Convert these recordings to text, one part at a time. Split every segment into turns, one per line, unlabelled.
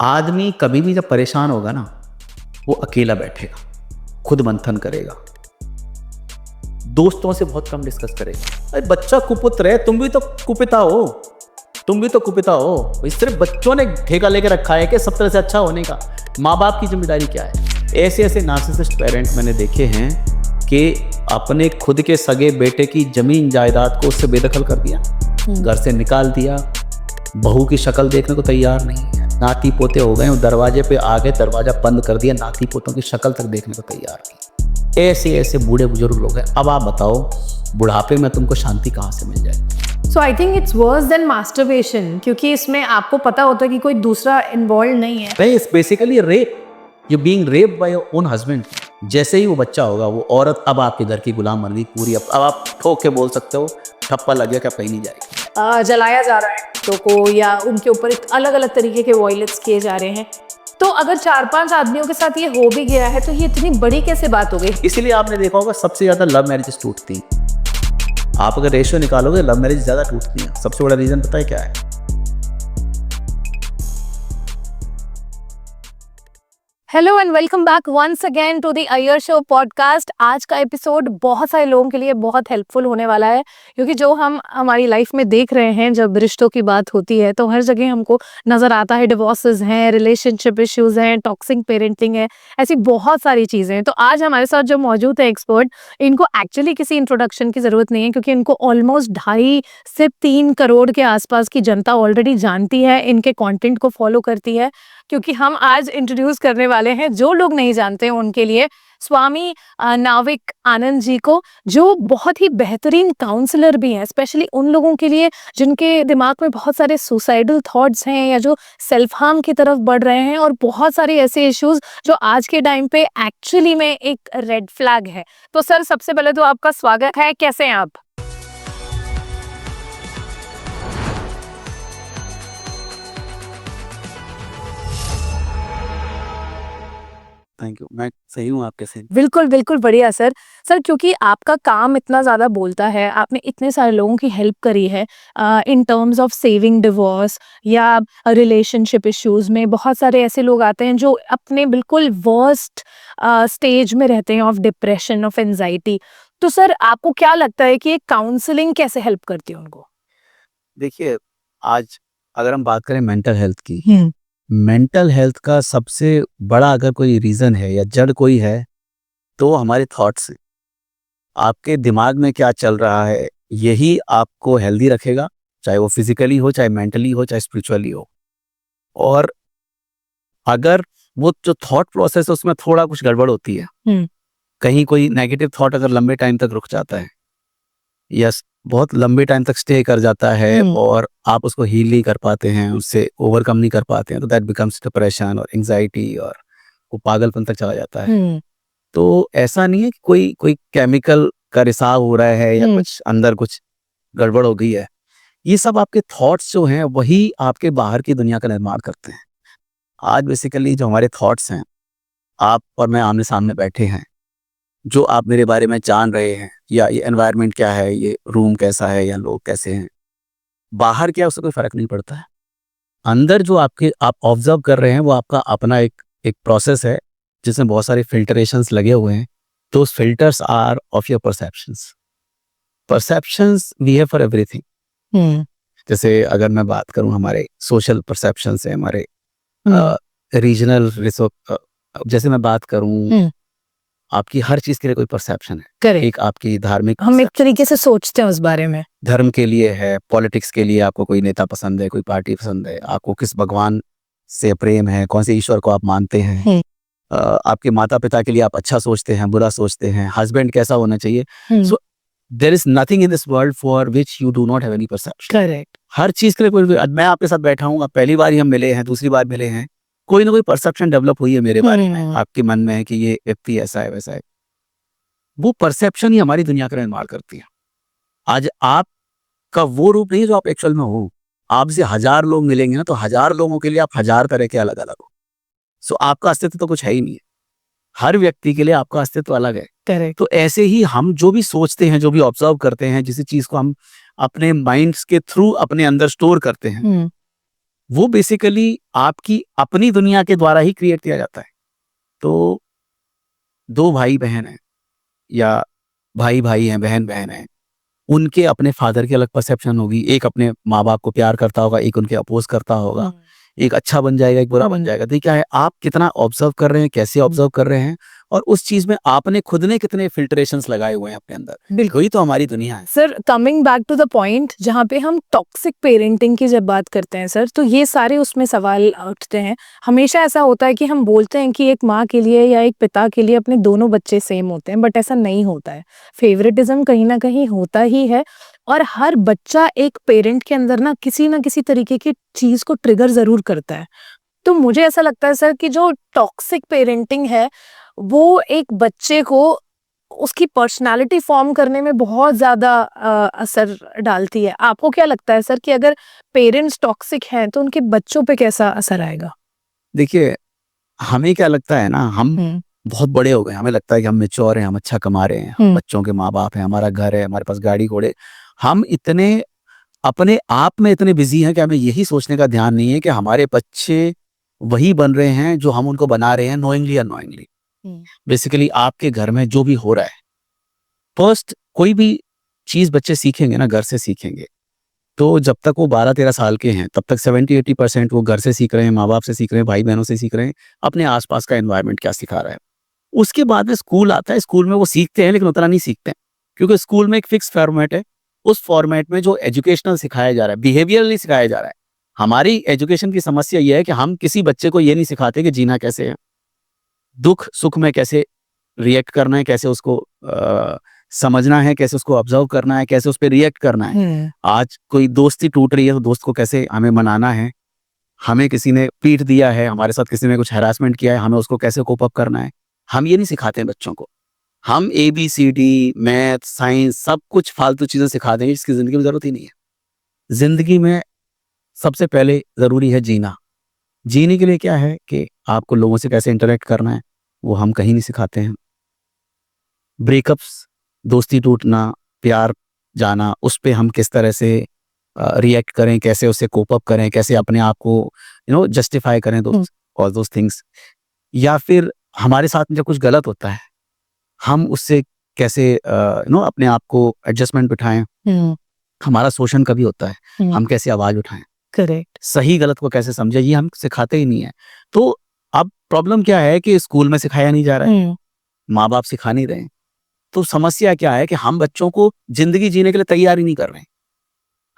आदमी कभी भी जब परेशान होगा ना, वो अकेला बैठेगा, खुद मंथन करेगा, दोस्तों से बहुत कम डिस्कस करेगा। अरे बच्चा कुपुत्र है, तुम भी तो कुपिता हो, तुम भी तो कुपिता हो। सिर्फ बच्चों ने ठेका लेके रखा है कि सब तरह से अच्छा होने का। माँ बाप की जिम्मेदारी क्या है? ऐसे ऐसे नार्सिसिस्ट पेरेंट मैंने देखे हैं कि अपने खुद के सगे बेटे की जमीन जायदाद को उससे बेदखल कर दिया, घर से निकाल दिया, बहू की शक्ल देखने को तैयार नहीं है, नाती पोते हो गए, दरवाजे पे आ गए, दरवाजा बंद कर दिया, नाती पोतों की शक्ल तक देखने को तैयार नहीं। ऐसे ऐसे बूढ़े बुजुर्ग लोग हैं। अब आप बताओ, बुढ़ापे में तुमको शांति कहाँ से मिल जाएगी?
So I think it's worse than masturbation, क्योंकि इसमें आपको पता होता है कि कोई दूसरा इन्वॉल्व नहीं है।
नहीं, it's basically rape. You being raped by your own husband. जैसे ही वो बच्चा होगा, वो औरत अब आपके घर की गुलाम बन गई पूरी। अब आप ठोक के बोल सकते हो, ठप्पा लग गया कि अब कहीं नहीं जाएगी।
जलाया जा रहा है बच्चों को, या उनके ऊपर अलग अलग तरीके के वॉयलेंस किए जा रहे हैं। तो अगर 4-5 आदमियों के साथ ये हो भी गया है तो ये इतनी बड़ी कैसे बात हो गई?
इसीलिए आपने देखा होगा सबसे ज्यादा लव मैरिजेस टूटती हैं। आप अगर रेशियो निकालोगे, लव मैरिज ज्यादा टूटती हैं। सबसे बड़ा रीजन पता है क्या है?
Hello and welcome back once again to the Iyer show podcast. आज का एपिसोड बहुत सारे लोगों के लिए बहुत हेल्पफुल होने वाला है, क्योंकि जो हम हमारी लाइफ में देख रहे हैं, जब रिश्तों की बात होती है तो हर जगह हमको नज़र आता है डिवोर्सेस हैं, रिलेशनशिप इश्यूज हैं, टॉक्सिक पेरेंटिंग है, ऐसी बहुत सारी चीज़ें हैं। तो आज हमारे साथ जो मौजूद है एक्सपर्ट, इनको एक्चुअली किसी इंट्रोडक्शन की ज़रूरत नहीं है, क्योंकि इनको ऑलमोस्ट 2.5 से 3 करोड़ के आसपास की जनता ऑलरेडी जानती है, इनके कॉन्टेंट को फॉलो करती है। क्योंकि हम आज इंट्रोड्यूस करने वाले हैं, जो लोग नहीं जानते हैं उनके लिए, स्वामी नाविक आनंद जी को, जो बहुत ही बेहतरीन काउंसलर भी हैं, स्पेशली उन लोगों के लिए जिनके दिमाग में बहुत सारे सुसाइडल थॉट्स हैं या जो सेल्फ हार्म की तरफ बढ़ रहे हैं, और बहुत सारे ऐसे इश्यूज जो आज के टाइम पे एक्चुअली में एक रेड फ्लैग है। तो सर, सबसे पहले तो आपका स्वागत है। कैसे हैं आप?
थैंक यू, मैं सही हूँ। आप कैसे?
बिल्कुल बिल्कुल बढ़िया सर। सर, क्योंकि आपका काम इतना ज़्यादा बोलता है, आपने इतने सारे लोगों की हेल्प करी है in terms of saving divorce या रिलेशनशिप इश्यूज में। बहुत सारे ऐसे लोग आते हैं जो अपने बिल्कुल वर्स्ट स्टेज में रहते हैं, ऑफ डिप्रेशन, ऑफ एंजाइटी। तो सर, आपको क्या लगता है कि काउंसलिंग कैसे हेल्प करती है उनको?
देखिए, आज अगर हम बात करें मेंटल हेल्थ की, मेंटल हेल्थ का सबसे बड़ा अगर कोई रीजन है या जड़ कोई है, तो हमारे थॉट्स हैं। आपके दिमाग में क्या चल रहा है, यही आपको हेल्दी रखेगा, चाहे वो फिजिकली हो, चाहे मेंटली हो, चाहे स्पिरिचुअली हो। और अगर वो जो थॉट प्रोसेस है उसमें थोड़ा कुछ गड़बड़ होती है, कहीं कोई नेगेटिव थॉट अगर लंबे टाइम तक रुक जाता है, यस, बहुत लंबे टाइम तक स्टे कर जाता है और आप उसको हील नहीं कर पाते हैं, उससे ओवरकम नहीं कर पाते हैं, तो दैट बिकम्स डिप्रेशन और एंजाइटी, और वो पागलपन तक चला जाता है। तो ऐसा नहीं है कि कोई केमिकल का रिसाव हो रहा है या कुछ अंदर कुछ गड़बड़ हो गई है। ये सब आपके थॉट्स जो हैं, वही आपके बाहर की दुनिया का निर्माण करते हैं। आज बेसिकली जो हमारे थॉट्स हैं, आप और मैं आमने सामने बैठे हैं, जो आप मेरे बारे में जान रहे हैं, या ये एनवायरनमेंट क्या है, ये रूम कैसा है, या लोग कैसे हैं, बाहर क्या है, उससे कोई फर्क नहीं पड़ता है। अंदर जो आप ऑब्जर्व कर रहे हैं, वो आपका अपना एक प्रोसेस है, जिसमें बहुत सारे फिल्टरेशंस लगे हुए हैं। तो filters are of your perceptions we have for everything. जैसे अगर मैं बात करूं, हमारे सोशल परसेप्शंस है, हमारे रीजनल जैसे मैं बात करूं, आपकी हर चीज के लिए कोई परसेप्शन है।
Correct.
एक आपकी धार्मिक,
हम एक तरीके से सोचते हैं उस बारे में।
धर्म के लिए है, पॉलिटिक्स के लिए आपको कोई नेता पसंद है, कोई पार्टी पसंद है, आपको किस भगवान से प्रेम है, कौन से ईश्वर को आप मानते हैं, आपके माता पिता के लिए आप अच्छा सोचते हैं, बुरा सोचते हैं, हस्बैंड कैसा होना चाहिए। So there is nothing in this world for which you do not have any perception.
Correct.
हर चीज के लिए कोई, मैं आपके साथ बैठा हूँ, आप पहली बार ही हम मिले हैं, दूसरी बार मिले हैं, कोई ना कोई परसेप्शन डेवलप हुई है मेरे बारे में, आपके मन में है कि ये व्यक्ति ऐसा है, वैसा है। वो परसेप्शन ही हमारी दुनिया का निर्माण करती है। आज आपका वो रूप नहीं है जो आप एक्चुअल में हो। आपसे 1000 लोग मिलेंगे ना, तो 1000 लोगों के लिए आप 1000 तरह के अलग अलग हो। सो आपका अस्तित्व तो कुछ है ही नहीं है। हर व्यक्ति के लिए आपका अस्तित्व अलग है।
करेक्ट।
तो ऐसे ही हम जो भी सोचते हैं, जो भी ऑब्जर्व करते हैं, जिस चीज को हम अपने माइंड्स के थ्रू अपने अंदर स्टोर करते हैं, वो बेसिकली आपकी अपनी दुनिया के द्वारा ही क्रिएट किया जाता है। तो 2 भाई-बहन हैं या भाई-भाई हैं, बहन-बहन हैं, उनके अपने फादर की अलग परसेप्शन होगी, एक अपने माँ-बाप को प्यार करता होगा, एक उनके अपोज़ करता होगा, एक अच्छा बन जाएगा, एक बुरा बन जाएगा। तो ये क्या है, आप कितना ऑब्ज़र्व कर रहे हैं, कैसे ऑब्ज़र्व कर रहे हैं और उस चीज़ में आपने खुद ने कितने फ़िल्ट्रेशंस लगाए हुए हैं अपने अंदर।
बिल्कुल।
वही तो हमारी दुनिया है।
Sir coming back to the point जहाँ पे हम टॉक्सिक पेरेंटिंग की जब बात करते हैं सर, तो ये सारे उसमें सवाल उठते हैं। हमेशा ऐसा होता है कि हम बोलते हैं कि एक माँ के लिए या एक पिता के लिए अपने दोनों बच्चे सेम होते हैं, बट ऐसा नहीं होता है। फेवरेटिज्म कहीं ना कहीं होता ही है और हर बच्चा एक पेरेंट के अंदर ना किसी तरीके की चीज को ट्रिगर जरूर करता है। तो मुझे ऐसा लगता है सर कि जो टॉक्सिक पेरेंटिंग है वो एक बच्चे को उसकी पर्सनालिटी फॉर्म करने में बहुत ज़्यादा असर डालती है। आपको क्या लगता है सर कि अगर पेरेंट्स टॉक्सिक हैं तो उनके बच्चों पे कैसा असर आएगा?
देखिए, हमें क्या लगता है ना, हम
हुँ,
बहुत बड़े हो गए, हमें लगता है कि हम मैच्योर हैं, हम अच्छा कमा रहे हैं,
हुँ,
बच्चों के माँ-बाप हैं, हमारा घर है, हमारे पास गाड़ी-घोड़े। हम इतने अपने आप में इतने बिज़ी हैं कि हमें यही सोचने का ध्यान नहीं है कि हमारे बच्चे वही बन रहे हैं जो हम उनको बना रहे हैं नोइंगली अननोइंगली।
हुँ,
बेसिकली आपके घर में जो भी हो रहा है, फर्स्ट कोई भी चीज़ बच्चे सीखेंगे ना, घर से सीखेंगे। तो जब तक वो 12-13 साल के हैं, तब तक 70-80% वो घर से सीख रहे हैं, माँ-बाप से सीख रहे हैं, भाई-बहनों से सीख रहे हैं, अपने आस-पास का एनवायरनमेंट क्या सिखा रहा है। उसके बाद में स्कूल आता है, स्कूल में वो सीखते हैं लेकिन उतना नहीं सीखते हैं, क्योंकि स्कूल में एक फिक्स फॉर्मेट है। उस फॉर्मेट में जो एजुकेशनल सिखाया जा रहा है, बिहेवियरली सिखाया जा रहा है। हमारी एजुकेशन की समस्या ये है कि हम किसी बच्चे को ये नहीं सिखाते कि जीना कैसे है, दुख-सुख में कैसे रिएक्ट करना है, कैसे उसको समझना है, कैसे उसको ऑब्जर्व करना है, कैसे उस पे रिएक्ट करना है।
हुँ,
आज कोई दोस्ती टूट रही है तो दोस्त को कैसे हमें मनाना है, हमें किसी ने पीट दिया है, हमारे साथ किसी ने कुछ हैरेसमेंट किया है, हमें उसको कैसे कोप अप करना है। हम ये नहीं सिखाते हैं बच्चों को। हम एबीसीडी, मैथ, साइंस सब कुछ फालतू चीज़ें सिखा देंगे जिसकी ज़िंदगी में ज़रूरत ही नहीं है। ज़िंदगी में सबसे पहले ज़रूरी है जीना। जीने के लिए क्या है कि आपको लोगों से कैसे इंटरैक्ट करना है, वो हम कहीं नहीं सिखाते हैं। ब्रेकअप्स, दोस्ती टूटना, प्यार जाना, उस पे हम किस तरह से रिएक्ट करें, कैसे उससे कोप अप करें, कैसे अपने आप को जस्टिफाई करें
हुँ,
ऑल दोज़ थिंग्स। या फिर हमारे साथ में जब कुछ गलत होता है, हम उससे कैसे अपने आप को एडजस्टमेंट बिठाएँ।
हुँ,
हमारा शोषण कभी होता है,
हुँ,
हम कैसे आवाज़ उठाएँ,
करेक्ट।
सही गलत को कैसे समझें, ये हम सिखाते ही नहीं है। तो अब प्रॉब्लम क्या है कि स्कूल में सिखाया नहीं जा रहा है,
हुँ,
माँ-बाप सिखा नहीं रहे हैं। तो समस्या क्या है कि हम बच्चों को ज़िंदगी जीने के लिए तैयार ही नहीं कर रहे हैं।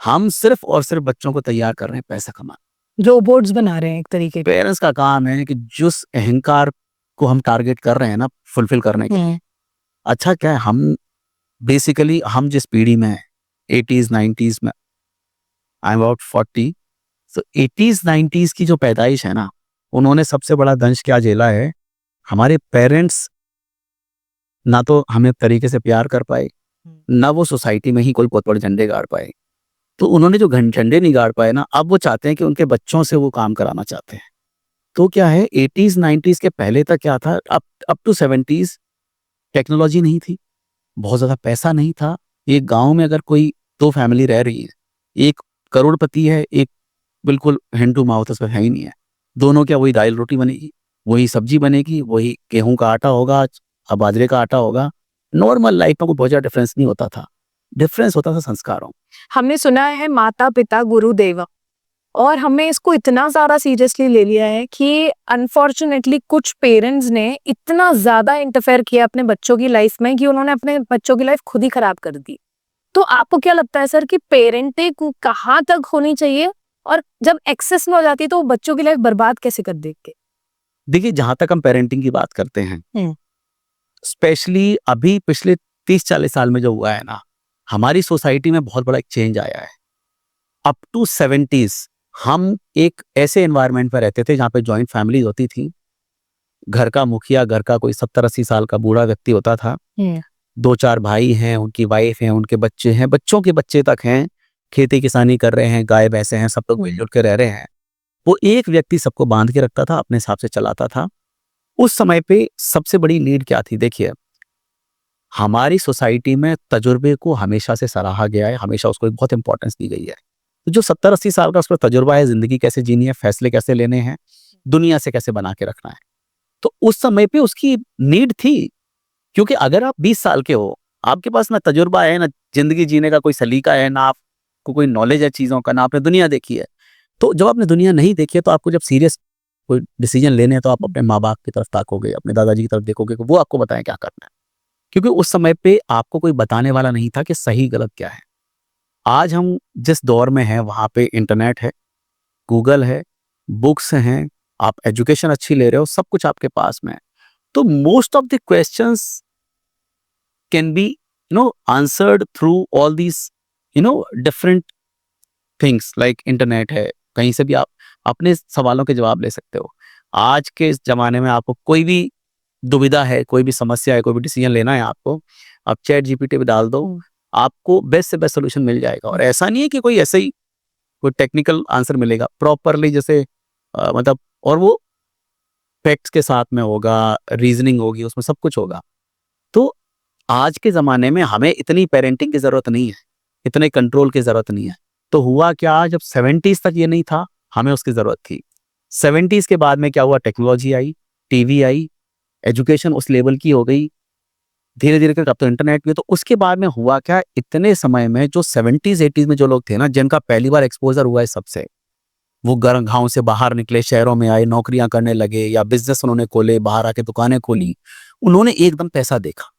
हम सिर्फ़ और सिर्फ़ बच्चों को तैयार कर रहे हैं पैसा कमाने।
रोबोट्स बना रहे हैं एक तरीके के।
पेरेंट्स का काम है कि जिस अहंकार को हम टारगेट कर रहे हैं ना फुलफ़िल करने के लिए,
हुँ,
अच्छा क्या है, हम बेसिकली हम जिस पीढ़ी में हैं, 80s 90s में, आई एम अबाउट 40, तो 80s 90s की जो पैदाइश है ना, उन्होंने सबसे बड़ा दंश क्या झेला है, हमारे पेरेंट्स ना तो हमें तरीके से प्यार कर पाए,
हुँ,
ना वो सोसाइटी में ही कोई बहुत बड़े झंडे गाड़ पाए। तो उन्होंने जो झंडे नहीं गाड़ पाए ना, अब वो चाहते हैं कि उनके बच्चों से वो काम कराना चाहते हैं। तो क्या है, 80s 90s के पहले तक क्या था, अप टू 70s टेक्नोलॉजी नहीं थी, बहुत ज़्यादा पैसा नहीं था। एक गाँव में अगर कोई 2 फैमिली रह रही है, एक करोड़पति है, एक बिल्कुल हैंड टू माउथ उसका है ही नहीं है। दोनों क्या वही दाल-रोटी बनेगी, वही सब्ज़ी बनेगी, वही गेहूँ का आटा होगा, बाजरे का आटा होगा। नॉर्मल लाइफ़ में कोई बहुत ज़्यादा डिफ़रेंस नहीं होता था। डिफ़रेंस होता था संस्कारों।
हमने सुना है माता-पिता गुरुदेव और हमने इसको इतना ज़्यादा सीरियसली ले लिया है कि अनफॉर्चुनेटली कुछ पेरेंट्स ने इतना ज़्यादा इंटरफेयर किया अपने बच्चों की लाइफ में कि उन्होंने अपने बच्चों की लाइफ खुद ही खराब कर दी। तो आपको क्या लगता है सर कि पेरेंटिंग कहाँ तक होनी चाहिए और जब एक्सेस में हो जाती है तो वो बच्चों की लाइफ बर्बाद कैसे कर देती है?
देखिए, जहाँ तक हम पेरेंटिंग की बात करते हैं,
हुँ,
स्पेशली अभी पिछले 30-40 साल में जो हुआ है ना, हमारी सोसाइटी में बहुत बड़ा एक चेंज आया है। अप टू 70s हम एक ऐसे एनवायरनमेंट में रहते थे जहाँ पे जॉइंट फैमिलीज़ होती थी। घर का मुखिया, घर का कोई 70-80 साल का बूढ़ा व्यक्ति होता था।
हुँ,
2-4 भाई हैं, उनकी वाइफ हैं, उनके बच्चे हैं, बच्चों के बच्चे तक हैं, खेती-किसानी कर रहे हैं, गाय-भैंसे हैं, सब लोग
हुँ,
मिल-जुल के रह रहे हैं। वो एक व्यक्ति सबको बाँध के रखता था, अपने हिसाब से चलाता था। उस समय पे सबसे बड़ी नीड क्या थी? देखिए, हमारी सोसाइटी में तजुर्बे को हमेशा से सराहा गया है, हमेशा उसको एक बहुत इम्पोर्टेंस दी गई है। तो जो 70-80 साल का उसका तजुर्बा है, जिंदगी कैसे जीनी है, फैसले कैसे लेने हैं, दुनिया से कैसे बना के रखना है। तो उस समय पे उसकी नीड थी, क्योंकि अगर आप 20 साल के हो, आपके पास ना तजुर्बा है, ना जिंदगी जीने का कोई सलीका है, ना आपको कोई नॉलेज है चीजों का, ना आपने दुनिया देखी है। तो जब आपने दुनिया नहीं देखी है, तो आपको जब सीरियस कोई डिसीजन लेने हैं, तो आप अपने माँ बाप की तरफ ताकोगे, अपने दादाजी की तरफ देखोगे कि वो आपको बताएं क्या करना है। क्योंकि उस समय पे आपको कोई बताने वाला नहीं था कि सही गलत क्या है। आज हम जिस दौर में हैं, वहां पे इंटरनेट है, गूगल है, बुक्स हैं, आप एजुकेशन अच्छी ले रहे हो, सब कुछ आपके पास में है। तो most of the questions can be answered through all these different things like internet है। कहीं से भी आप अपने सवालों के जवाब ले सकते हो। आज के इस जमाने में आपको कोई भी दुविधा है, कोई भी समस्या है, कोई भी डिसीजन लेना है आपको, आप चैट जीपीटी पे डाल दो, आपको बेस्ट से बेस्ट सोल्यूशन मिल जाएगा। और ऐसा नहीं है कि कोई ऐसे ही कोई टेक्निकल आंसर मिलेगा, प्रॉपरली जैसे मतलब, और वो फैक्ट्स के साथ में होगा, रीजनिंग होगी, उसमें सब कुछ होगा। तो आज के ज़माने में हमें इतनी पेरेंटिंग की ज़रूरत नहीं है, इतने कंट्रोल की ज़रूरत नहीं है। तो हुआ क्या, जब 70s तक ये नहीं था, हमें उसकी ज़रूरत थी। 70s के बाद में क्या हुआ, टेक्नोलॉजी आई, टीवी आई, एजुकेशन उस लेवल की हो गई, धीरे-धीरे करके अब तो इंटरनेट भी है। तो उसके बाद में हुआ क्या, इतने समय में जो 70s 80s में जो लोग थे ना, जिनका पहली बार एक्सपोज़र हुआ है सबसे, वो गाँव से बाहर निकले, शहरों में आए, नौकरियाँ करने लगे या बिज़नेस उन्होंने खोले, बाहर आके दुकानें खोली। उन्होंने एकदम पैसा देखा।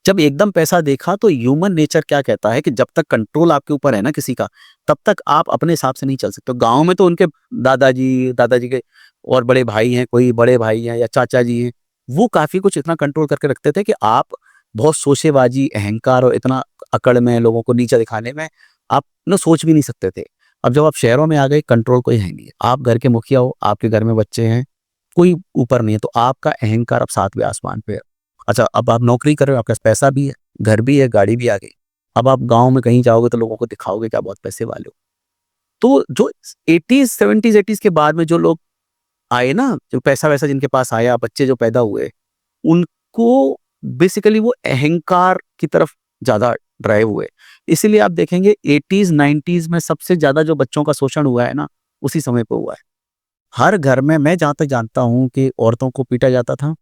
जब एकदम पैसा देखा, तो ह्यूमन नेचर क्या कहता है कि जब तक कंट्रोल आपके ऊपर है ना किसी का, तब तक आप अपने हिसाब से नहीं चल सकते। गाँव में तो उनके दादाजी के और बड़े भाई हैं, कोई बड़े भाई हैं या चाचा जी हैं, वो काफ़ी कुछ इतना कंट्रोल करके रखते थे कि आप बहुत शोशेबाजी, अहंकार और इतना अकड़ में, लोगों को नीचा दिखाने में आप ना सोच भी नहीं सकते थे। अब जब आप शहरों में आ गए, कंट्रोल कोई है नहीं है। आप घर के मुखिया हो, आपके घर में बच्चे हैं, कोई ऊपर नहीं है, तो आपका अहंकार अब 7वें आसमान पे है। अच्छा, अब आप नौकरी कर रहे हो, आपके पास पैसा भी है, घर भी है, गाड़ी भी आ गई। अब आप गाँव में कहीं जाओगे तो लोगों को दिखाओगे कि आप बहुत पैसे वाले हो। तो जो 80s 70s 80s के बाद में जो लोग आए ना, जो पैसा-वैसा जिनके पास आया, बच्चे जो पैदा हुए, उनको बेसिकली वो अहंकार की तरफ ज़्यादा ड्राइव हुए। इसीलिए आप देखेंगे 80s 90s में सबसे ज़्यादा जो बच्चों का शोषण हुआ है ना, उसी समय पे हुआ है। हर घर में, मैं जहाँ तक जानता हूँ, कि औरतों को पीटा जाता था,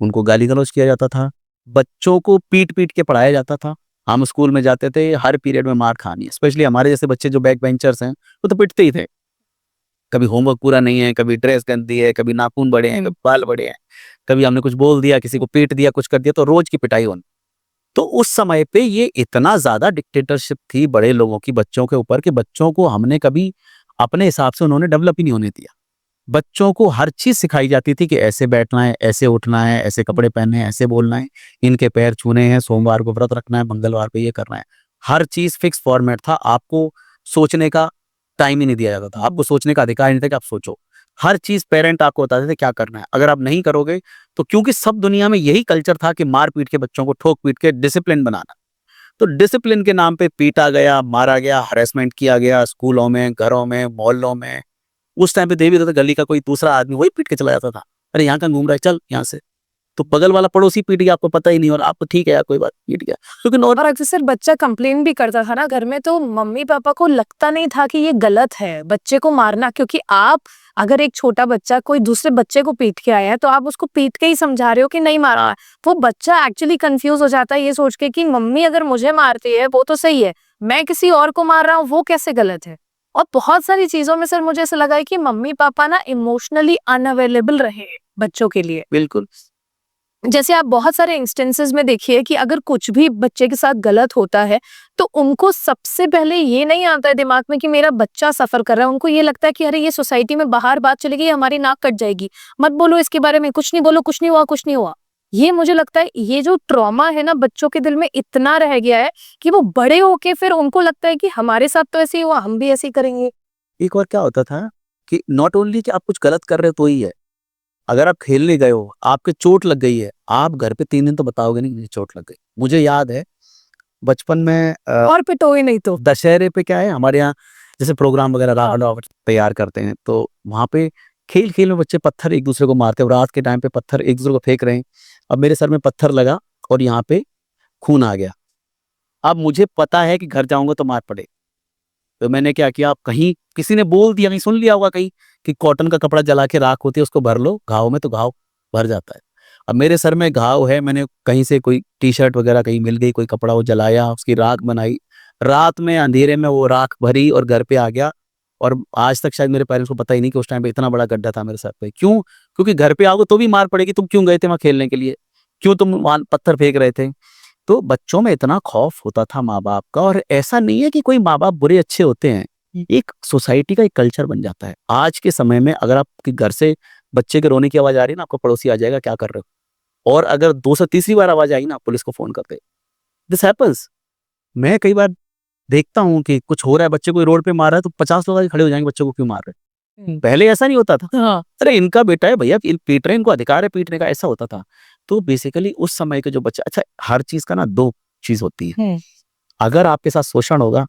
उनको गाली-गलौज किया जाता था, बच्चों को पीट-पीट के पढ़ाया जाता था। हम स्कूल में जाते थे, हर पीरियड में मार खानी है। स्पेशली हमारे जैसे बच्चे जो बैक बेंचर्स हैं, वो तो पिटते ही थे। कभी होमवर्क पूरा नहीं है, कभी ड्रेस गंदी है, कभी नाखून बड़े हैं, कभी बाल बड़े हैं, कभी हमने कुछ बोल दिया, किसी को पीट दिया, कुछ कर दिया, तो रोज की पिटाई होनी। तो उस समय पे ये इतना ज़्यादा डिक्टेटरशिप थी बड़े लोगों की बच्चों के ऊपर, कि बच्चों को हमने कभी अपने हिसाब से उन्होंने डेवलप ही नहीं होने दिया। बच्चों को हर चीज़ सिखाई जाती थी कि ऐसे बैठना है, ऐसे उठना है, ऐसे कपड़े पहनने हैं, ऐसे बोलना है, इनके पैर छूने हैं, सोमवार को व्रत रखना है, मंगलवार पे ये करना है। हर चीज़ फिक्स फॉर्मेट था, आपको सोचने का टाइम ही नहीं दिया जाता था, आपको सोचने का अधिकार नहीं था कि आप सोचो। हर चीज़ पेरेंट आपको बताते थे क्या करना है, अगर आप नहीं करोगे, तो क्योंकि सब दुनिया में यही कल्चर था कि मार-पीट के बच्चों को ठोक-पीट के डिसिप्लिन बनाना। तो डिसिप्लिन के नाम पे पीटा गया, मारा गया, हैरेसमेंट किया गया स्कूलों में, घरों में, मोहल्लों में। उस टाइम पे दे भी देता था, गली का कोई दूसरा आदमी वही पीट के चला जाता था। अरे यहाँ कहाँ घूम रहा है, चल यहाँ से। तो बगल वाला पड़ोसी पीट गया, आपको पता ही नहीं, और आपको ठीक है यार, कोई बात, पीट गया। क्योंकि
और अक्सर बच्चा कंप्लेन भी करता था ना घर में, तो मम्मी पापा को लगता नहीं था कि ये गलत है बच्चे को मारना, क्योंकि आप अगर एक छोटा बच्चा कोई दूसरे बच्चे को पीट के आया है, तो आप उसको पीट के ही समझा रहे हो कि नहीं मारा है। वो बच्चा एक्चुअली कंफ्यूज हो जाता है ये सोच के कि मम्मी अगर मुझे मारती है वो तो सही है, मैं किसी और को मार रहा हूँ वो कैसे गलत है। और बहुत सारी चीजों में सर मुझे ऐसा लगा है कि मम्मी पापा ना इमोशनली अनअवेलेबल रहे बच्चों के लिए।
बिल्कुल।
जैसे आप बहुत सारे इंस्टेंसेस में देखिए कि अगर कुछ भी बच्चे के साथ गलत होता है, तो उनको सबसे पहले ये नहीं आता है दिमाग में कि मेरा बच्चा सफर कर रहा है। उनको ये लगता है कि अरे ये सोसाइटी में बाहर बात चलेगी, हमारी नाक कट जाएगी, मत बोलो इसके बारे में, कुछ नहीं बोलो, कुछ नहीं हुआ, कुछ नहीं हुआ। ये मुझे लगता है ये जो ट्रॉमा है ना बच्चों के दिल में इतना रह गया है कि वो बड़े होके फिर उनको लगता है कि हमारे साथ तो ऐसे ही हुआ, हम भी ऐसे ही करेंगे।
एक और क्या होता था कि नॉट ओनली कि आप कुछ गलत कर रहे हो तो ही है, अगर आप खेलने गए हो, आपके चोट लग गई है, आप घर पे 3 दिन तो बताओगे नहीं कि मुझे चोट लग गई। मुझे याद है बचपन में
और पिटोए नहीं तो।
दशहरे पे क्या है, हमारे यहाँ जैसे प्रोग्राम वगैरह रावण वावण तैयार करते हैं, तो वहाँ पे खेल-खेल में बच्चे पत्थर एक दूसरे को मारते हैं, और रात के टाइम पे पत्थर एक दूसरे को फेंक रहे हैं। अब मेरे सर में पत्थर लगा और यहाँ पे खून आ गया। अब मुझे पता है कि घर जाऊँगा तो मार पड़ेगी। तो मैंने क्या किया, आप कहीं किसी ने बोल दिया, कहीं सुन लिया होगा कहीं कि कॉटन का कपड़ा जला के राख होती है, उसको भर लो घाव में, तो घाव भर जाता है। अब मेरे सर में घाव है, मैंने कहीं से कोई टी-शर्ट वगैरह कहीं मिल गई, कोई कपड़ा, वो जलाया, उसकी राख बनाई, रात में अंधेरे में वो राख भरी और घर पे आ गया। और आज तक शायद मेरे पेरेंट्स को पता ही नहीं कि उस टाइम पे इतना बड़ा गड्ढा था मेरे सर पे। क्यों? क्योंकि घर पे आओगे तो भी मार पड़ेगी, तुम क्यों गए थे वहाँ खेलने के लिए? क्यों तुम वहाँ पत्थर फेंक रहे थे? तो बच्चों में इतना खौफ होता था माँ-बाप का, और ऐसा नहीं है कि कोई माँ-बाप बुरे अच्छे होते हैं। एक सोसाइटी का एक कल्चर बन जाता है। आज के समय में अगर आपके घर से बच्चे के रोने की आवाज़ आ रही है ना, आपका पड़ोसी आ जाएगा, क्या कर रहे हो? और अगर 200 बार आवाज़ आई ना, पुलिस को फ़ोन करते। This happens. मैं कई बार देखता हूँ कि कुछ हो रहा है, बच्चे को रोड पे मार रहा है, तो 50 लोग आके खड़े हो जाएंगे, बच्चों को क्यों मार रहे हैं? पहले ऐसा नहीं होता था।
हाँ।
अरे इनका बेटा है भैया, पीट रहे हैं, इनको अधिकार है पीटने का, ऐसा होता था। तो बेसिकली उस समय के जो बच्चे, अच्छा हर चीज़ का ना 2 चीज़ होती है। अगर आपके साथ शोषण होगा,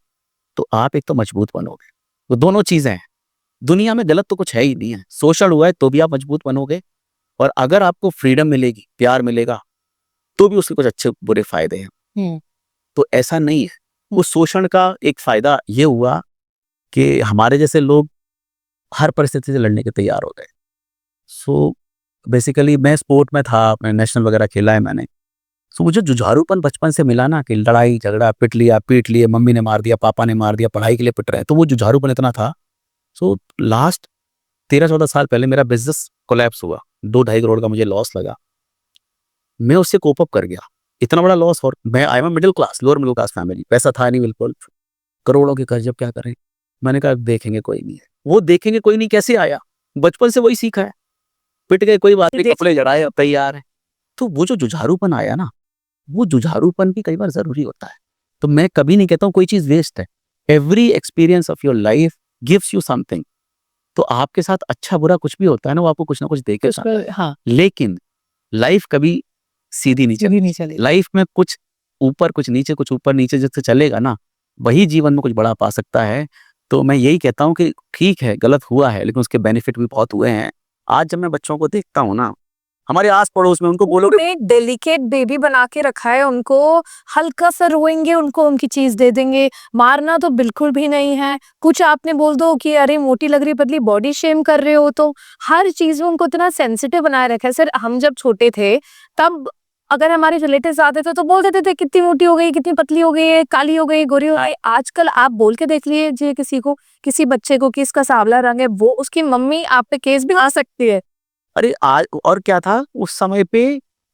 तो आप एक तो मजबूत बनोगे। वो दोनों चीज़ें हैं। दुनिया में गलत तो कुछ है ही नहीं है। शोषण हुआ है तो भी आप मजबूत बनोगे, और अगर आपको फ्रीडम मिलेगी, प्यार मिलेगा, तो भी उसके कुछ अच्छे बुरे फ़ायदे हैं। तो ऐसा नहीं है। उस शोषण का एक फ़ायदा ये हुआ कि हमारे जैसे लोग हर परिस्थिति से लड़ने के तैयार हो गए। सो बेसिकली मैं स्पोर्ट में था, मैं नेशनल वगैरह खेला है मैंने। सो मुझे जुझारूपन बचपन से मिला ना, कि लड़ाई झगड़ा, पिट लिया, पीट लिए, मम्मी ने मार दिया, पापा ने मार दिया, पढ़ाई के लिए पिट रहे हैं, तो वो जुझारूपन इतना था। सो लास्ट 13-14 साल पहले मेरा बिज़नेस कोलैप्स हुआ, 2 ढाई करोड़ का मुझे लॉस लगा। मैं उससे कोप अप कर गया। इतना बड़ा लॉस, और मैं I am a middle class, lower middle class family, पैसा था नहीं बिल्कुल। करोड़ों के कर्ज, अब क्या करें? मैंने कहा देखेंगे कोई नहीं है। वो देखेंगे कोई नहीं कैसे आया? बचपन से वही सीखा है। पिट गए कोई बात नहीं, कपड़े जड़ाए, अब तैयार है। तो वो जो जुझारूपन आया ना, वो जुझारूपन भी कई बार ज़रूरी होता है। तो मैं कभी नहीं कहता हूँ कोई चीज़ वेस्ट है। Every experience of your life gives you something. तो आपके साथ अच्छा-बुरा कुछ भी होता है ना, वो आपको कुछ ना कुछ दे के जाता है।
हाँ।
लेकिन लाइफ कभी सीधी नहीं
सीधी नहीं
चलती।
चलेगी।
लाइफ में कुछ ऊपर, कुछ नीचे, कुछ ऊपर नीचे जैसे चलेगा ना, वही जीवन में कुछ बड़ा पा सकता है। तो मैं यही कहता हूँ कि ठीक है, गलत हुआ है, लेकिन उसके बेनिफिट भी बहुत हुए हैं। आज जब मैं बच्चों को देखता हूँ ना, हमारे आस-पड़ोस में, उनको बोलोगे
उन्होंने एक डेलिकेट बेबी बना के रखा है, उनको हल्का सा रोएंगे, उनको उनकी चीज दे देंगे, मारना तो बिल्कुल भी नहीं है। कुछ आपने बोल दो कि अरे मोटी लग रही पतली, बॉडी शेम कर रहे हो, तो हर चीज में उनको इतना सेंसिटिव बनाए रखा है। सर हम जब छोटे थे तब अगर हमारे रिलेटिव्स आते थे तो बोल देते थे कितनी मोटी हो गई, कितनी पतली हो गई है, काली हो गई, गोरी हो गई। आजकल आप बोल के देख लीजिए किसी को, किसी बच्चे को कि इसका सांवला रंग है, वो उसकी मम्मी आप पे केस भी आ सकती है।
अरे आज और क्या था उस समय पे,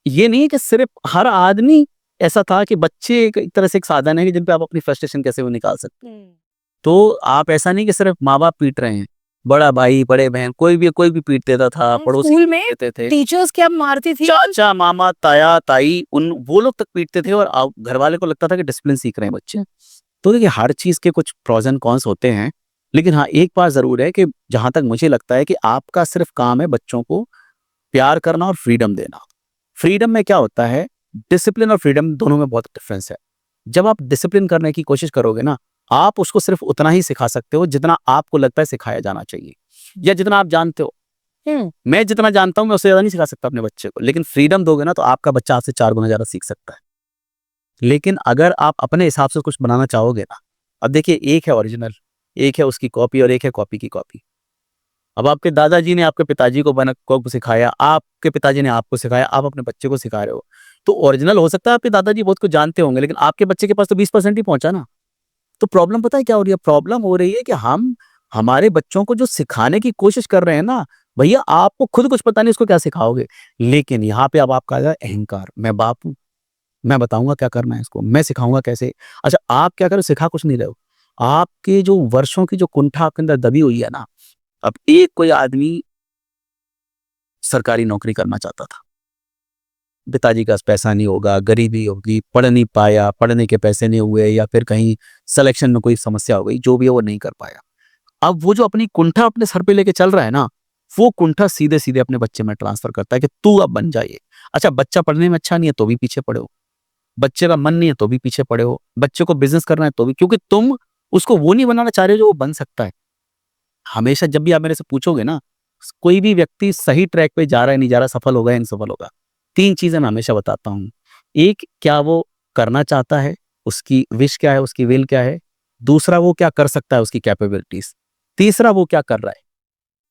ये नहीं है कि सिर्फ हर आदमी ऐसा था, कि बच्चे एक तरह से एक साधन है कि जिन पे आप अपनी फ्रस्ट्रेशन कैसे वो निकाल सकते हैं। तो आप ऐसा नहीं कि सिर्फ माँ-बाप पीट रहे हैं, बड़ा भाई, बड़े बहन, कोई भी पीट देता था, पड़ोसी
स्कूल
पीट
में
देते थे।
टीचर्स क्या मारती थी।
चाचा, मामा, ताया, ताई, उन वो लोग तक पीटते थे, और घर वाले को लगता था कि डिसिप्लिन सीख रहे हैं बच्चे। तो देखिए हर चीज़ के कुछ प्रोस एंड कॉन्स होते हैं, लेकिन हाँ, एक बात ज़रूर है कि जहाँ तक मुझे लगता है कि आपका सिर्फ काम है बच्चों को प्यार करना और फ्रीडम देना। फ्रीडम में क्या होता है, डिसिप्लिन और फ्रीडम दोनों में बहुत डिफरेंस है। जब आप डिसिप्लिन करने की कोशिश करोगे ना, आप उसको सिर्फ उतना ही सिखा सकते हो जितना आपको लगता है सिखाया जाना चाहिए, या जितना आप जानते हो। मैं जितना जानता हूँ मैं उससे ज़्यादा नहीं सिखा सकता अपने बच्चे को, लेकिन फ्रीडम दोगे ना तो आपका बच्चा आपसे 4 गुना ज़्यादा सीख सकता है। लेकिन अगर आप अपने हिसाब से कुछ बनाना चाहोगे ना, अब देखिए एक है ओरिजिनल, एक है उसकी कॉपी, और एक है कॉपी की कॉपी। अब आपके दादाजी ने आपके पिताजी को सिखाया, आपके पिताजी ने आपको सिखाया, आप अपने बच्चे को सिखा रहे हो। तो ओरिजिनल हो सकता है आपके दादाजी बहुत कुछ जानते होंगे, लेकिन आपके बच्चे के पास तो 20% ही पहुंचा ना। तो प्रॉब्लम पता है क्या हो रही है? प्रॉब्लम हो रही है कि हम हमारे बच्चों को जो सिखाने की कोशिश कर रहे हैं ना, भैया आपको खुद कुछ पता नहीं उसको क्या सिखाओगे। लेकिन यहाँ पे अब आपका आ जाए अहंकार, मैं बाप हूँ, मैं बताऊंगा क्या करना है इसको, मैं सिखाऊंगा कैसे। अच्छा आप क्या करो, सिखा कुछ नहीं रहे हो। आपके जो वर्षों की जो कुंठा आपके अंदर दबी हुई है ना, अब एक कोई आदमी सरकारी नौकरी करना चाहता था, पिताजी के पास पैसा नहीं होगा, गरीबी होगी, पढ़ नहीं पाया, पढ़ने के पैसे नहीं हुए, या फिर कहीं सिलेक्शन में कोई समस्या हो गई, जो भी है वो नहीं कर पाया। अब वो जो अपनी कुंठा अपने सर पे लेके चल रहा है ना, वो कुंठा सीधे सीधे अपने बच्चे में ट्रांसफर करता है कि तू अब बन जाइए। अच्छा बच्चा पढ़ने में अच्छा नहीं है तो भी पीछे पड़े हो, बच्चे का मन नहीं है तो भी पीछे पड़े हो, बच्चे को बिजनेस करना है तो भी, क्योंकि तुम उसको वो नहीं बनाना चाह रहे हो जो वो बन सकता है। हमेशा जब भी आप मेरे से पूछोगे ना, कोई भी व्यक्ति सही ट्रैक पे जा रहा है नहीं जा रहा, सफल होगा या नहीं सफल होगा, 3 चीजें मैं हमेशा बताता हूँ। एक, क्या वो करना चाहता है, उसकी विश क्या है, उसकी विल क्या है। दूसरा वो क्या कर सकता है, उसकी कैपेबिलिटीज, तीसरा वो क्या कर रहा है।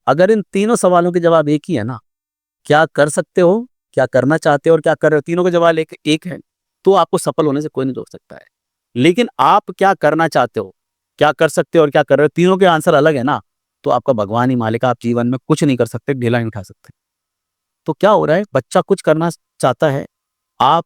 अगर इन तीनों सवालों के जवाब एक ही है ना, क्या कर सकते हो, क्या करना चाहते हो और क्या कर रहे हो, तीनों के जवाब एक है, तो आपको सफल होने से कोई नहीं रोक सकता है। लेकिन आप क्या करना चाहते हो, क्या कर सकते हो और क्या कर रहे हो, तीनों के आंसर अलग है ना, तो आपका भगवान ही मालिक है, आप जीवन में कुछ नहीं कर सकते, ढीला नहीं उठा सकते। तो क्या हो रहा है, बच्चा कुछ करना चाहता है, आप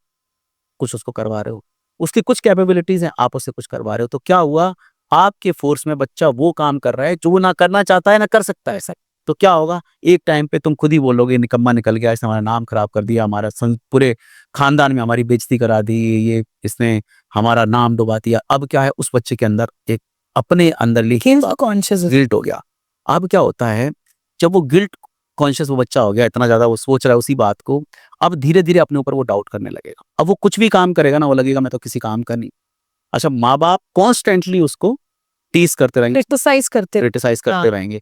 कुछ उसको करवा रहे हो, उसकी कुछ कैपेबिलिटीज हैं, आप उससे कुछ करवा रहे हो, तो क्या हुआ, आपके फोर्स में बच्चा वो काम कर रहा है जो वो ना करना चाहता है ना कर सकता है सर। तो क्या होगा, एक टाइम पे तुम खुद ही बोलोगे निकम्मा निकल गया, इसने हमारा नाम खराब कर दिया, हमारा पूरे खानदान में हमारी बेइज्जती करा दी, ये इसने हमारा नाम डुबा दिया। अब क्या है, उस बच्चे के अंदर एक अपने अंदर
कॉन्शियस
गिल्ट हो गया। अब क्या होता है, जब वो गिल्ट कॉन्शियस वो बच्चा हो गया, इतना ज्यादा वो सोच रहा है उसी बात को, अब धीरे धीरे अपने ऊपर वो डाउट करने लगेगा। अब वो कुछ भी काम करेगा ना, वो लगेगा मैं तो किसी काम का नहीं। अच्छा, माँ बाप कॉन्स्टेंटली उसको टीज करते रहेंगे, क्रिटिसाइज करते रहेंगे।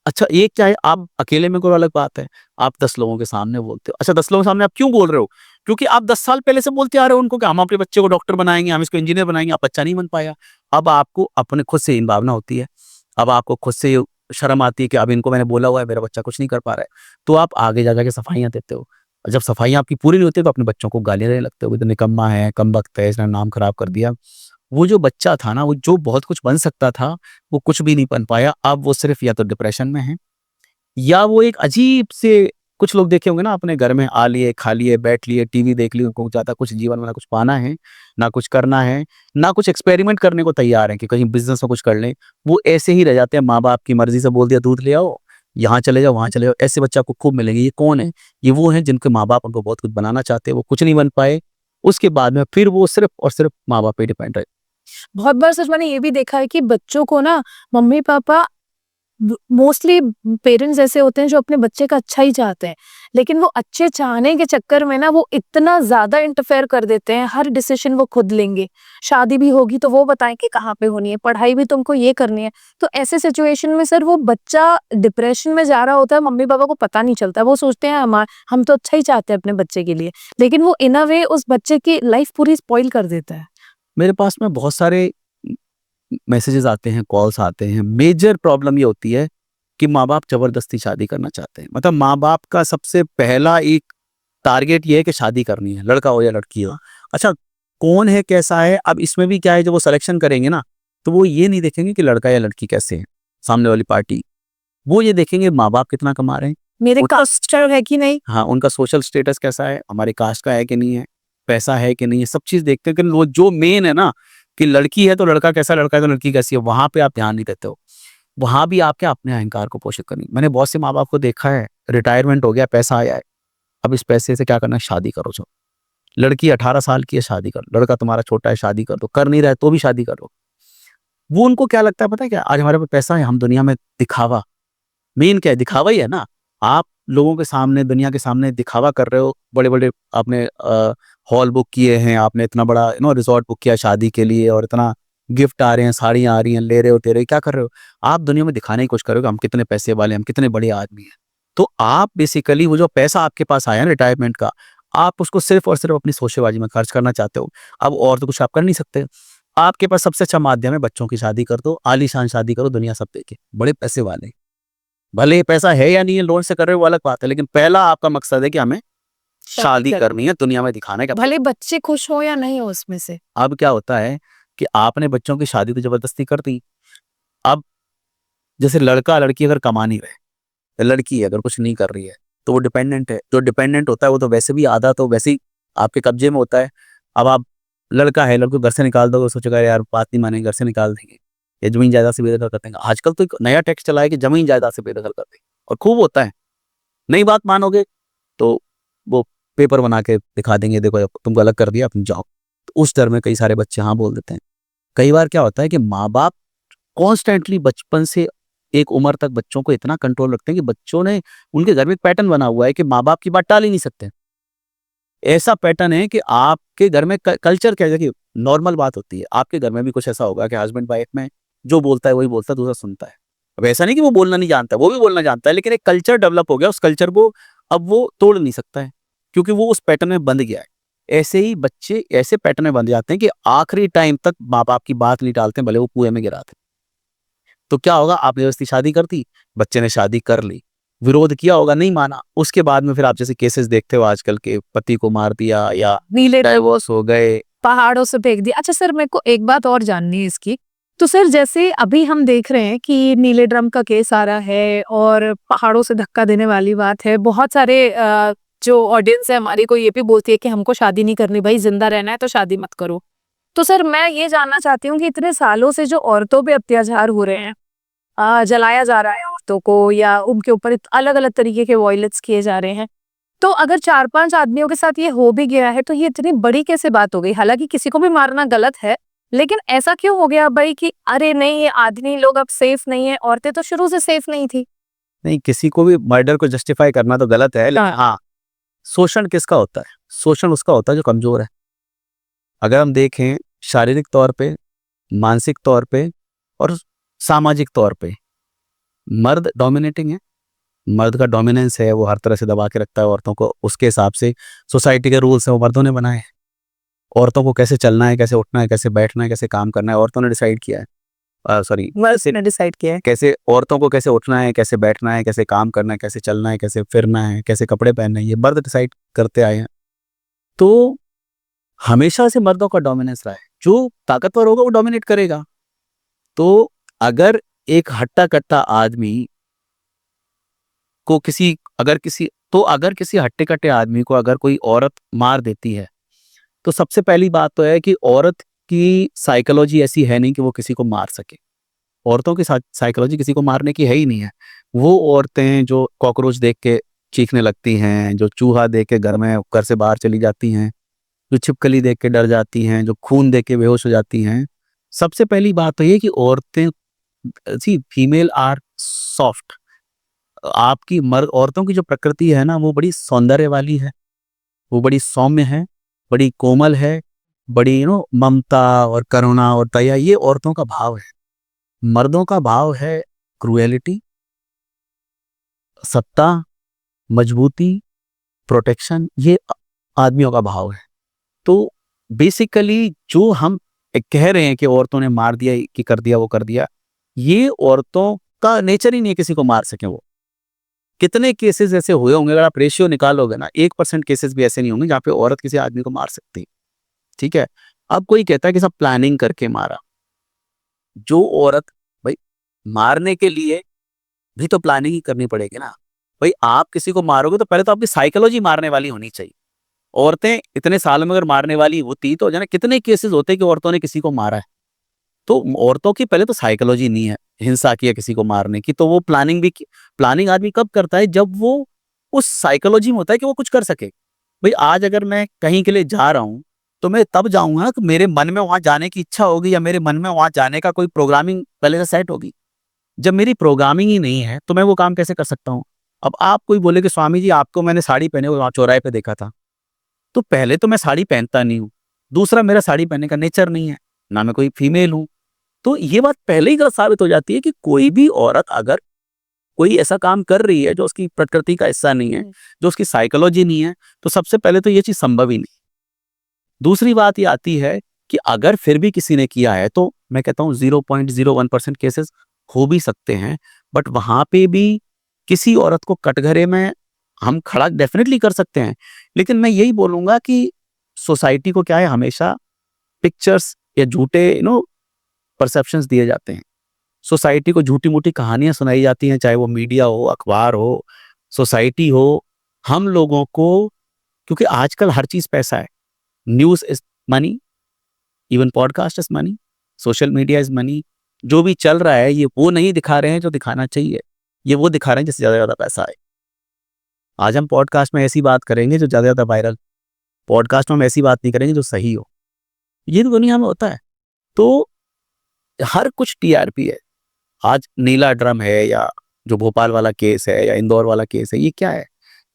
अच्छा, एक क्या है, आप अकेले में कोई अलग बात है, आप 10 लोगों के सामने बोलते हो। अच्छा, 10 लोगों के सामने आप क्यों बोल रहे हो, क्योंकि आप 10 साल पहले से बोलते आ रहे हो उनको कि हम अपने बच्चे को डॉक्टर बनाएंगे, हम इसको इंजीनियर बनाएंगे, आप बच्चा नहीं बन पाया। अब आपको अपने खुद से हीन भावना होती है, अब आपको खुद से शर्म आती है कि अब इनको मैंने बोला हुआ है, मेरा बच्चा कुछ नहीं कर पा रहा है, तो आप आगे जा जाके सफाइयाँ देते हो। और जब सफाइयाँ आपकी पूरी नहीं होती तो अपने बच्चों को गालियां देने लगते हो, तो निकम्मा है, कमबख्त है, इसने नाम खराब कर दिया। वो जो बच्चा था ना, वो जो बहुत कुछ बन सकता था, वो कुछ भी नहीं बन पाया। अब वो सिर्फ या तो डिप्रेशन में है, या वो एक अजीब से, कुछ लोग देखे होंगे ना, अपने घर में आ लिए, खा लिए, बैठ लिए, टीवी देख ली, उनको ज्यादा कुछ जीवन में ना कुछ पाना है, ना कुछ करना है, ना कुछ एक्सपेरिमेंट करने को तैयार है कि कहीं बिजनेस में कुछ कर लें। वो ऐसे ही रह जाते हैं, माँ बाप की मर्जी से बोल दिया दूध ले आओ, यहाँ चले जाओ, वहां चले जाओ। ऐसे बच्चा आपको खूब मिलेंगे। ये कौन है, ये वो है जिनके माँ बाप उनको बहुत कुछ बनाना चाहते हैं, वो कुछ नहीं बन पाए, उसके बाद में फिर वो सिर्फ और सिर्फ माँ बाप पे डिपेंड रहे।
बहुत बार सच मैंने ये भी देखा है कि बच्चों को ना मम्मी पापा, मोस्टली पेरेंट्स ऐसे होते हैं जो अपने बच्चे का अच्छा ही चाहते हैं, लेकिन वो अच्छे चाहने के चक्कर में ना वो इतना ज्यादा इंटरफेयर कर देते हैं, हर डिसीजन वो खुद लेंगे। शादी भी होगी तो वो बताएं कि कहाँ पे होनी है, पढ़ाई भी तुमको ये करनी है। तो ऐसे सिचुएशन में सर वो बच्चा डिप्रेशन में जा रहा होता है, मम्मी पापा को पता नहीं चलता, वो सोचते हैं हम तो अच्छा ही चाहते हैं अपने बच्चे के लिए, लेकिन वो इन अ वे उस बच्चे की लाइफ पूरी स्पॉइल कर देता है।
मेरे पास में बहुत सारे मैसेजेस आते हैं, कॉल्स आते हैं। मेजर प्रॉब्लम ये होती है कि माँ बाप जबरदस्ती शादी करना चाहते हैं। मतलब माँ बाप का सबसे पहला एक टारगेट ये है कि शादी करनी है, लड़का हो या लड़की हो। अच्छा, कौन है, कैसा है, अब इसमें भी क्या है, जब वो सिलेक्शन करेंगे ना, तो वो ये नहीं देखेंगे कि लड़का या लड़की कैसे है, सामने वाली पार्टी, वो ये देखेंगे माँ बाप कितना कमा रहे हैं,
मेरे कास्ट है कि नहीं,
हाँ, उनका सोशल स्टेटस कैसा है, हमारे कास्ट का है कि नहीं है, पैसा है कि नहीं है, सब चीज देखते हैं। कि वो जो मेन है ना, कि लड़की है तो लड़का कैसा, लड़का है तो लड़की कैसी है, वहां पे आप ध्यान नहीं देते हो। वहां भी आप क्या अपने अहंकार को पोषित करनी। मैंने बहुत से माँ बाप को देखा है, रिटायरमेंट हो गया, पैसा आया है, अब इस पैसे से क्या करना है, शादी करो। जो लड़की 18 साल की है, शादी कर, लड़का तुम्हारा छोटा है, शादी कर दो, कर नहीं रहा है तो भी शादी करो। वो उनको क्या लगता है पता है क्या, आज हमारे पास पैसा है, हम दुनिया में दिखावा, मेन क्या है, दिखावा ही है ना। आप लोगों के सामने, दुनिया के सामने दिखावा कर रहे हो, बड़े बड़े आपने हॉल बुक किए हैं, आपने इतना बड़ा रिजॉर्ट बुक किया शादी के लिए, और इतना गिफ्ट आ रहे हैं, साड़ियाँ आ रही हैं, ले रहे हो, दे रहे हो, क्या कर रहे हो, आप दुनिया में दिखाने की कोशिश करोगे हम कितने पैसे वाले हैं, हम कितने बड़े आदमी हैं। तो आप बेसिकली वो जो पैसा आपके पास आया ना रिटायरमेंट का, आप उसको सिर्फ और सिर्फ अपनी शोशेबाजी में खर्च करना चाहते हो। अब और तो कुछ आप कर नहीं सकते। आपके पास सबसे अच्छा माध्यम है, बच्चों की शादी कर दो, आलीशान शादी करो, दुनिया सब देखे, बड़े पैसे वाले। भले ये पैसा है या नहीं है, लोन से कर रहे हो वो अलग बात है, लेकिन पहला आपका मकसद है कि हमें शादी करनी है, दुनिया में दिखाना है कि
भले बच्चे खुश हो या नहीं हो उसमें से।
अब क्या होता है कि आपने बच्चों की शादी तो जबरदस्ती कर दी। अब जैसे लड़का लड़की अगर कमा नहीं रहे, लड़की अगर कुछ नहीं कर रही है, तो वो डिपेंडेंट है। जो डिपेंडेंट होता है वो तो वैसे भी आधा तो वैसे ही आपके कब्जे में होता है। अब आप, लड़का है, लड़को घर से निकाल दोगे, सोचेगा यार बात नहीं मानेंगे, घर से निकाल देंगे, या जमीन जायदाद से बेदखल कर देंगे। आजकल तो एक नया टैक्स चला है कि जमीन जायदाद से बेदखल कर देंगे, और खूब होता है। नई बात मानोगे तो वो पेपर बना के दिखा देंगे, देखो तुम गलत कर दिया, तुम जाओ। तो उस डर में कई सारे बच्चे हाँ बोल देते हैं। कई बार क्या होता है कि माँ बाप कॉन्स्टेंटली बचपन से एक उम्र तक बच्चों को इतना कंट्रोल रखते हैं कि बच्चों ने, उनके घर में एक पैटर्न बना हुआ है कि माँ बाप की बात टाल ही नहीं सकते। ऐसा पैटर्न है कि आपके घर में कल्चर क्या है, देखिए नॉर्मल बात होती है, आपके घर में भी कुछ ऐसा होगा कि हस्बैंड वाइफ में जो बोलता है वही बोलता है, दूसरा सुनता है। अब ऐसा नहीं कि वो बोलना नहीं जानता, वो भी बोलना जानता है, लेकिन एक कल्चर डेवलप हो गया, उस कल्चर को अब वो तोड़ नहीं सकता है, क्योंकि वो उस पैटर्न में बंध गया है। ऐसे ही बच्चे ऐसे पैटर्न में बन जाते हैं कि आखिरी टाइम तक माँ बाप की बात नहीं टालते, भले वो कुएं में गिराते। तो क्या होगा, आपने जबरदस्ती शादी कर दी, बच्चे ने शादी कर ली, विरोध किया होगा, नहीं माना, उसके बाद में फिर आप जैसे केसेस देखते हो आजकल के, पति को मार दिया या
नीले
डाइवोर्स हो गए।
पहाड़ों से फेंक दिया। अच्छा सर, मेरे को एक बात और जाननी है इसकी। तो सर जैसे अभी हम देख रहे हैं कि नीले ड्रम का केस आ रहा है और पहाड़ों से धक्का देने वाली बात है। बहुत सारे जो ऑडियंस है हमारी को ये भी बोलती है कि हमको शादी नहीं करनी भाई, जिंदा रहना है तो शादी मत करो। तो सर मैं ये जानना चाहती हूँ कि इतने सालों से जो औरतों पे अत्याचार हो रहे हैं, जलाया जा रहा है औरतों को या उनके ऊपर अलग अलग तरीके के वॉयलेंस किए जा रहे हैं, तो अगर 4-5 आदमियों के साथ ये हो भी गया है तो ये इतनी बड़ी कैसे बात हो गई? हालांकि किसी को भी मारना गलत है, लेकिन ऐसा क्यों हो गया भाई कि अरे नहीं ये आदमी लोग अब सेफ नहीं है, औरतें तो शुरू से सेफ नहीं थी।
नहीं, किसी को भी मर्डर को जस्टिफाई करना तो गलत है, लेकिन हाँ, शोषण किसका होता है? शोषण उसका होता है जो कमजोर है। अगर हम देखें शारीरिक तौर पे, मानसिक तौर पे और सामाजिक तौर पे, मर्द डोमिनेटिंग है, मर्द का डोमिनेंस है, वो हर तरह से दबा के रखता है औरतों को, उसके हिसाब से सोसाइटी के रूल्स हैं वो मर्दों ने बनाए हैं। औरतों को कैसे चलना है, कैसे उठना है, कैसे बैठना है, कैसे काम करना है, औरतों ने डिसाइड किया है। सॉरी,
मर्द ने डिसाइड किया है।
कैसे औरतों को कैसे उठना है, कैसे बैठना है, कैसे काम करना है, कैसे चलना है, कैसे फिरना है, कैसे कपड़े पहनना है, ये मर्द डिसाइड करते आए हैं। तो हमेशा से मर्दों का डोमिनेंस रहा है, जो ताकतवर होगा वो डोमिनेट करेगा। तो अगर एक हट्टा कट्टा आदमी को अगर किसी हट्टे कट्टे आदमी को अगर कोई औरत मार देती है, तो सबसे पहली बात तो है कि औरत की साइकोलॉजी ऐसी है नहीं कि वो किसी को मार सके। औरतों की साइकोलॉजी किसी को मारने की है ही नहीं है। वो औरतें जो कॉकरोच देख के चीखने लगती हैं, जो चूहा देख के घर से बाहर चली जाती हैं, जो छिपकली देख के डर जाती हैं, जो खून देख के बेहोश हो जाती हैं, सबसे पहली बात तो ये कि औरतें, सी फीमेल आर सॉफ्ट। आपकी मर्द औरतों की जो प्रकृति है ना, वो बड़ी सौंदर्य वाली है, वो बड़ी सौम्य है, बड़ी कोमल है, बड़ी ममता और करुणा और दया, ये औरतों का भाव है। मर्दों का भाव है क्रूएलिटी, सत्ता, मजबूती, प्रोटेक्शन, ये आदमियों का भाव है। तो बेसिकली जो हम कह रहे हैं कि औरतों ने मार दिया, कि कर दिया, वो कर दिया, ये औरतों का नेचर ही नहीं है किसी को मार सके वो। कितने केसेस ऐसे हुए होंगे, अगर आप रेशियो निकालोगे ना, 1% केसेस भी ऐसे नहीं होंगे जहाँ पे औरत किसी आदमी को मार सकती है। ठीक है, अब कोई कहता है कि सब प्लानिंग करके मारा। जो औरत, भाई मारने के लिए भी तो प्लानिंग ही करनी पड़ेगी ना। भाई आप किसी को मारोगे तो पहले तो आपकी साइकोलॉजी मारने वाली होनी चाहिए। औरतें इतने सालों में अगर मारने वाली होती तो जाने कितने केसेस होते कि औरतों ने किसी को मारा है। तो औरतों की पहले तो साइकोलॉजी नहीं है हिंसा की या किसी को मारने की, तो वो प्लानिंग आदमी कब करता है, जब वो उस साइकोलॉजी में होता है कि वो कुछ कर सके। भाई आज अगर मैं कहीं के लिए जा रहा हूँ तो मैं तब जाऊंगा कि मेरे मन में वहां जाने की इच्छा होगी या मेरे मन में वहां जाने का कोई प्रोग्रामिंग पहले से सेट होगी। जब मेरी प्रोग्रामिंग ही नहीं है तो मैं वो काम कैसे कर सकता हूँ? अब आप कोई बोले कि स्वामी जी आपको मैंने साड़ी पहने हुए वहां चौराहे पे देखा था, तो पहले तो मैं साड़ी पहनता नहीं हूँ, दूसरा मेरा साड़ी पहनने का नेचर नहीं है, ना मैं कोई फीमेल हूँ। तो ये बात पहले ही गलत साबित हो जाती है कि कोई भी औरत अगर कोई ऐसा काम कर रही है जो उसकी प्रकृति का हिस्सा नहीं है, जो उसकी साइकोलॉजी नहीं है, तो सबसे पहले तो ये चीज संभव ही नहीं। दूसरी बात ये आती है कि अगर फिर भी किसी ने किया है तो मैं कहता हूँ 0.01% केसेस हो भी सकते हैं, बट वहां पे भी किसी औरत को कटघरे में हम खड़ा डेफिनेटली कर सकते हैं। लेकिन मैं यही बोलूंगा कि सोसाइटी को क्या है, हमेशा पिक्चर्स या झूठे परसेप्शंस दिए जाते हैं। सोसाइटी को झूठी मूठी कहानियां सुनाई जाती हैं, चाहे वो मीडिया हो, अखबार हो, सोसाइटी हो, हम लोगों को। क्योंकि आजकल हर चीज पैसा है। News is money, even podcast is money, social media is money. जो भी चल रहा है ये वो नहीं दिखा रहे हैं जो दिखाना चाहिए, ये वो दिखा रहे हैं जिससे ज्यादा पैसा है। आज हम पॉडकास्ट में ऐसी बात करेंगे जो ज्यादा वायरल, पॉडकास्ट में हम ऐसी बात नहीं करेंगे जो सही हो। ये तो दुनिया में होता है। तो हर कुछ टीआरपी है। आज नीला ड्रम है या जो भोपाल वाला केस है या इंदौर वाला केस है, ये क्या है?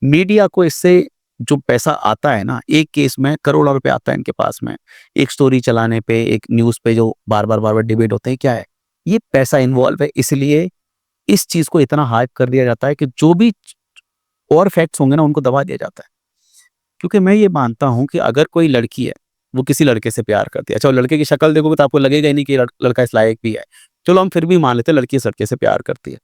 मीडिया को इससे जो पैसा आता है ना, एक केस में करोड़ों रुपए आता है इनके पास में, एक स्टोरी चलाने पे, एक न्यूज पे जो बार बार डिबेट होते हैं, क्या है? ये पैसा इन्वॉल्व है। इसलिए इस चीज को इतना हाइप कर दिया जाता है कि जो भी और फैक्ट्स होंगे ना उनको दबा दिया जाता है। क्योंकि मैं ये मानता हूँ कि अगर कोई लड़की है, वो किसी लड़के से प्यार करती है, अच्छा, वो लड़के की शक्ल देखोगे तो आपको लगेगा ही नहीं कि लड़का इस लायक भी है। चलो हम फिर भी मान लेते हैं लड़की इस लड़के से प्यार करती है।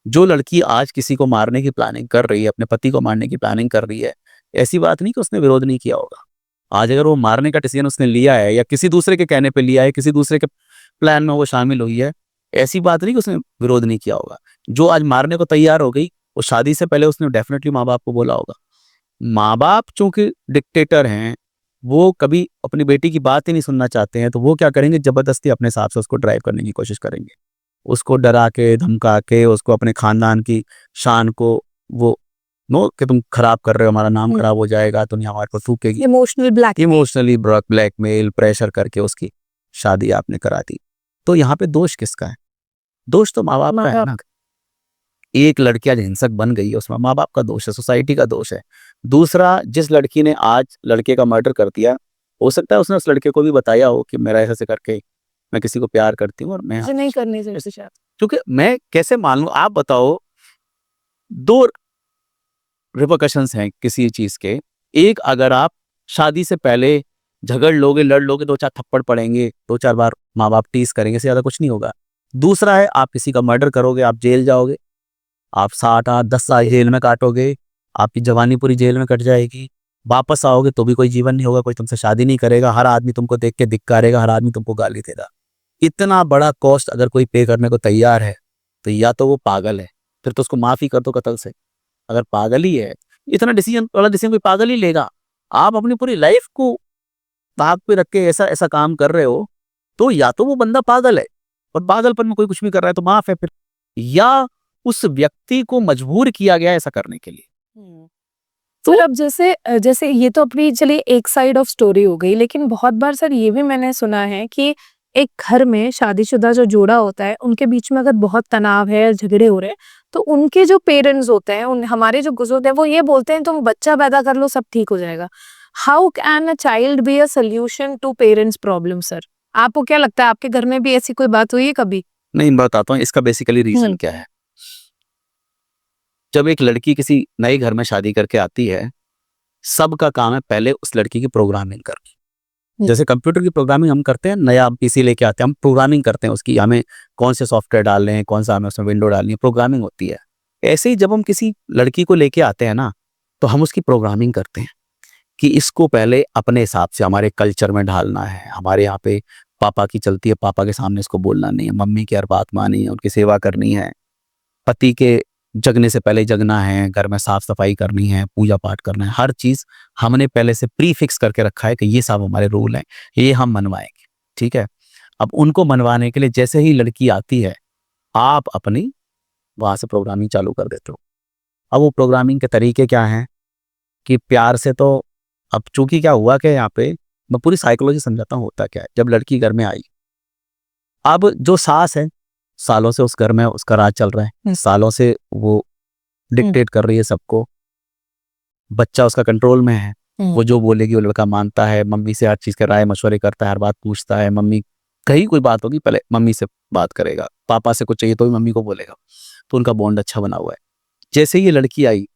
जो लड़की आज किसी को मारने की प्लानिंग कर रही है, अपने पति को मारने की प्लानिंग कर रही है, ऐसी बात नहीं कि उसने विरोध नहीं किया होगा। आज अगर वो मारने का डिसीजन उसने लिया है या किसी दूसरे के कहने पे लिया है, किसी दूसरे के प्लान में वो शामिल हुई है, ऐसी बात नहीं कि उसने विरोध नहीं किया होगा। जो आज मारने को तैयार हो गई, वो शादी से पहले उसने डेफिनेटली माँ-बाप को बोला होगा। माँ-बाप चूँकि डिक्टेटर हैं, वो कभी अपनी बेटी की बात ही नहीं सुनना चाहते हैं, तो वो क्या करेंगे, ज़बरदस्ती अपने हिसाब से उसको ड्राइव करने की कोशिश करेंगे। उसको डरा के, धमका के, उसको अपने खानदान की शान को वो नो कि तुम खराब कर रहे हो, हमारा नाम खराब हो जाएगा, दुनिया हमारे को थूकेगी। इमोशनली ब्लैकमेल, प्रेशर करके उसकी शादी आपने करा दी। तो यहाँ पे दोष किसका है? दोष तो माँ-बाप का है ना। एक लड़की आज हिंसक बन गई है, उसमें माँ-बाप का दोष है, सोसाइटी का दोष है। दूसरा, जिस लड़की ने आज लड़के का मर्डर कर दिया, हो सकता है उसने उस लड़के को भी बताया हो कि मेरा ऐसे करके मैं किसी को प्यार करती हूँ और मैं
मुझे नहीं करनी चाहिए शायद।
क्योंकि मैं कैसे मान लूँ, आप बताओ, 2 रिपरकशंस हैं किसी चीज़ के। एक, अगर आप शादी से पहले झगड़ लोगे, लड़ लोगे, 2-4 थप्पड़ पड़ेंगे, 2-4 बार माँ-बाप टीज़ करेंगे, इससे ज़्यादा कुछ नहीं होगा। दूसरा है, आप किसी का मर्डर करोगे, आप जेल जाओगे, आप 7, 8, 10 साल जेल में काटोगे, आपकी जवानी पूरी जेल में कट जाएगी। वापस आओगे तो भी कोई जीवन नहीं होगा, कोई तुमसे शादी नहीं करेगा, हर आदमी तुमको देख के धिक्कारेगा, हर आदमी तुमको गाली देगा। इतना बड़ा कॉस्ट अगर कोई पे करने को तैयार है, तो या तो वो पागल है, फिर तो उसको माफ़ ही कर दो कत्ल से। अगर पागल ही है, इतना बड़ा डिसीजन कोई पागल ही लेगा। आप अपनी पूरी लाइफ को ताक पे रख के ऐसा काम कर रहे हो, तो या तो वो बंदा पागल है और पागलपन में कोई कुछ भी कर रहा है तो माफ है फिर, या उस व्यक्ति को मजबूर किया गया है ऐसा करने के लिए।
तो अब जैसे ये तो अपनी चलिए एक साइड ऑफ स्टोरी हो गई, लेकिन बहुत बार सर ये भी मैंने सुना है कि एक घर में शादीशुदा जो जोड़ा होता है, उनके बीच में अगर बहुत तनाव है, झगड़े हो रहे हैं, तो उनके जो पेरेंट्स होते हैं, हमारे जो बुजुर्ग हैं, वो ये बोलते हैं तुम बच्चा पैदा कर लो, सब ठीक हो जाएगा। How can a child be a solution to parents problem sir? आपको क्या लगता है, आपके घर में भी ऐसी कोई बात हुई है कभी?
नहीं, मैं बताता हूँ इसका बेसिकली रीजन क्या है। जब एक लड़की किसी नए घर में शादी करके आती है, सबका काम है पहले उस लड़की की प्रोग्रामिंग करनी। जैसे कंप्यूटर की प्रोग्रामिंग हम करते हैं, नया पीसी लेके आते हैं, हम प्रोग्रामिंग करते हैं उसकी, हमें कौन से सॉफ्टवेयर डालने हैं, कौन सा हमें उसमें विंडो डालनी है, प्रोग्रामिंग होती है। ऐसे ही जब हम किसी लड़की को लेके आते हैं ना, तो हम उसकी प्रोग्रामिंग करते हैं कि इसको पहले अपने हिसाब से हमारे कल्चर में ढालना है। हमारे यहाँ पे पापा की चलती है, पापा के सामने इसको बोलना नहीं है, मम्मी की हर बात मानी है, उनकी सेवा करनी है, पति के जगने से पहले जगना है, घर में साफ सफाई करनी है, पूजा पाठ करना है, हर चीज हमने पहले से प्री फिक्स करके रखा है कि ये सब हमारे रूल हैं, ये हम मनवाएंगे। ठीक है, अब उनको मनवाने के लिए जैसे ही लड़की आती है, आप अपनी वहां से प्रोग्रामिंग चालू कर देते हो। अब वो प्रोग्रामिंग के तरीके क्या हैं कि प्यार से तो, अब चूंकि क्या हुआ कि यहाँ पे मैं पूरी साइकोलॉजी समझाता हूँ होता क्या है। जब लड़की घर में आई, अब जो सास है, सालों से उस घर में उसका राज चल रहा है, सालों से वो डिक्टेट कर रही है सबको, बच्चा उसका कंट्रोल में है, वो जो बोलेगी वो लड़का मानता है, मम्मी से हर चीज के राय मशवरे करता है, हर बात पूछता है, मम्मी कहीं कोई बात होगी पहले मम्मी से बात करेगा, पापा से कुछ चाहिए तो भी मम्मी को बोलेगा, तो उनका बॉन्ड अच्छा बना हुआ है। जैसे ही ये लड़की आई,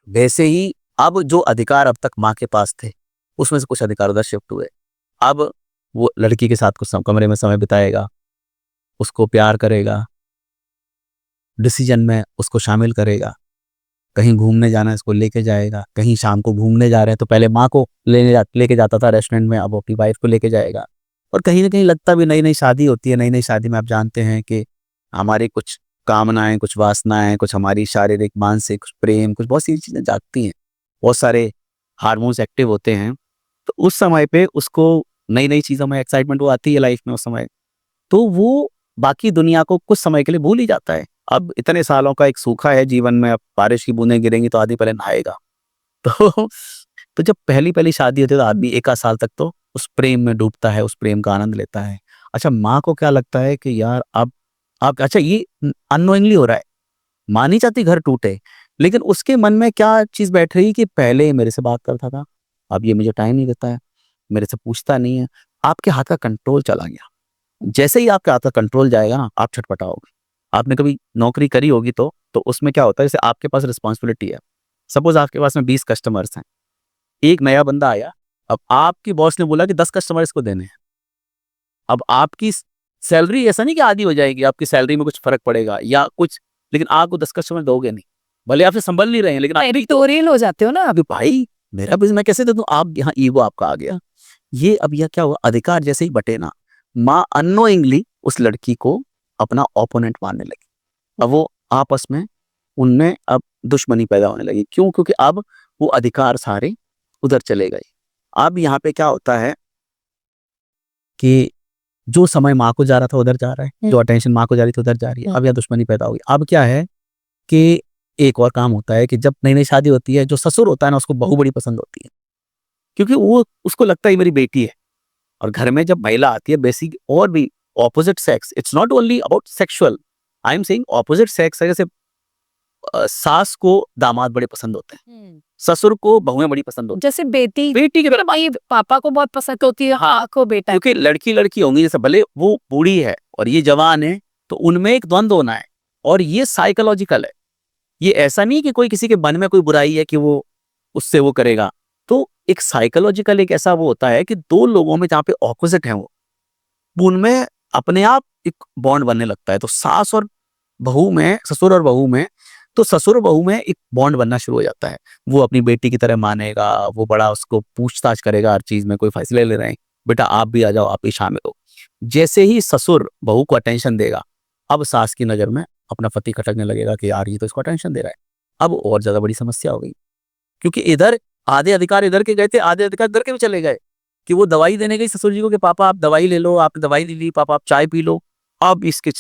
वैसे ही अब जो अधिकार अब तक माँ के पास थे, उसमें से कुछ अधिकार उधर शिफ्ट हुए। अब वो लड़की के साथ कुछ कमरे में समय बिताएगा, उसको प्यार करेगा, डिसीजन में उसको शामिल करेगा, कहीं घूमने जाना है इसको लेके जाएगा, कहीं शाम को घूमने जा रहे हैं तो पहले माँ को लेके जाता था रेस्टोरेंट में, अब अपनी वाइफ को लेके जाएगा। और कहीं ना कहीं लगता भी, नई नई शादी होती है, नई नई शादी में आप जानते हैं कि हमारी कुछ कामनाएं, कुछ वासनाएं, कुछ हमारी शारीरिक, मानसिक, कुछ प्रेम, कुछ बहुत सी चीजें जागती हैं, बहुत सारे हार्मोन्स एक्टिव होते हैं। तो उस समय पे उसको नई नई चीजों में एक्साइटमेंट वो आती है लाइफ में उस समय, तो वो बाकी दुनिया को कुछ समय के लिए भूल ही जाता है। अब इतने सालों का एक सूखा है जीवन में, अब बारिश की बूंदें गिरेंगी तो आदमी पहले नहाएगा। तो जब पहली पहली शादी होती है तो आदमी 1 आध साल तक तो उस प्रेम में डूबता है, उस प्रेम का आनंद लेता है। अच्छा, माँ को क्या लगता है कि यार अब अच्छा ये अननोइंगली हो रहा है, माँ नहीं चाहती घर टूटे, लेकिन उसके मन में क्या चीज बैठ रही कि पहले मेरे से बात करता था, अब ये मुझे टाइम नहीं देता है, मेरे से पूछता नहीं है। आपके हाथ का कंट्रोल चला गया। जैसे ही आपके हाथ का कंट्रोल जाएगा ना, आप छटपटाओगे। आपने कभी नौकरी करी होगी तो उसमें क्या होता है, जैसे आपके पास रिस्पॉन्सिबिलिटी है, सपोज आपके पास में 20 कस्टमर्स हैं, एक नया बंदा आया, अब आपकी बॉस ने बोला कि 10 कस्टमर इसको देने हैं। अब आपकी सैलरी ऐसा नहीं कि आधी हो जाएगी, आपकी सैलरी में कुछ फर्क पड़ेगा या कुछ, लेकिन आपको 10 कस्टमर दोगे नहीं, भले आपसे संभल नहीं रहे हैं, लेकिन
एडिटोरियल हो जाते हो ना आप।
अभी भाई मेरा बिजनेस मैं कैसे दे दूं, आप यहाँ ईगो आपका आ गया। ये अब यह क्या हुआ, अधिकार जैसे ही बटे ना, माँ अननोइंगली उस लड़की को अपना ओपोनेंट मानने लगी। अब वो आपस में उनमें अब दुश्मनी पैदा होने लगी। क्यों? क्योंकि अब वो अधिकार सारे उधर चले गए। अब यहाँ पे क्या होता है कि जो समय माँ को जा रहा था उधर जा रहा है, जो अटेंशन माँ को जा रही थी उधर जा रही है। अब यहाँ दुश्मनी पैदा होगी। अब क्या है कि एक और काम होता है कि जब नई नई शादी होती है, जो ससुर होता है ना, उसको बहू बड़ी पसंद होती है, क्योंकि वो उसको लगता है मेरी बेटी है। और घर में जब महिला आती है, बेसिक और भी opposite sex, it's not only about sexual, I am saying opposite sex, जैसे सास को दामाद बड़े पसंद होते हैं, ससुर को बहुएं बड़ी पसंद होती
जैसे बेटी
की तरह।
भाई पापा को बहुत पसंद होती है, हाँ को बेटा।
क्योंकि लड़की लड़की होंगी, जैसे भले वो बूढ़ी है और ये जवान है, तो उनमें एक द्वंद्व होना है, और ये साइकोलॉजिकल है। ये ऐसा नहीं कि कोई किसी के मन में कोई बुराई है कि वो उससे वो करेगा। तो एक साइकोलॉजिकल एक ऐसा वो होता है कि दो लोगों में जहाँ पे ऑपोजिट है वो उनमें अपने आप एक बॉन्ड बनने लगता है। तो सास और बहू में, ससुर और बहू में, तो ससुर बहू में एक बॉन्ड बनना शुरू हो जाता है। वो अपनी बेटी की तरह मानेगा, वो बड़ा उसको पूछताछ करेगा हर चीज में, कोई फैसले ले रहे हैं, बेटा आप भी आ जाओ, आप भी शामिल हो। जैसे ही ससुर बहू को अटेंशन देगा, अब सास की नजर में अपना पति खटकने लगेगा कि यार ये तो इसको अटेंशन दे रहा है। अब और ज्यादा बड़ी समस्या हो गई, क्योंकि इधर आधे अधिकार इधर के गए थे, आधे अधिकार इधर के भी चले गए। कि वो दवाई देने गई ससुर जी को कि पापा आप दवाई ले लो, आपने दवाई ले ली, पापा आप चाय पी लो। अब इसके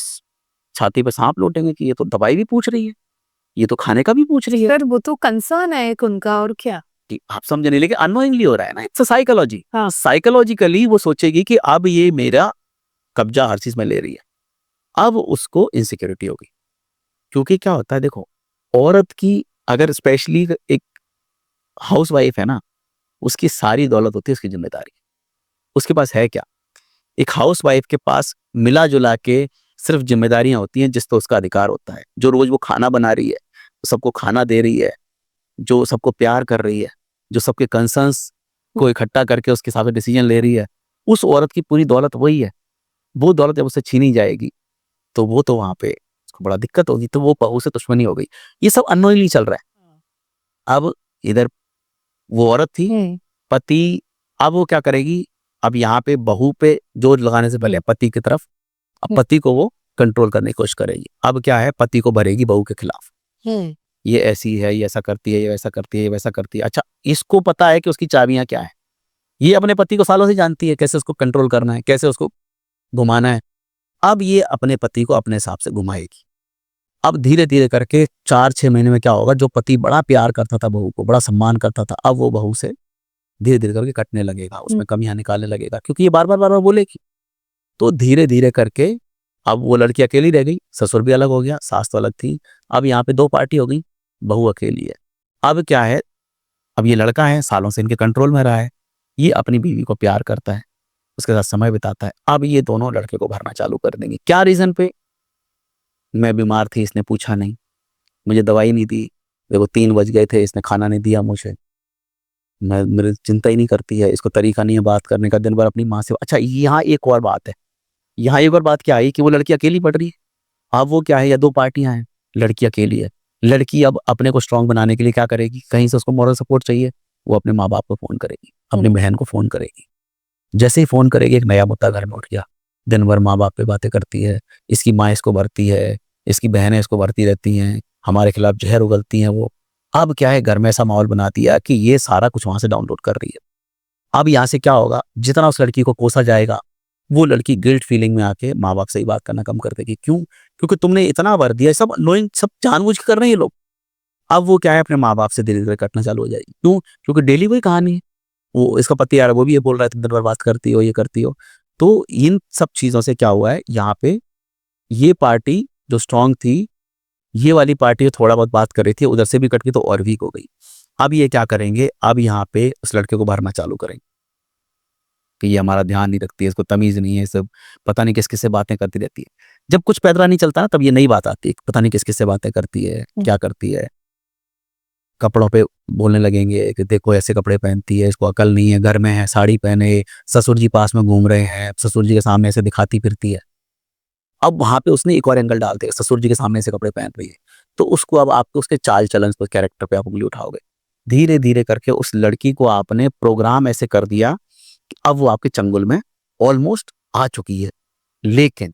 छाती पे सांप लौटेंगे कि ये तो दवाई भी पूछ रही है, ये तो खाने का भी पूछ रही है।
सर वो तो कंसर्न है एक उनका, और क्या
कि आप समझ नहीं, लेकिन अननोइंगली हो रहा है ना, इट्स साइकोलॉजी।
हाँ।
साइकोलॉजिकली वो सोचेगी कि अब ये मेरा कब्जा हर चीज में ले रही है। अब उसको इनसिक्योरिटी होगी, क्योंकि क्या होता है देखो, औरत की अगर स्पेशली एक हाउस वाइफ है ना, उसकी सारी दौलत होती है उसकी जिम्मेदारी। उसके पास है क्या? एक हाउस वाइफ के पास मिला जुला के सिर्फ जिम्मेदारियां होती हैं, जिस तो उसका अधिकार होता है। जो रोज वो खाना बना रही है, सबको खाना दे रही है, जो सबको प्यार कर रही है, जो सबके कंसर्न्स को इकट्ठा करके उसके हिसाब से डिसीजन ले रही है, उस औरत की पूरी दौलत वही है। वो दौलत जब उससे छीनी जाएगी, तो वो तो वहां पे उसको बड़ा दिक्कत होगी, तो वो बहू से दुश्मनी हो गई। ये सब अननोइंगली चल रहा है। अब इधर वो औरत थी, पति, अब वो क्या करेगी, अब यहाँ पे बहू पे जोर लगाने से पहले पति की तरफ, अब पति को वो कंट्रोल करने की कोशिश करेगी। अब क्या है, पति को भरेगी बहू के खिलाफ, ये ऐसी है, ये ऐसा करती है, ये वैसा करती है, ये वैसा करती है। अच्छा, इसको पता है कि उसकी चाबियां क्या है, ये अपने पति को सालों से जानती है, कैसे उसको कंट्रोल करना है, कैसे उसको घुमाना है। अब ये अपने पति को अपने हिसाब से घुमाएगी। अब धीरे धीरे करके 4-6 महीने में क्या होगा, जो पति बड़ा प्यार करता था बहू को, बड़ा सम्मान करता था, अब वो बहू से धीरे धीरे करके कटने लगेगा, उसमें कमियां निकालने लगेगा, क्योंकि ये बार बार बोलेगी। तो धीरे धीरे करके अब वो लड़की अकेली रह गई, ससुर भी अलग हो गया, सास तो अलग थी। अब यहाँ पे दो पार्टी हो गई, बहू अकेली है। अब क्या है, अब ये लड़का है, सालों से इनके कंट्रोल में रहा है, ये अपनी बीवी को प्यार करता है, उसके साथ समय बिताता है। अब ये दोनों लड़के को भरना चालू कर देंगे। क्या रीजन पे? मैं बीमार थी, इसने पूछा नहीं, मुझे दवाई नहीं दी, देखो 3 बज गए थे, इसने खाना नहीं दिया मुझे, मैं मेरी चिंता ही नहीं करती है, इसको तरीका नहीं है बात करने का, दिन भर अपनी माँ से। अच्छा, यहाँ एक और बात है, यहाँ एक और बात क्या आई कि वो लड़की अकेली पड़ रही है। अब वो क्या है, या दो पार्टियां हैं, लड़की अकेली है। लड़की अब अपने को स्ट्रांग बनाने के लिए क्या करेगी, कहीं से उसको मॉरल सपोर्ट चाहिए, वो अपने माँ बाप को फोन करेगी, अपनी बहन को फोन करेगी। जैसे ही फोन करेगी, एक नया मुद्दा घर में उठ गया। दिन भर माँ बाप पे बातें करती है, इसकी माँ इसको भरती है, इसकी बहनें इसको भरती रहती हैं, हमारे खिलाफ जहर उगलती हैं वो। अब क्या है, घर में ऐसा माहौल बना दिया कि ये सारा कुछ वहां से डाउनलोड कर रही है। अब यहाँ से क्या होगा, जितना उस लड़की को कोसा जाएगा, वो लड़की गिल्ट फीलिंग में आके माँ बाप से ही बात करना कम कर देगी। क्यों? क्योंकि तुमने इतना भर दिया, सब नोइंग, सब जानबूझ के कर रहे हैं ये लोग। अब वो क्या है, अपने माँ बाप से धीरे धीरे कटना चालू हो जाएगी। क्यों? क्योंकि डेली वही कहानी है, वो इसका पति यार वो भी ये बोल रहा है, तुम दिन भर बात करती हो, ये करती हो। तो इन सब चीजों से क्या हुआ है, यहाँ पे ये पार्टी जो स्ट्रांग थी, ये वाली पार्टी थोड़ा बहुत बात कर रही थी, उधर से भी कट गई तो और वीक हो गई। अब ये क्या करेंगे, अब यहाँ पे उस लड़के को भरना चालू करेंगे कि ये हमारा ध्यान नहीं रखती है, इसको तमीज नहीं है, सब पता नहीं किस किस से बातें करती रहती है। जब कुछ पैदरा नहीं चलता ना, तब ये नई बात आती है, पता नहीं किस किस से बातें करती है, क्या करती है, कपड़ों पे बोलने लगेंगे कि देखो ऐसे कपड़े पहनती है, इसको अकल नहीं है, घर में है साड़ी पहने, ससुर जी पास में घूम रहे हैं, ससुर जी के सामने ऐसे दिखाती फिरती है। अब वहां पे उसने एक और एंगल डाल दिया, ससुर जी के सामने ऐसे कपड़े पहन रही है, तो उसको अब आपको उसके चाल चलन पर, कैरेक्टर पे आप उंगली उठाओगे। धीरे धीरे करके उस लड़की को आपने प्रोग्राम ऐसे कर दिया कि अब वो आपके चंगुल में ऑलमोस्ट आ चुकी है, लेकिन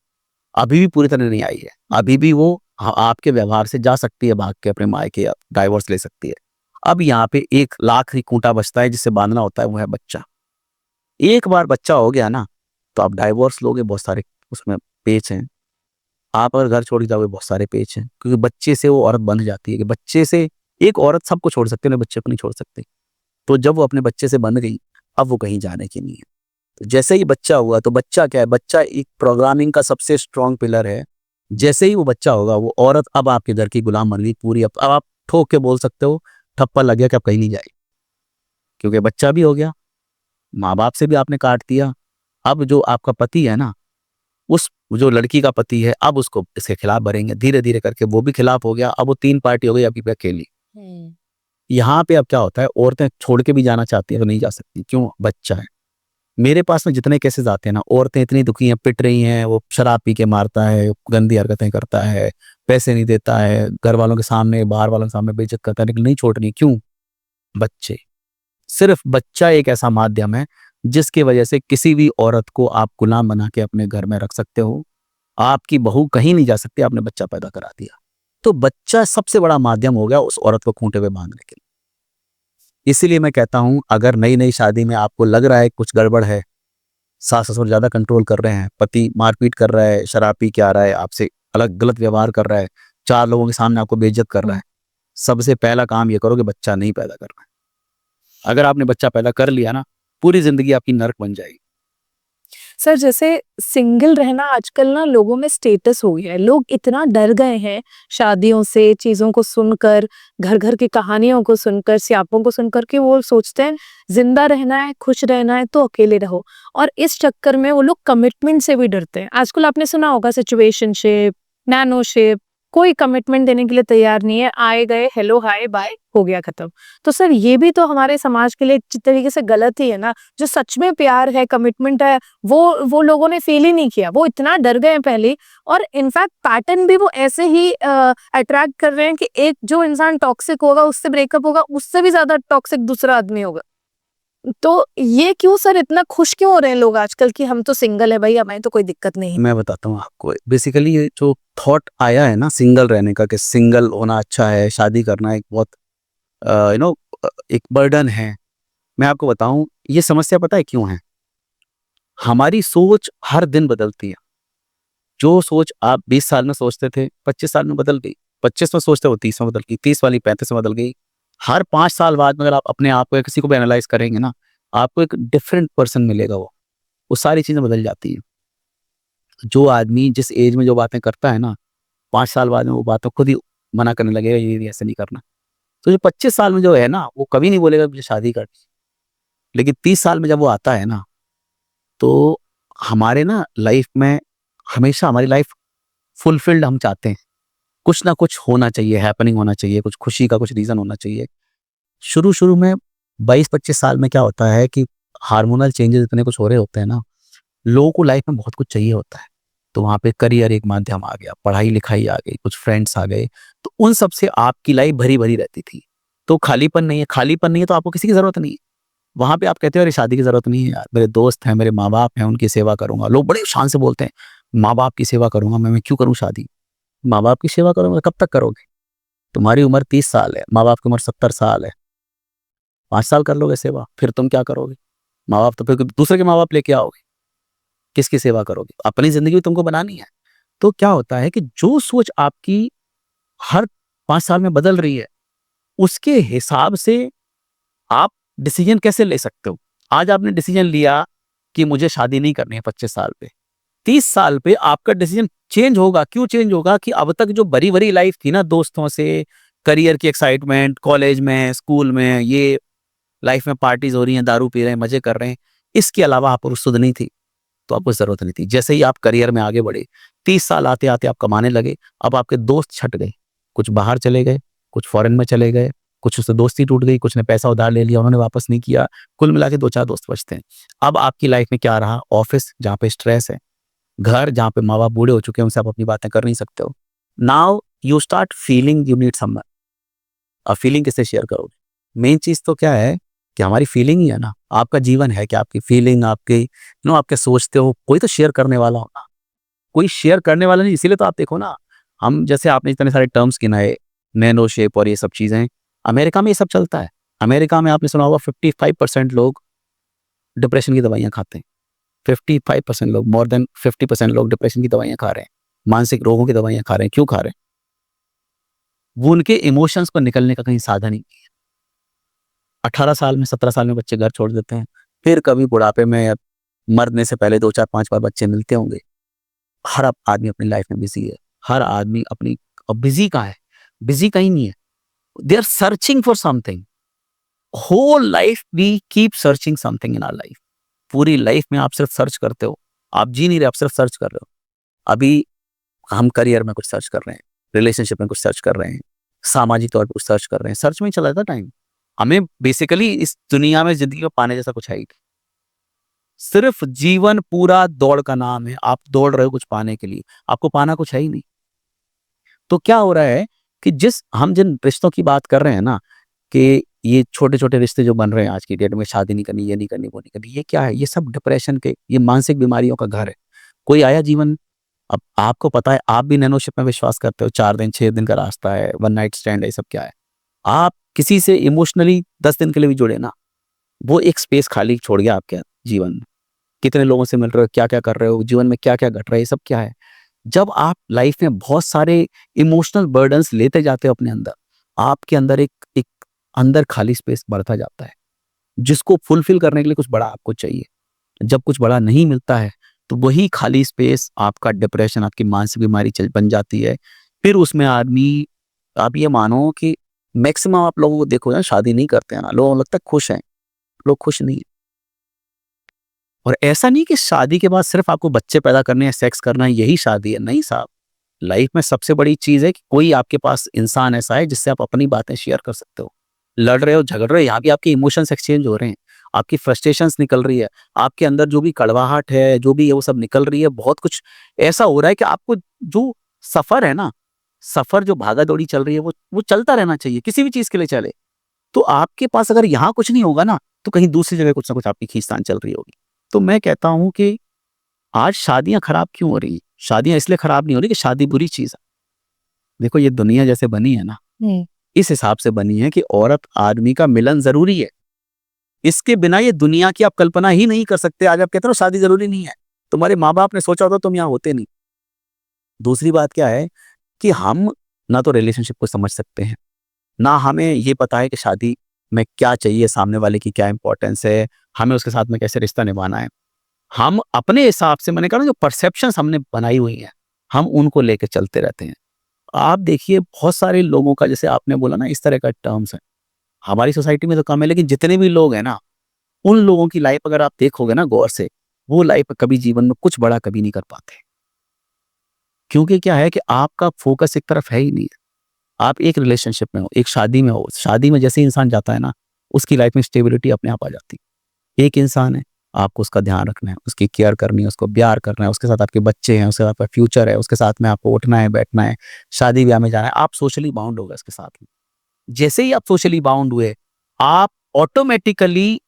अभी भी पूरी तरह नहीं आई है। अभी भी वो आपके व्यवहार से जा सकती है भाग के अपने मायके, या डाइवोर्स ले सकती है। अब यहाँ पे एक लाख ही खूंटा बचता है जिससे बांधना होता है, वो है बच्चा। एक बार बच्चा हो गया ना, तो आप डाइवोर्स लोगे, बहुत सारे उसमें पेच हैं। आप अगर घर छोड़ के जाओगे, बहुत सारे पेच हैं, क्योंकि बच्चे से वो औरत बंध जाती है। कि बच्चे से एक औरत सबको छोड़ सकती है, लेकिन बच्चे को नहीं छोड़ सकती। तो जब वो अपने बच्चे से बंध गई, अब वो कहीं जाने की नहीं है। तो जैसे ही बच्चा हुआ, तो बच्चा क्या है, बच्चा एक प्रोग्रामिंग का सबसे स्ट्रॉन्ग पिलर है। जैसे ही वो बच्चा होगा, वो औरत अब आपके घर की गुलाम बन गई पूरी। अब आप ठोक के बोल सकते हो, ठप्पा लग गया कि अब कहीं नहीं जाएगी, क्योंकि बच्चा भी हो गया, माँ बाप से भी आपने काट दिया। अब जो आपका पति है ना, उस जो लड़की का पति है, अब उसको इसके खिलाफ भरेंगे। धीरे धीरे करके वो भी खिलाफ हो गया। अब वो 3 पार्टी हो गई, अभी पे अकेली। यहाँ पे अब क्या होता है, औरतें छोड़ के भी जाना चाहती हैं तो नहीं जा सकती। क्यों? बच्चा है। मेरे पास में जितने केसेस आते हैं ना, औरतें इतनी दुखी हैं, पिट रही हैं, वो शराब पी के मारता है, गंदी हरकतें करता है, पैसे नहीं देता है, घर वालों के सामने, बाहर वालों के सामने बेइज्जत करता है, लेकिन नहीं छोड़ रही। क्यों? बच्चे। सिर्फ बच्चा एक ऐसा माध्यम है जिसकी वजह से किसी भी औरत को आप गुलाम बना के अपने घर में रख सकते हो। आपकी बहू कहीं नहीं जा सकती, आपने बच्चा पैदा करा दिया। तो बच्चा सबसे बड़ा माध्यम हो गया उस औरत को खूंटे पे बांधने के लिए। इसीलिए मैं कहता हूं, अगर नई नई शादी में आपको लग रहा है कुछ गड़बड़ है, सास ससुर ज्यादा कंट्रोल कर रहे हैं, पति मारपीट कर रहा है, शराब पी के आ रहा है, आपसे अलग गलत व्यवहार कर रहा है, 4 लोगों के सामने आपको बेइज्जत कर रहा है, सबसे पहला काम ये करो कि बच्चा नहीं पैदा करना है। अगर आपने बच्चा पैदा कर लिया ना, पूरी जिंदगी आपकी नर्क बन जाएगी।
सर जैसे सिंगल रहना आजकल ना लोगों में स्टेटस हो गया है। लोग इतना डर गए हैं शादियों से, चीजों को सुनकर, घर घर की कहानियों को सुनकर, स्यापों को सुनकर, कि वो सोचते हैं जिंदा रहना है, खुश रहना है तो अकेले रहो। और इस चक्कर में वो लोग कमिटमेंट से भी डरते हैं। आजकल आपने सुना होगा सिचुएशनशिप, नैनोशिप, कोई कमिटमेंट देने के लिए तैयार नहीं है। आए गए, हेलो हाय बाय, हो गया खत्म। तो सर ये भी तो हमारे समाज के लिए एक तरीके से गलत ही है ना। जो सच में प्यार है, कमिटमेंट है, वो लोगों ने फील ही नहीं किया। वो इतना डर गए हैं पहले, और इनफैक्ट पैटर्न भी वो ऐसे ही अट्रैक्ट कर रहे हैं कि एक जो इंसान टॉक्सिक होगा उससे ब्रेकअप होगा, उससे भी ज्यादा टॉक्सिक दूसरा आदमी होगा। तो ये क्यों सर इतना खुश क्यों हो रहे हैं लोग आजकल कि हम तो सिंगल है भाई, हमें तो कोई दिक्कत नहीं है।
मैं बताता हूँ आपको, बेसिकली ये जो थॉट आया है ना सिंगल रहने का, कि सिंगल होना अच्छा है, शादी करना एक बहुत एक बर्डन है। मैं आपको बताऊं, ये समस्या पता है क्यों है? हमारी सोच हर दिन बदलती है। जो सोच आप 20 साल में सोचते थे, 25 साल में बदल गई। 25 में सोचते हो, 30 में बदल गई, 30 वाली 35 में बदल गई। हर 5 साल बाद में अगर आप अपने आप को या किसी को भी एनालाइज करेंगे ना, आपको एक डिफरेंट पर्सन मिलेगा। वो सारी चीजें बदल जाती हैं। जो आदमी जिस एज में जो बातें करता है ना, 5 साल बाद में वो बातें खुद ही मना करने लगेगा, ये ऐसे नहीं करना। तो जो 25 साल में जो है ना, वो कभी नहीं बोलेगा मुझे शादी करनी। लेकिन 30 साल में जब वो आता है ना, तो हमारे ना लाइफ में हमेशा हमारी लाइफ फुलफिल्ड हम चाहते हैं। कुछ ना कुछ होना चाहिए, हैपनिंग होना चाहिए, कुछ खुशी का कुछ रीजन होना चाहिए। शुरू शुरू में 22-25 साल में क्या होता है कि हार्मोनल चेंजेस इतने कुछ हो रहे होते हैं ना, लोगों को लाइफ में बहुत कुछ चाहिए होता है। तो वहाँ पे करियर एक माध्यम आ गया, पढ़ाई लिखाई आ गई, कुछ फ्रेंड्स आ गए, तो उन सब से आपकी लाइफ भरी भरी रहती थी। तो खालीपन नहीं है, खालीपन नहीं है तो आपको किसी की जरूरत नहीं है। वहां पे आप कहते हो अरे शादी की जरूरत नहीं है यार, मेरे दोस्त हैं, मेरे माँ बाप हैं, उनकी सेवा करूंगा। लोग बड़े शान से बोलते हैं, माँ बाप की सेवा करूंगा मैं क्यों करूँ शादी? माँ बाप की सेवा करूंगा, कब तक करोगे? तुम्हारी उम्र 30 साल है, माँ बाप की उम्र 70 साल है। 5 साल कर लोगे सेवा, फिर तुम क्या करोगे? माँ बाप तो फिर दूसरे के माँ बाप लेके आओगे, किसकी सेवा करोगे? अपनी जिंदगी भी तुमको बनानी है। तो क्या होता है कि जो सोच आपकी हर 5 साल में बदल रही है, उसके हिसाब से आप डिसीजन कैसे ले सकते हो? आज आपने डिसीजन लिया कि मुझे शादी नहीं करनी है 25 साल पे, 30 साल पे आपका डिसीजन चेंज होगा। क्यों चेंज होगा? कि अब तक जो भरी भरी लाइफ थी ना, दोस्तों से, करियर की एक्साइटमेंट, कॉलेज में, स्कूल में, ये लाइफ में पार्टीज हो रही हैं, दारू पी रहे हैं, मजे कर रहे हैं, इसके अलावा आप सुध नहीं थी, तो आपको जरूरत नहीं थी। जैसे ही आप करियर में आगे बढ़े, 30 साल आते आते आप कमाने लगे, अब आपके दोस्त छट गए, कुछ बाहर चले गए, कुछ फॉरेन में चले गए, कुछ उससे दोस्ती टूट गई, कुछ ने पैसा उधार ले लिया, उन्होंने वापस नहीं किया, कुल मिला के 2-4 दोस्त बचते हैं। अब आपकी लाइफ में क्या रहा? ऑफिस जहाँ पे स्ट्रेस है, घर जहाँ पे माँ-बाप बूढ़े हो चुके हैं, उनसे आप अपनी बातें कर नहीं सकते हो। Now you start feeling you need someone. अब फीलिंग किससे शेयर करोगे? मेन चीज़ तो क्या है कि हमारी फीलिंग ही है ना, आपका जीवन है क्या? आपकी फीलिंग, आपकी आपके सोचते हो, कोई तो शेयर करने वाला हो ना। कोई शेयर करने वाला नहीं, इसीलिए तो आप देखो ना, हम जैसे आपने इतने सारे टर्म्स गिनाए, नैनो शेप और ये सब चीज़ें, अमेरिका में ये सब चलता है। अमेरिका में आपने सुना होगा 55% लोग डिप्रेशन की दवाइयाँ खाते हैं। 55% लोग, मोर देन 50% लोग डिप्रेशन की दवाइयाँ खा रहे हैं, मानसिक रोगों की दवाइयाँ खा रहे हैं। क्यों खा रहे हैं? वो उनके इमोशंस पर निकलने का कहीं साधन ही। 18 साल में, 17 साल में बच्चे घर छोड़ देते हैं, फिर कभी बुढ़ापे में या मरने से पहले 2-4-5 बार बच्चे मिलते होंगे। हर आदमी अपनी लाइफ में बिजी है, हर आदमी अपनी, अब बिजी कहाँ है? बिजी कहीं नहीं है, they are searching for something. Whole life we keep searching something in our life. पूरी लाइफ में आप सिर्फ सर्च करते हो, आप जी नहीं रहे, आप सिर्फ सर्च कर रहे हो। अभी हम करियर में कुछ सर्च कर रहे हैं, रिलेशनशिप में कुछ सर्च कर रहे हैं, सामाजिक तौर पर कुछ सर्च कर रहे हैं, सर्च में ही चला जाता टाइम। हमें बेसिकली इस दुनिया में जिंदगी में पाने जैसा कुछ है ही नहीं। सिर्फ जीवन पूरा दौड़ का नाम है, आप दौड़ रहे हो कुछ पाने के लिए, आपको पाना कुछ है ही नहीं। तो क्या हो रहा है कि हम जिन रिश्तों की बात कर रहे हैं ना, कि ये छोटे-छोटे रिश्ते जो बन रहे हैं आज की डेट में, शादी नहीं करनी, ये नहीं करनी, वो नहीं करनी, ये क्या है? ये सब डिप्रेशन के, ये मानसिक बीमारियों का घर है। कोई आया जीवन, अब आपको पता है, आप भी नैनोशिप में विश्वास करते हो, 4 दिन 6 दिन का रास्ता है, वन नाइट स्टैंड है, ये सब क्या है? आप किसी से इमोशनली 10 दिन के लिए भी जुड़े ना, वो एक स्पेस खाली छोड़ गया आपके जीवन में। कितने लोगों से मिल रहे हो, क्या-क्या कर रहे हो, जीवन में क्या-क्या घट रहा है, ये सब क्या है? जब आप लाइफ में बहुत सारे इमोशनल बर्डन्स लेते जाते हो अपने अंदर, आपके अंदर एक एक अंदर खाली स्पेस बढ़ता जाता है, जिसको फुलफिल करने के लिए कुछ बड़ा आपको चाहिए। जब कुछ बड़ा नहीं मिलता है, तो वही खाली स्पेस आपका डिप्रेशन, आपकी मानसिक बीमारी चल बन जाती है। फिर उसमें आदमी, आप ये मानो कि मैक्सिमम आप लोगों को देखो ना, शादी नहीं करते हैं ना, लोगों को लगता है खुश हैं, लोग खुश नहीं हैं। और ऐसा नहीं कि शादी के बाद सिर्फ आपको बच्चे पैदा करने हैं, सेक्स करना है, यही शादी है। नहीं साहब, लाइफ में सबसे बड़ी चीज़ है कि कोई आपके पास इंसान ऐसा है जिससे आप अपनी बातें शेयर कर सकते हो। लड़ रहे हो, झगड़ रहे हो, यहाँ भी आपके इमोशंस एक्सचेंज हो रहे हैं, आपकी फ्रस्ट्रेशंस निकल रही है, आपके अंदर जो भी कड़वाहट है, जो भी है, वो सब निकल रही है। बहुत कुछ ऐसा हो रहा है कि आपको जो सफ़र है ना, सफ़र जो भागा-दौड़ी चल रही है, वो चलता रहना चाहिए, किसी भी चीज़ के लिए चले। तो आपके पास अगर यहाँ कुछ नहीं होगा ना, तो कहीं दूसरी जगह कुछ ना कुछ आपकी खींचतान चल रही होगी। तो मैं कहता हूँ कि आज शादियाँ खराब क्यों हो रही हैं? शादियाँ इसलिए खराब नहीं हो रही कि शादी बुरी चीज़ है। देखो, ये दुनिया जैसे बनी है ना, इस हिसाब से बनी है कि औरत आदमी का मिलन ज़रूरी है। इसके बिना ये दुनिया की आप कल्पना ही नहीं कर सकते। आज आप कहते हो शादी ज़रूरी नहीं है, तुम्हारे माँ-बाप ने सोचा होता तुम यहाँ होते नहीं। दूसरी बात क्या है कि हम ना तो रिलेशनशिप को समझ सकते हैं, ना हमें ये पता है कि शादी में क्या चाहिए, सामने वाले की क्या इंपॉर्टेंस है, हमें उसके साथ में कैसे रिश्ता निभाना है। हम अपने हिसाब से, मैंने कहा ना, जो परसेप्शंस हमने बनाई हुई हैं, हम उनको लेके चलते रहते हैं। आप देखिए, बहुत सारे लोगों का, जैसे आपने बोला ना, इस तरह का टर्म्स है। हमारी सोसाइटी में तो कम है, लेकिन जितने भी लोग हैं ना, उन लोगों की लाइफ अगर आप देखोगे ना गौर से, वो लाइफ कभी जीवन में कुछ बड़ा कभी नहीं कर पाते। क्योंकि क्या है कि आपका फोकस एक तरफ है ही नहीं। आप एक रिलेशनशिप में हो, एक शादी में हो, शादी में जैसे ही इंसान जाता है ना, उसकी लाइफ में स्टेबिलिटी अपने आप आ जाती है। एक इंसान है, आपको उसका ध्यान रखना है, उसकी केयर करनी है, उसको प्यार करना है, उसके साथ आपके बच्चे हैं, उसके साथ आपका फ्यूचर है, उसके साथ में आपको उठना है, बैठना है, शादी ब्याह में जाना है, आप सोशली बाउंड हो गए उसके साथ में। जैसे ही आप सोशली बाउंड हुए, आप ऑटोमेटिकली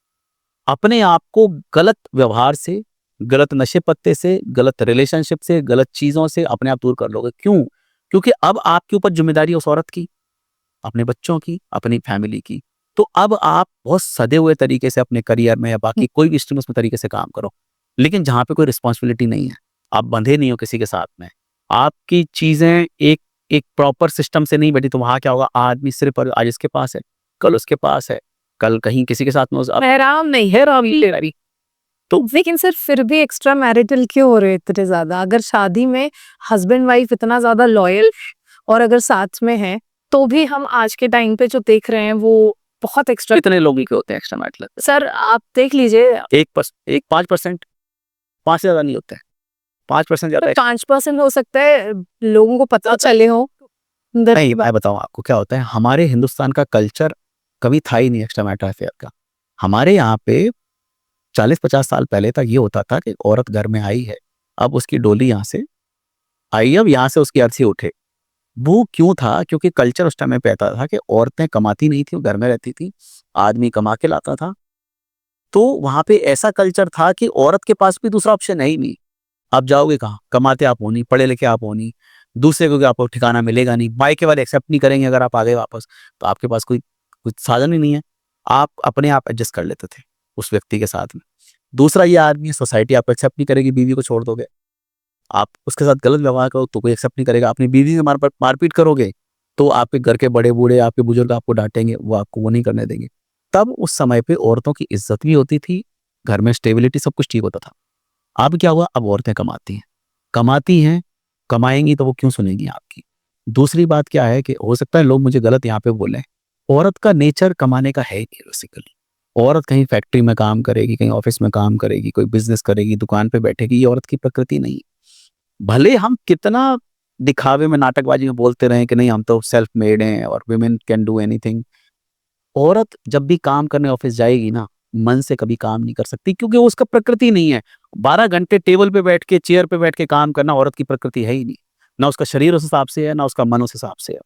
अपने आप को गलत व्यवहार से, गलत नशे पत्ते से, गलत रिलेशनशिप से, गलत चीज़ों से अपने आप दूर कर लोगे। क्यों? क्योंकि अब आपके ऊपर ज़िम्मेदारी है उस औरत की, अपने बच्चों की, अपनी फैमिली की। तो अब आप बहुत सधे हुए तरीके से अपने करियर में या बाकी कोई भी स्ट्रीम उसमें तरीके से काम करो। लेकिन जहाँ पे कोई रिस्पॉन्सिबिलिटी नहीं है, आप बंधे नहीं हो किसी के साथ में, आपकी चीज़ें एक एक प्रॉपर सिस्टम से नहीं बैठी, तो वहाँ क्या होगा, आदमी सिर्फ आज इसके पास है, कल उसके पास है, कल कहीं किसी के साथ में
हैरान नहीं है रवि। तो लेकिन सर, फिर भी एक्स्ट्रा मैरिटल क्यों हो रहे हैं इतने ज्यादा? अगर शादी में हस्बैंड वाइफ इतना ज्यादा लॉयल और अगर साथ में है, तो भी हम आज के टाइम पे जो देख रहे हैं वो बहुत एक्स्ट्रा।
कितने लोग ही के होते हैं एक्स्ट्रा मैरिटल?
सर आप देख लीजिए,
5%, 5 से ज़्यादा नहीं होता है, 5% ज़्यादा है।
5% हो सकता है लोगों को पता चले हो।
नहीं, मैं बताऊँ आपको क्या होता है, हमारे हिंदुस्तान का कल्चर कभी था ही नहीं एक्स्ट्रा मैरिटल अफेयर का। हमारे यहाँ पे 40-50 साल पहले तक ये होता था कि औरत घर में आई है, अब उसकी डोली यहाँ से आई, अब यहाँ से उसकी अर्थी उठे। वो क्यों था? क्योंकि कल्चर उस टाइम में कहता था कि औरतें कमाती नहीं थी, वो घर में रहती थी, आदमी कमा के लाता था। तो वहाँ पे ऐसा कल्चर था कि औरत के पास भी दूसरा ऑप्शन है ही नहीं। आप जाओगे कहाँ? कमाते आप हो नहीं, पढ़े लिखे आप हो नहीं, दूसरे को आपको ठिकाना मिलेगा नहीं, मायके वाले एक्सेप्ट नहीं करेंगे अगर आप आ गए वापस, तो आपके पास कोई कुछ साधन ही नहीं है। आप अपने आप एडजस्ट कर लेते थे उस व्यक्ति के साथ में। दूसरा ये आदमी, सोसाइटी आपको एक्सेप्ट नहीं करेगी, बीवी को छोड़ दोगे, आप उसके साथ गलत व्यवहार करो तो कोई एक्सेप्ट नहीं करेगा, अपनी बीवी से मारपीट करोगे तो आपके घर के बड़े बूढ़े, आपके बुजुर्ग आपको डांटेंगे, वो आपको वो नहीं करने देंगे। तब उस समय पे औरतों की इज्जत भी होती थी, घर में स्टेबिलिटी, सब कुछ ठीक होता था। अब क्या हुआ? अब औरतें कमाती हैं, कमाएंगी तो वो क्यों सुनेगी आपकी? दूसरी बात क्या है कि हो सकता है लोग मुझे गलत यहाँ पे बोलें, औरत का नेचर कमाने का है ही नहीं बेसिकली। औरत कहीं फैक्ट्री में काम करेगी, कहीं ऑफिस में काम करेगी, कोई बिजनेस करेगी, दुकान पे बैठेगी, ये औरत की प्रकृति नहीं है। भले हम कितना दिखावे में, नाटकबाजी में बोलते रहे कि नहीं हम तो सेल्फ मेड हैं और वुमेन कैन डू एनीथिंग, औरत जब भी काम करने ऑफिस जाएगी ना, मन से कभी काम नहीं कर सकती, क्योंकि वो उसका प्रकृति नहीं है। 12 घंटे टेबल पे बैठ के, चेयर पे बैठ के काम करना औरत की प्रकृति है ही नहीं। ना उसका शरीर उस हिसाब से है, ना उसका मन उस हिसाब से है।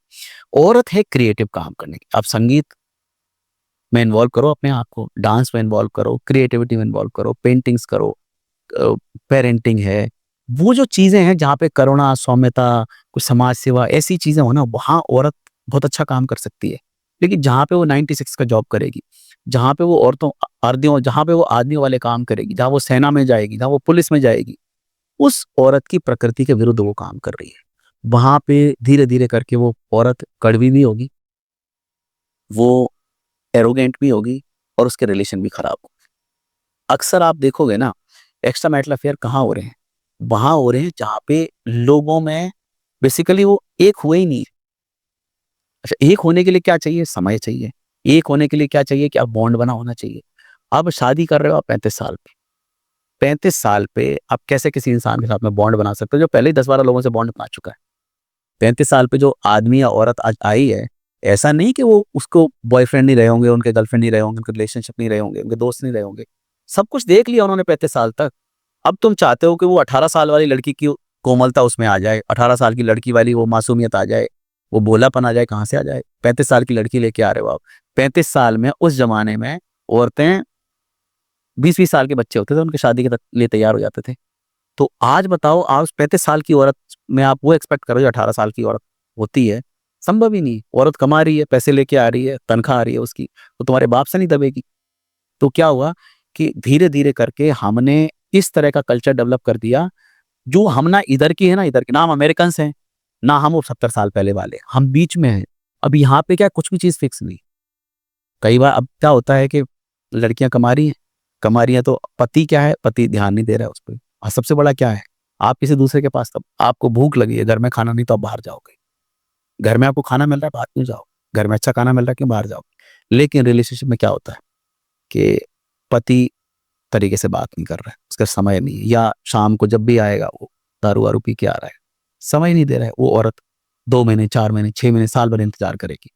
औरत है क्रिएटिव काम करने की। आप संगीत में इन्वॉल्व करो अपने आप को, डांस में इन्वॉल्व करो, क्रिएटिविटी में इन्वॉल्व करो, पेंटिंग्स करो, पेरेंटिंग है, वो जो चीजें हैं जहाँ पे करुणा, सौम्यता, कुछ समाज सेवा, ऐसी चीजें हो ना, वहाँ औरत बहुत अच्छा काम कर सकती है। लेकिन जहाँ पे वो 96 का जॉब करेगी, जहाँ पे वो औरतों आर्दियों जहाँ पे वो आदमियों वाले काम करेगी, जहाँ वो सेना में जाएगी, जहाँ वो पुलिस में जाएगी, उस औरत की प्रकृति के विरुद्ध वो काम कर रही है। वहां पे धीरे धीरे करके वो औरत कड़वी भी होगी, वो एरोगेंट भी होगी, और उसके रिलेशन भी खराब होंगे। अक्सर आप देखोगे ना, एक्स्ट्रा मैरिटल अफेयर कहाँ हो रहे हैं? वहां हो रहे हैं जहाँ पे लोगों में बेसिकली वो एक हुए ही नहीं। अच्छा, एक होने के लिए क्या चाहिए? समय चाहिए। एक होने के लिए क्या चाहिए? कि आप बॉन्ड बना होना चाहिए। अब शादी कर रहे हो आप 35 साल पे, 35 साल पे आप कैसे किसी इंसान के साथ में बॉन्ड बना सकते हो जो पहले ही 10-12 लोगों से बॉन्ड बना चुका है? 35 साल पे जो आदमी या औरत आज आई है, ऐसा नहीं कि वो उसको बॉयफ्रेंड नहीं रहे होंगे, उनके गर्लफ्रेंड नहीं रहे होंगे, उनके रिलेशनशिप नहीं रहे होंगे, उनके दोस्त नहीं रहे होंगे, सब कुछ देख लिया उन्होंने 35 साल तक। अब तुम चाहते हो कि वो 18 साल वाली लड़की की कोमलता उसमें आ जाए, 18 साल की लड़की वाली वो मासूमियत आ जाए, वो भोलापन आ जाए, कहाँ से आ जाए? 35 साल की लड़की लेके आ रहे हो आप। 35 साल में, उस जमाने में औरतें 20-20 साल के बच्चे होते थे, उनकी शादी के लिए तैयार हो जाते थे। तो आज बताओ, आज 35 साल की औरत में आप वो एक्सपेक्ट करो जो 18 साल की औरत होती है, संभव ही नहीं। औरत कमा रही है, पैसे लेके आ रही है, तनख्वाह आ रही है उसकी, तो तुम्हारे बाप से नहीं दबेगी। तो क्या हुआ कि धीरे धीरे करके हमने इस तरह का कल्चर डेवलप कर दिया, जो हम ना इधर की है ना इधर की, ना हम अमेरिकन हैं, ना हम वो 70 साल पहले वाले, हम बीच में हैं। अब यहाँ पे क्या कुछ भी चीज फिक्स नहीं। कई बार अब क्या होता है कि लड़कियां कमा रही हैं तो पति क्या है, पति ध्यान नहीं दे रहा है उस पर। और सबसे बड़ा क्या है, आप किसी दूसरे के पास, तब आपको भूख लगी है, घर में खाना नहीं तो आप बाहर जाओगे। घर में आपको खाना मिल रहा है, बाहर क्यों जाओ? घर में अच्छा खाना मिल रहा है, क्यों बाहर जाओ? लेकिन रिलेशनशिप में क्या होता है कि पति तरीके से बात नहीं कर रहा है, उसका समय नहीं है, या शाम को जब भी आएगा वो दारू वारू पी के आ रहा है, समय नहीं दे रहा है। वो औरत 2 महीने, 4 महीने, 6 महीने, साल भर इंतजार करेगी,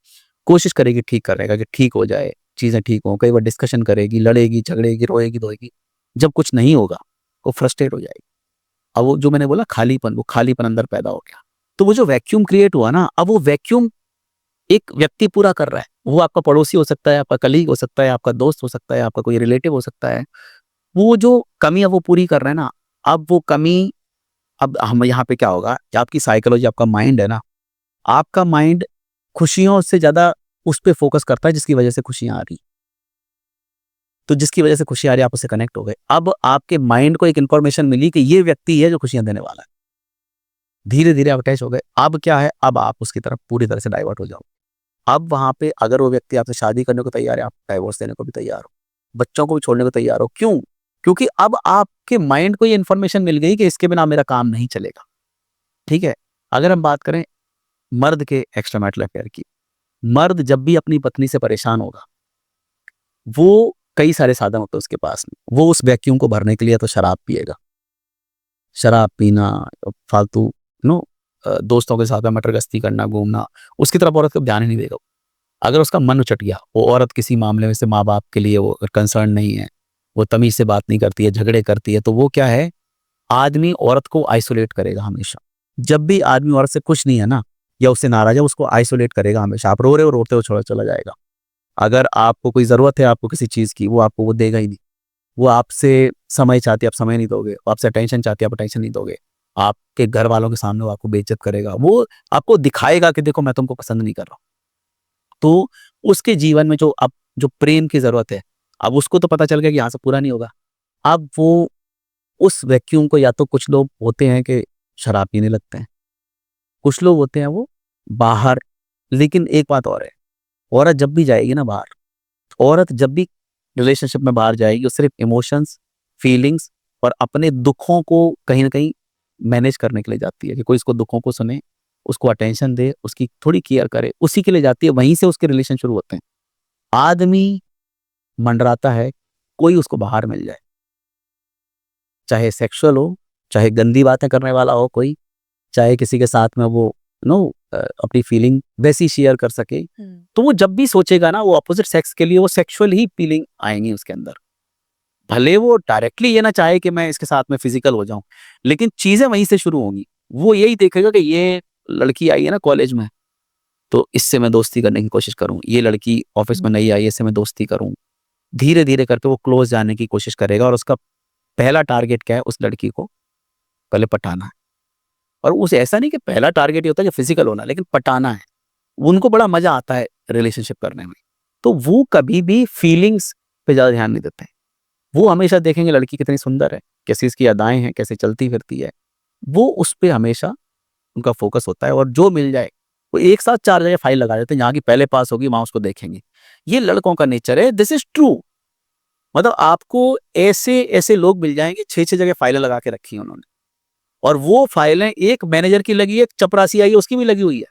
कोशिश करेगी ठीक करने का कि ठीक हो जाए, चीजें ठीक हो। कई बार डिस्कशन करेगी, लड़ेगी, झगड़ेगी, रोएगी, धोएगी। जब कुछ नहीं होगा, वो फ्रस्ट्रेट हो जाएगी। अब वो जो मैंने बोला खालीपन, वो खालीपन अंदर पैदा हो गया। तो वो जो वैक्यूम क्रिएट हुआ ना, अब वो वैक्यूम एक व्यक्ति पूरा कर रहा है। वो आपका पड़ोसी हो सकता है, आपका कलीग हो सकता है, आपका दोस्त हो सकता है, आपका कोई रिलेटिव हो सकता है। वो जो कमी अब वो पूरी कर रहे हैं ना, अब वो कमी, अब हम यहाँ पे क्या होगा कि आपकी साइकोलॉजी, आपका माइंड है ना, आपका माइंड खुशियों से ज्यादा उस पे फोकस करता है जिसकी वजह से खुशियां आ रही। तो जिसकी वजह से खुशी आ रही है, आप उससे कनेक्ट हो गए। अब आपके माइंड को एक इंफॉर्मेशन मिली कि ये व्यक्ति है जो खुशियां देने वाला है। धीरे धीरे आप अटैच हो गए। अब क्या है, अब आप उसकी तरफ पूरी तरह से डाइवर्ट हो जाओ। अब वहां पे अगर वो व्यक्ति आपसे शादी करने को तैयार है, आप डाइवोर्स देने को भी तैयार हो, बच्चों को भी छोड़ने को तैयार हो। क्यों? क्योंकि अब आपके माइंड को ये इन्फॉर्मेशन मिल गई कि इसके बिना मेरा काम नहीं चलेगा। ठीक है। अगर हम बात करें मर्द के एक्स्ट्रा मैरिटल अफेयर की, मर्द जब भी अपनी पत्नी से परेशान होगा, वो कई सारे साधन होते हैं उसके पास में। वो उस वैक्यूम को भरने के लिए तो शराब पिएगा, शराब पीना, फालतू नो दोस्तों के साथ में मटर गश्ती करना, घूमना, उसकी तरफ औरत को ध्यान ही नहीं देगा। अगर उसका मन उचट गया, वो औरत किसी मामले में से माँ बाप के लिए वो कंसर्न नहीं है, वो तमीज से बात नहीं करती है, झगड़े करती है, तो वो क्या है, आदमी औरत को आइसोलेट करेगा हमेशा। जब भी आदमी औरत से खुश नहीं है ना, या उससे नाराज है, उसको आइसोलेट करेगा हमेशा। आप रो रहे हो, रोते हो, छोड़ चला जाएगा। अगर आपको कोई जरूरत है आपको किसी चीज की, वो आपको वो देगा ही नहीं। वो आपसे समय चाहती है, आप समय नहीं दोगे। वो आपसे अटेंशन चाहती है, आप अटेंशन नहीं दोगे। आपके घर वालों के सामने वो आपको बेइज्जत करेगा। वो आपको दिखाएगा कि देखो मैं तुमको पसंद नहीं कर रहा हूं। तो उसके जीवन में जो प्रेम की जरूरत है, अब उसको तो पता चल गया कि यहाँ से पूरा नहीं होगा। अब वो उस वैक्यूम को, या तो कुछ लोग होते हैं कि शराब पीने लगते हैं, कुछ लोग होते हैं वो बाहर। लेकिन एक बात और है, औरत जब भी जाएगी ना बाहर, औरत जब भी रिलेशनशिप में बाहर जाएगी, वो सिर्फ इमोशंस, फीलिंग्स और अपने दुखों को कहीं ना कहीं मैनेज करने के लिए जाती है, कि कोई उसको दुखों को सुने, उसको अटेंशन दे, उसकी थोड़ी केयर करे, उसी के लिए जाती है। वहीं से उसके रिलेशन शुरू होते हैं। आदमी मंडराता है कोई उसको बाहर मिल जाए, चाहे सेक्सुअल हो, चाहे गंदी बातें करने वाला हो कोई, चाहे किसी के साथ में वो नो अपनी फीलिंग वैसी शेयर कर सके। तो वो जब भी सोचेगा ना, वो अपोजिट सेक्स के लिए वो सेक्सुअल ही फीलिंग आएंगी उसके अंदर। भले वो डायरेक्टली ये ना चाहे कि मैं इसके साथ में फिजिकल हो जाऊं, लेकिन चीजें वहीं से शुरू होंगी। वो यही देखेगा कि ये लड़की आई है ना कॉलेज में, तो इससे मैं दोस्ती करने की कोशिश करूं। ये लड़की ऑफिस में नई आई है, इससे मैं दोस्ती करूं। धीरे धीरे करके वो क्लोज जाने की कोशिश करेगा, और उसका पहला टारगेट क्या है, उस लड़की को पहले पटाना है। और उसे ऐसा नहीं कि पहला टारगेट ये होता है कि फिजिकल होना, लेकिन पटाना है। उनको बड़ा मजा आता है रिलेशनशिप करने में। तो वो कभी भी फीलिंग्स पे ज्यादा ध्यान नहीं देते हैं। वो हमेशा देखेंगे लड़की कितनी सुंदर है, कैसी इसकी अदाएं हैं, कैसे चलती फिरती है। वो उस पे हमेशा उनका फोकस होता है। और जो मिल जाए, वो एक साथ 4 जगह फाइल लगा देते हैं, जहाँ की पहले पास होगी वहां उसको देखेंगे। ये लड़कों का नेचर है, दिस इज ट्रू। मतलब आपको ऐसे ऐसे लोग मिल जाएंगे, 6-6 जगह फाइलें लगा के रखी हैं उन्होंने। और वो फाइलें एक मैनेजर की लगी है, एक चपरासी आई है उसकी भी लगी हुई है,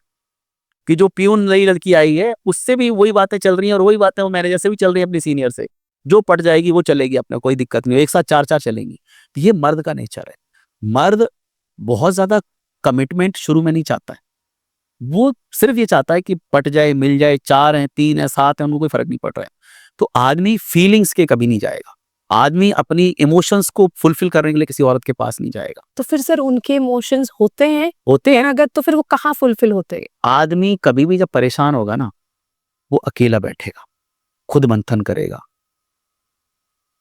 कि जो पियून नई लड़की आई है उससे भी वही बातें चल रही हैं, और वही बातें वो मैनेजर से भी चल रही है, अपनी सीनियर से। जो पट जाएगी वो चलेगी, अपने कोई दिक्कत नहीं, एक साथ 4-4 चलेंगी। तो ये मर्द का नेचर है। मर्द बहुत ज्यादा कमिटमेंट शुरू में नहीं चाहता है। वो सिर्फ ये चाहता है कि पट जाए, मिल जाए, 4 हैं, 3 है, 7 है, उनको कोई फर्क नहीं पड़ रहा है। तो आदमी फीलिंग्स के कभी नहीं जाएगा। आदमी अपनी इमोशंस को फुलफिल करने के लिए किसी औरत के पास नहीं जाएगा।
तो फिर सर उनके इमोशंस होते हैं
होते हैं।
अगर, तो फिर वो कहाँ फुलफिल होते हैं?
आदमी कभी भी जब परेशान होगा ना, वो अकेला बैठेगा, खुद मंथन करेगा,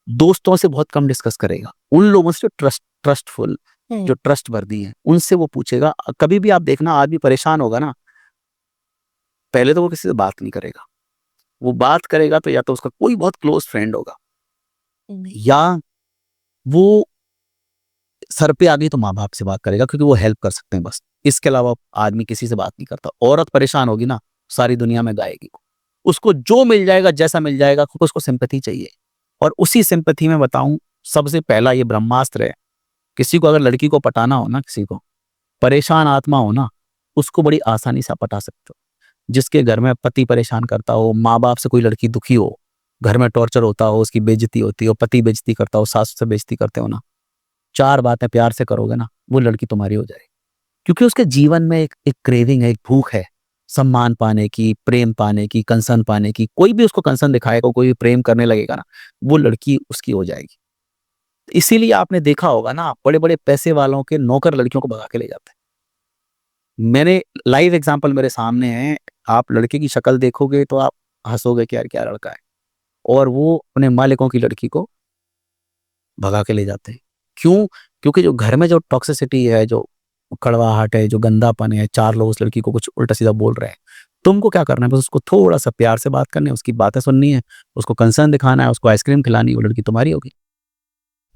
दोस्तों से बहुत कम डिस्कस करेगा। उन लोगों से जो ट्रस्टफुल, जो ट्रस्ट वर्दी है, उनसे वो पूछेगा। कभी भी आप देखना, आदमी परेशान होगा ना, पहले तो वो किसी से बात नहीं करेगा। वो बात करेगा तो या तो उसका कोई बहुत क्लोज फ्रेंड होगा, या वो सर पे आ गई तो माँ बाप से बात करेगा, क्योंकि वो हेल्प कर सकते हैं बस। इसके अलावा आदमी किसी से बात नहीं करता। औरत परेशान होगी ना, सारी दुनिया में गाएगी। उसको जो मिल जाएगा, जैसा मिल जाएगा, उसको सिंपैथी चाहिए। और उसी सिंपैथी में बताऊं, सबसे पहला ये ब्रह्मास्त्र है। किसी को अगर लड़की को पटाना हो ना, किसी को परेशान आत्मा हो ना, उसको बड़ी आसानी से आप पटा सकते हो। जिसके घर में पति परेशान करता हो, माँ बाप से कोई लड़की दुखी हो, घर में टॉर्चर होता हो, उसकी बेइज्जती होती हो, पति बेइज्जती करता हो, सास से बेइज्जती करते हो ना, 4 बातें प्यार से करोगे ना, वो लड़की तुम्हारी हो जाएगी। क्योंकि उसके जीवन में एक क्रेविंग है, एक भूख है, सम्मान पाने की, प्रेम पाने की, कंसर्न पाने की। कोई भी उसको कंसर्न दिखाएगा, कोई भी प्रेम करने लगेगा ना, वो लड़की उसकी हो जाएगी। इसीलिए आपने देखा होगा ना, बड़े बड़े पैसे वालों के नौकर लड़कियों को भगा के ले जाते हैं। मैंने लाइव एग्जांपल मेरे सामने है। आप लड़के की शक्ल देखोगे तो आप हंसोगे कि यार क्या लड़का है, और वो अपने मालिकों की लड़की को भगा के ले जाते हैं। क्यों? क्योंकि जो घर में जो टॉक्सिसिटी है, जो कड़वाहट है, जो गंदापन है, 4 लोग उस लड़की को कुछ उल्टा सीधा बोल रहे हैं, तुमको क्या करना है, बस उसको थोड़ा सा प्यार से बात करनी है, उसकी बातें सुननी है, उसको कंसर्न दिखाना है, उसको आइसक्रीम खिलानी है, वो लड़की तुम्हारी होगी।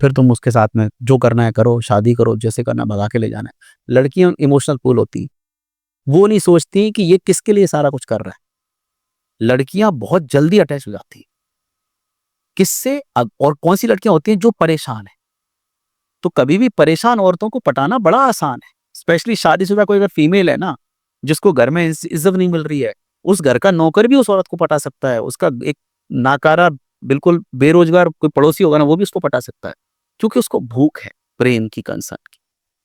फिर तुम उसके साथ में जो करना है करो, शादी करो, जैसे करना है, भगा के ले जाना है। लड़कियां इमोशनल पूल होती, वो नहीं सोचती कि ये किसके लिए सारा कुछ कर रहा है। लड़कियां बहुत जल्दी अटैच हो जाती है। किससे? और कौन सी लड़कियां होती हैं जो परेशान है। तो कभी भी परेशान औरतों को पटाना बड़ा आसान है। स्पेशली शादीशुदा कोई अगर फीमेल है ना, जिसको घर में इज्जत नहीं मिल रही है, उस घर का नौकर भी उस औरत को पटा सकता है। उसका एक नाकारा, बिल्कुल बेरोजगार कोई पड़ोसी होगा ना, वो भी उसको पटा सकता है, क्योंकि उसको भूख है प्रेम की, कंसर्न की।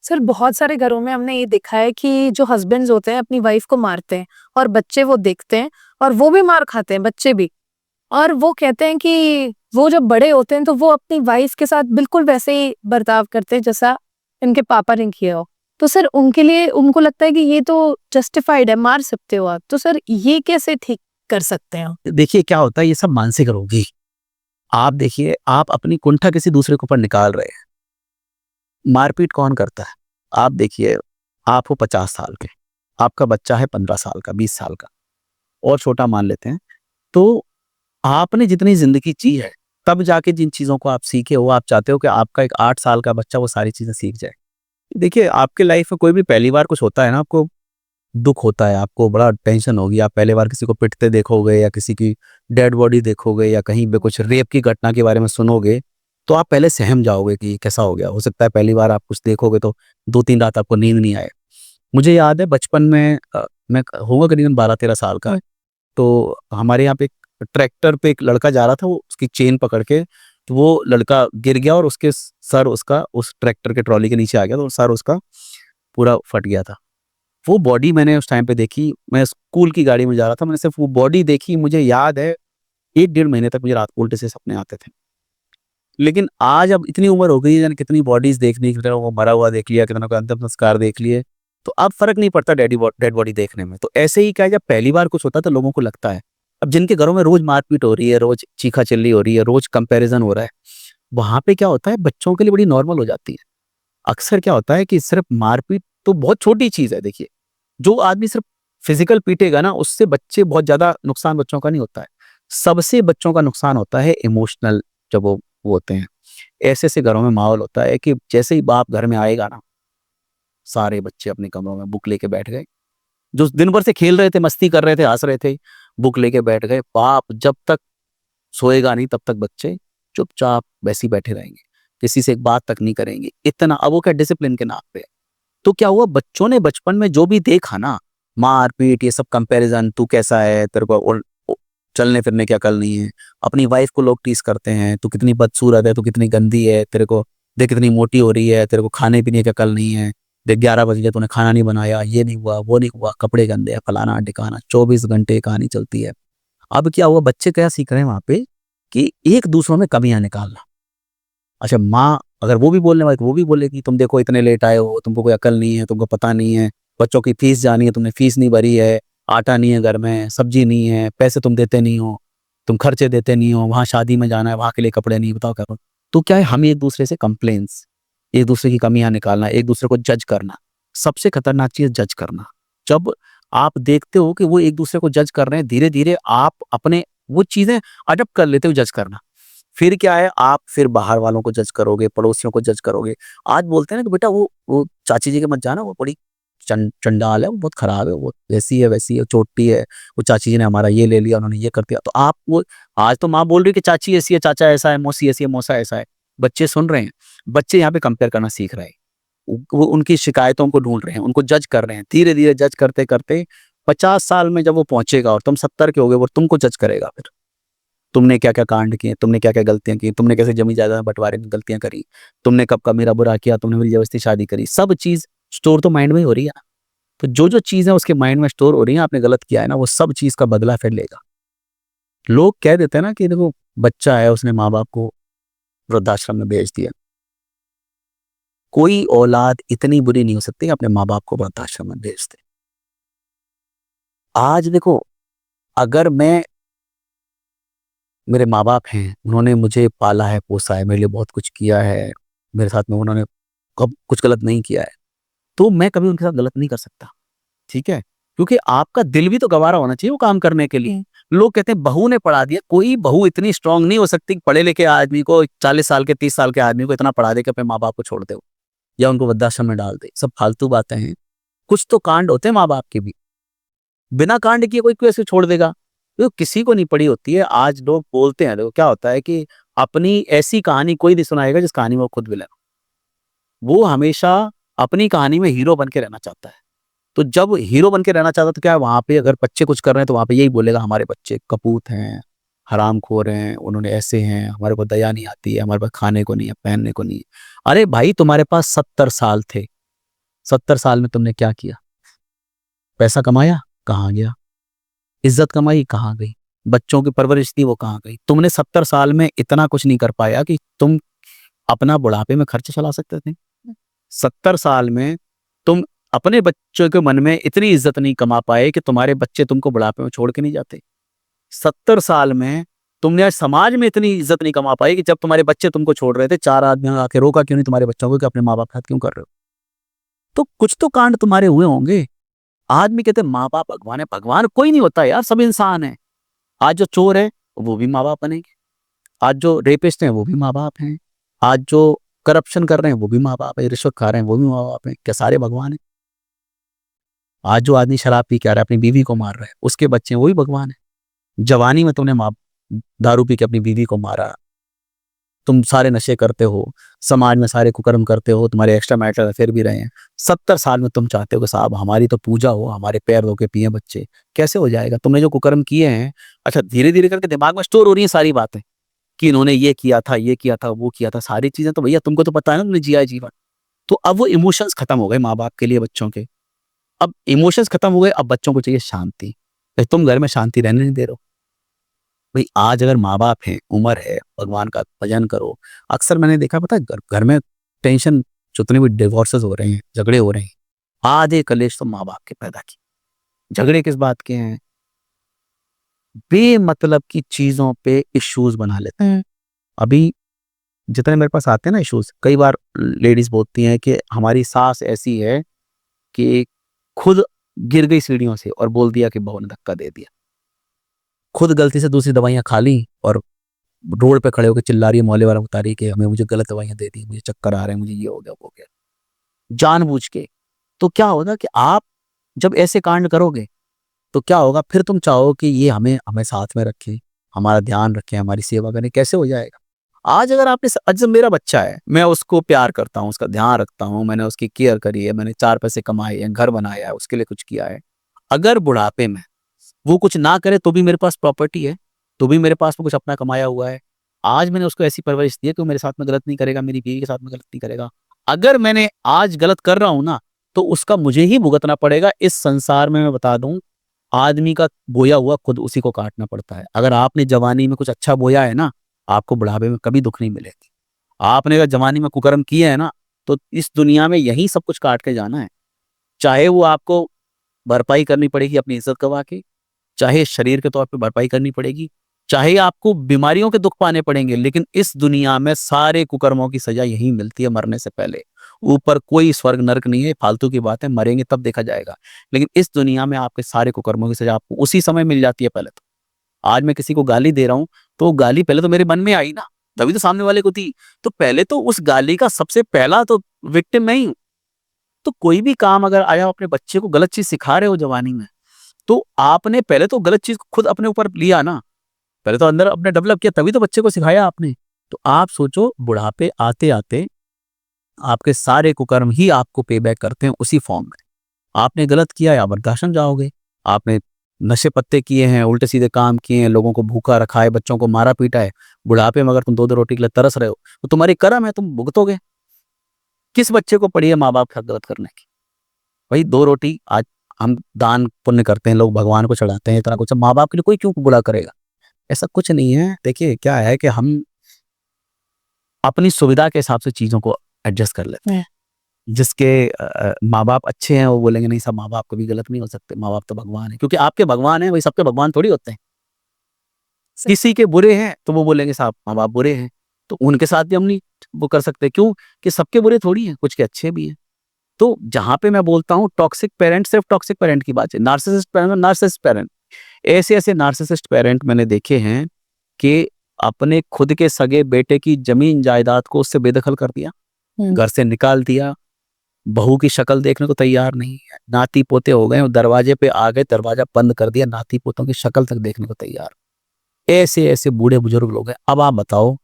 सर बहुत सारे घरों में हमने ये देखा है कि जो हस्बैंड्स होते हैं अपनी वाइफ को मारते हैं और बच्चे वो देखते हैं और वो भी मार खाते हैं, बच्चे भी। और वो कहते हैं कि वो जब बड़े होते हैं तो वो अपनी वाइफ के साथ बिल्कुल वैसे ही बर्ताव करते हैं जैसा इनके पापा ने किया हो। तो सर उनके लिए उनको लगता है कि ये तो जस्टिफाइड है, मार सकते हो आप। तो सर ये कैसे ठीक कर सकते हैं?
देखिए क्या होता है, ये सब मानसिक रोगी। आप देखिए, आप अपनी कुंठा किसी दूसरे के ऊपर निकाल रहे हैं। मारपीट कौन करता है? आप देखिए, आप हो 50 साल के, आपका बच्चा है 15 साल का, 20 साल का, और छोटा मान लेते हैं। तो आपने जितनी जिंदगी जी है, तब जाके जिन चीजों को आप सीखे हो, आप चाहते हो कि आपका एक 8 साल का बच्चा वो सारी चीजें सीख जाए। देखिए, आपके लाइफ में कोई भी पहली बार कुछ होता है ना, आपको दुख होता है, आपको बड़ा टेंशन होगी। आप पहली बार किसी को पिटते देखोगे या किसी की डेड बॉडी देखोगे या कहीं पे कुछ रेप की घटना के बारे में सुनोगे, तो आप पहले सहम जाओगे कि ये कैसा हो गया। हो सकता है पहली बार आप कुछ देखोगे तो 2-3 रात आपको नींद नहीं आए। मुझे याद है बचपन में, मैं होऊंगा करीबन 12-13 साल का, तो हमारे यहाँ पे एक ट्रैक्टर पे एक लड़का जा रहा था, वो उसकी चेन पकड़ के, तो वो लड़का गिर गया और उसके सर उसका उस ट्रैक्टर के ट्रॉली के नीचे आ गया, तो सर उसका पूरा फट गया था। वो बॉडी मैंने उस टाइम पे देखी, मैं स्कूल की गाड़ी में जा रहा था, मैंने सिर्फ वो बॉडी देखी। मुझे याद है 1-1.5 महीने तक मुझे रात को उल्टे से सपने आते थे। लेकिन आज अब इतनी उम्र हो गई है, जाने कितनी बॉडीज देखने की, वो मरा हुआ देख लिया, कितना का अंतिम संस्कार देख लिए, तो अब फर्क नहीं पड़ता डेड बॉडी देखने में। तो ऐसे ही क्या, जब पहली बार कुछ होता है तो लोगों को लगता है। अब जिनके घरों में रोज मारपीट हो रही है, रोज चीखा चिल्ली हो रही है, रोज कंपैरिजन हो रहा है, वहां पे क्या होता है, बच्चों के लिए बड़ी नॉर्मल हो जाती है। अक्सर क्या होता है कि सिर्फ मारपीट तो बहुत छोटी चीज है। देखिए, जो आदमी सिर्फ फिजिकल पीटेगा ना, उससे बच्चे बहुत ज्यादा नुकसान बच्चों का नहीं होता है। सबसे बच्चों का नुकसान होता है इमोशनल। जब वो होते हैं, ऐसे ऐसे घरों में माहौल होता है कि जैसे ही बाप घर में आएगा ना, सारे बच्चे अपने कमरों में बुक लेके बैठ गए। जो दिन भर से खेल रहे थे, मस्ती कर रहे थे, हंस रहे थे, बुक लेके बैठ गए। बाप जब तक सोएगा नहीं तब तक बच्चे चुपचाप वैसे ही बैठे रहेंगे, किसी से एक बात तक नहीं करेंगे। इतना, अब वो क्या, डिसिप्लिन के नाम पे। तो क्या हुआ, बच्चों ने बचपन में जो भी देखा ना, मार पीट, ये सब कंपैरिजन, तू कैसा है, तेरे को चलने फिरने की अकल नहीं है। अपनी वाइफ को लोग टीज करते हैं, तू कितनी बदसूरत है, तू कितनी गंदी है, तेरे को देख कितनी मोटी हो रही है, तेरे को खाने पीने की अकल नहीं है, देख 11 बज गए तूने खाना नहीं बनाया, ये नहीं हुआ, वो नहीं हुआ, कपड़े गंदे हैं, फलाना ढिकाना, 24 घंटे कहानी चलती है। अब क्या हुआ, बच्चे क्या सीख रहे हैं वहां पे कि एक दूसरों में कमियां निकालना। अच्छा, माँ अगर वो भी बोलने वाली, वो भी बोलेगी तुम देखो इतने लेट आए हो, तुमको कोई अकल नहीं है, तुमको पता नहीं है, बच्चों की फीस जानी है, तुमने फीस नहीं भरी है, आटा नहीं है घर में, सब्जी नहीं है, पैसे तुम देते नहीं हो, तुम खर्चे देते नहीं हो, वहां शादी में जाना है, वहां के लिए कपड़े नहीं, बताओ क्या करो। तो क्या है, हम एक दूसरे से कंप्लेन्स, एक दूसरे की कमियां निकालना, एक दूसरे को जज करना। सबसे खतरनाक चीज जज करना। जब आप देखते हो कि वो एक दूसरे को जज कर रहे हैं, धीरे धीरे आप अपने वो चीजें अडप्ट कर लेते हो, जज करना। फिर क्या है, आप फिर बाहर वालों को जज करोगे, पड़ोसियों को जज करोगे। आज बोलते हैं ना कि बेटा वो चाची जी के मत जाना, वो बड़ी चंडाल है, वो बहुत खराब है, वो ऐसी है वैसी है, चोटी है, वो चाची जी ने हमारा ये ले लिया, उन्होंने ये कर दिया। तो आप वो, आज तो माँ बोल रही है कि चाची ऐसी है, चाचा ऐसा है, मौसी ऐसी है, मौसा ऐसा है। बच्चे सुन रहे हैं, बच्चे यहाँ पे कंपेयर करना सीख रहे हैं। वो उनकी शिकायतों को ढूंढ रहे हैं, उनको जज कर रहे हैं। धीरे धीरे जज करते करते 50 साल में जब वो पहुंचेगा और तुम 70 के हो गए, वो तुमको जज करेगा। फिर तुमने क्या क्या कांड किए, तुमने क्या क्या गलतियां की, तुमने कैसे जमी जायदाद बंटवारे में गलतियां करी, तुमने कब कब मेरा बुरा किया, तुमने मेरी जबरदस्ती शादी करी। सब चीज स्टोर तो माइंड में ही हो रही है ना। तो जो जो चीजें उसके माइंड में स्टोर हो रही है, आपने गलत किया है ना, वो सब चीज का बदला फिर लेगा। लोग कह देते हैं ना कि देखो, बच्चा है, उसने माँ बाप को वृद्धाश्रम में भेज दिया। कोई औलाद इतनी बुरी नहीं हो सकती अपने माँ बाप को वृद्धाश्रम में भेज दे। आज देखो, अगर मैं, मेरे माँ बाप हैं, उन्होंने मुझे पाला है, पोसा है, मेरे लिए बहुत कुछ किया है, मेरे साथ में उन्होंने कब कुछ गलत नहीं किया है, तो मैं कभी उनके साथ गलत नहीं कर सकता। ठीक है, क्योंकि आपका दिल भी तो गवारा होना चाहिए वो काम करने के लिए। लोग कहते हैं बहू ने पढ़ा दिया, कोई बहू इतनी स्ट्रांग नहीं हो सकती पढ़े लिखे आदमी को, 40 साल के 30 साल के आदमी को इतना पढ़ा दे कि अपने माँ बाप को छोड़ दे या उनको वृद्धाश्रम में डाल दे। सब फालतू बातें हैं। कुछ तो कांड होते हैं माँ बाप के भी, बिना कांड किए कोई कैसे छोड़ देगा? तो किसी को नहीं पड़ी होती है। आज लोग बोलते हैं, देखो क्या होता है कि अपनी ऐसी कहानी कोई नहीं सुनाएगा जिस कहानी में वो खुद विलन। वो हमेशा अपनी कहानी में हीरो बन के रहना चाहता है। तो जब हीरो बन के रहना चाहता है तो क्या है, वहां पे अगर बच्चे कुछ कर रहे हैं तो वहां पे यही बोलेगा, हमारे बच्चे कपूत हैं, हरामखोर हैं, उन्होंने ऐसे हैं, हमारे को दया नहीं आती है, हमारे पास खाने को नहीं है, पहनने को नहीं है। अरे भाई, तुम्हारे पास 70 साल थे, 70 साल में तुमने क्या किया? पैसा कमाया, कहाँ गया? इज्जत कमाई, कहाँ गई? बच्चों की परवरिश थी, वो कहाँ गई? तुमने 70 साल में इतना कुछ नहीं कर पाया कि तुम अपना बुढ़ापे में खर्च चला सकते थे। 70 साल में तुम अपने बच्चों के मन में इतनी इज्जत नहीं कमा पाए कि तुम्हारे बच्चे तुमको बुढ़ापे में छोड़ के नहीं जाते। 70 साल में तुमने आज समाज में इतनी इज्जत नहीं कमा पाई कि जब तुम्हारे बच्चे तुमको छोड़ रहे थे, 4 आदमी आके रोका क्यों नहीं तुम्हारे बच्चों को कि अपने माँ बाप के साथ क्यों कर रहे हो? तो कुछ तो कांड तुम्हारे हुए होंगे। आदमी कहते माँ बाप भगवान है, भगवान कोई नहीं होता यार, सब इंसान है। आज जो चोर है वो भी माँ बाप बनेंगे, आज जो रेपिस्ट हैं वो भी माँ बाप हैं, आज जो करप्शन कर रहे हैं वो भी माँ बाप है, रिश्वत खा रहे हैं वो भी माँ बाप हैं। क्या सारे भगवान है? आज जो आदमी शराब पी के आ रहा है, अपनी बीवी को मार रहा है, उसके बच्चे हैं वो भी भगवान है। जवानी में तुमने दारू पी के अपनी बीवी को मारा, तुम सारे नशे करते हो, समाज में सारे कुकर्म करते हो, तुम्हारे एक्स्ट्रा मैरिटल अफेयर भी रहे हैं। 70 साल में तुम चाहते हो कि साहब हमारी तो पूजा हो, हमारे पैर धो के पिए बच्चे। कैसे हो जाएगा? तुमने जो कुकर्म किए हैं, अच्छा धीरे धीरे करके दिमाग में स्टोर हो रही है सारी बातें कि इन्होंने ये किया था, ये किया था, वो किया था, सारी चीजें तो भैया तुमको तो पता है ना, तुमने जिया है जीवन। तो अब वो इमोशंस खत्म हो गए माँ बाप के लिए बच्चों के। अब इमोशंस खत्म हो गए, अब बच्चों को चाहिए शांति। तुम घर में शांति रहने नहीं दे रहे हो। भाई आज अगर माँ बाप हैं, उम्र है, भगवान का भजन करो। अक्सर मैंने देखा, पता है घर में टेंशन, जितने भी डिवोर्सेस हो रहे हैं, झगड़े हो रहे हैं, आधे कलेश तो माँ बाप के पैदा की। झगड़े किस बात के हैं? बेमतलब की चीजों पे इश्यूज बना लेते हैं। अभी जितने मेरे पास आते हैं ना इश्यूज, कई बार लेडीज बोलती हैं कि हमारी सास ऐसी है कि खुद गिर गई सीढ़ियों से और बोल दिया कि बहू ने धक्का दे दिया। खुद गलती से दूसरी दवाइयां खा ली और रोड पे खड़े होकर चिल्ला रही है, मोहल्ले वाला बता रही है कि हमें मुझे गलत दवाइयां दे दी, मुझे चक्कर आ रहे हैं, मुझे ये हो गया, वो हो गया, जानबूझ के। तो क्या होगा कि आप जब ऐसे कांड करोगे तो क्या होगा, फिर तुम चाहो कि ये हमें हमें साथ में रखे, हमारा ध्यान रखे, हमारी सेवा करें। कैसे हो जाएगा? आज अगर आपने आज जब मेरा बच्चा है, मैं उसको प्यार करता हूँ, उसका ध्यान रखता हूँ, मैंने उसकी केयर करी है, मैंने 4 पैसे कमाए हैं, घर बनाया है, उसके लिए कुछ किया है। अगर बुढ़ापे में वो कुछ ना करे तो भी मेरे पास प्रॉपर्टी है, तो भी मेरे पास में कुछ अपना कमाया हुआ है। आज मैंने उसको ऐसी परवरिश दी है कि वो मेरे साथ में गलत नहीं करेगा, मेरी बीवी के साथ में गलत नहीं करेगा। अगर मैंने आज गलत कर रहा हूं ना, तो उसका मुझे ही भुगतना पड़ेगा। इस संसार में मैं बता दूं, आदमी का बोया हुआ खुद उसी को काटना पड़ता है। अगर आपने जवानी में कुछ अच्छा बोया है ना, आपको बुढ़ापे में कभी दुख नहीं मिलेगी। आपने अगर जवानी में कुकर्म किए है ना, तो इस दुनिया में यही सब कुछ काट के जाना है। चाहे वो आपको भरपाई करनी पड़ेगी अपनी इज्जत गवा के, चाहे शरीर के तौर पे भरपाई करनी पड़ेगी, चाहे आपको बीमारियों के दुख पाने पड़ेंगे, लेकिन इस दुनिया में सारे कुकर्मों की सजा यही मिलती है मरने से पहले। ऊपर कोई स्वर्ग नरक नहीं है, फालतू की बात है, मरेंगे तब देखा जाएगा। लेकिन इस दुनिया में आपके सारे कुकर्मों की सजा आपको उसी समय मिल जाती है। पहले तो आज मैं किसी को गाली दे रहा हूं, तो गाली पहले तो मेरे मन में आई ना, तभी तो सामने वाले को थी। तो पहले तो उस गाली का सबसे पहला तो विक्टिम मैं ही हूं। तो कोई भी काम अगर आया, अपने बच्चे को गलत चीज सिखा रहे हो जवानी में, तो आपने पहले तो गलत चीज खुद अपने ऊपर लिया ना, पहले तो अंदर अपने डेवलप किया, तभी तो बच्चे को सिखाया आपने। तो आप सोचो, बुढ़ापे आते आते आपके सारे कुकर्म ही आपको पे बैक करते हैं उसी फॉर्म में। आपने गलत किया है, आप वृद्धाश्रम जाओगे। आपने नशे पत्ते किए हैं, उल्टे सीधे काम किए हैं, लोगों को भूखा रखा है, बच्चों को मारा पीटा है, बुढ़ापे में अगर तुम 2-2 रोटी के लिए तरस रहे हो, तो तुम्हारी कर्म है, तुम भुगतोगे। किस बच्चे को पड़ी है माँ बाप के साथ गलत करने की? भाई 2 रोटी आज हम दान पुण्य करते हैं, लोग भगवान को चढ़ाते हैं, इतना कुछ, माँ बाप के लिए कोई क्यों बुरा करेगा? ऐसा कुछ नहीं है। देखिए क्या है कि हम अपनी सुविधा के हिसाब से चीजों को एडजस्ट कर लेते हैं। जिसके माँ बाप अच्छे हैं वो बोलेंगे नहीं, सब माँ बाप कभी गलत नहीं हो सकते, माँ बाप तो भगवान है। क्योंकि आपके भगवान है, वही सबके भगवान थोड़ी होते हैं। किसी के बुरे हैं तो वो बोलेंगे साहब माँ बाप बुरे हैं, तो उनके साथ भी हम नहीं वो कर सकते। क्यों? कि सबके बुरे थोड़ी हैं, कुछ के अच्छे भी हैं। तो जहां पे मैं बोलता हूँ टॉक्सिक पेरेंट, सिर्फ टॉक्सिक पेरेंट की बात है। नार्सिसिस्ट पेरेंट, ऐसे ऐसे नार्सिसिस्ट पेरेंट मैंने देखे हैं कि अपने खुद के सगे बेटे की जमीन जायदाद को उससे बेदखल कर दिया, घर से निकाल दिया, बहू की शक्ल देखने को तैयार नहीं है, नाती पोते हो गए और दरवाजे पे आ गए, दरवाजा बंद कर दिया, नाती पोतों की शक्ल तक देखने को तैयार। ऐसे ऐसे बूढ़े बुजुर्ग लोग हैं। अब आप बताओ,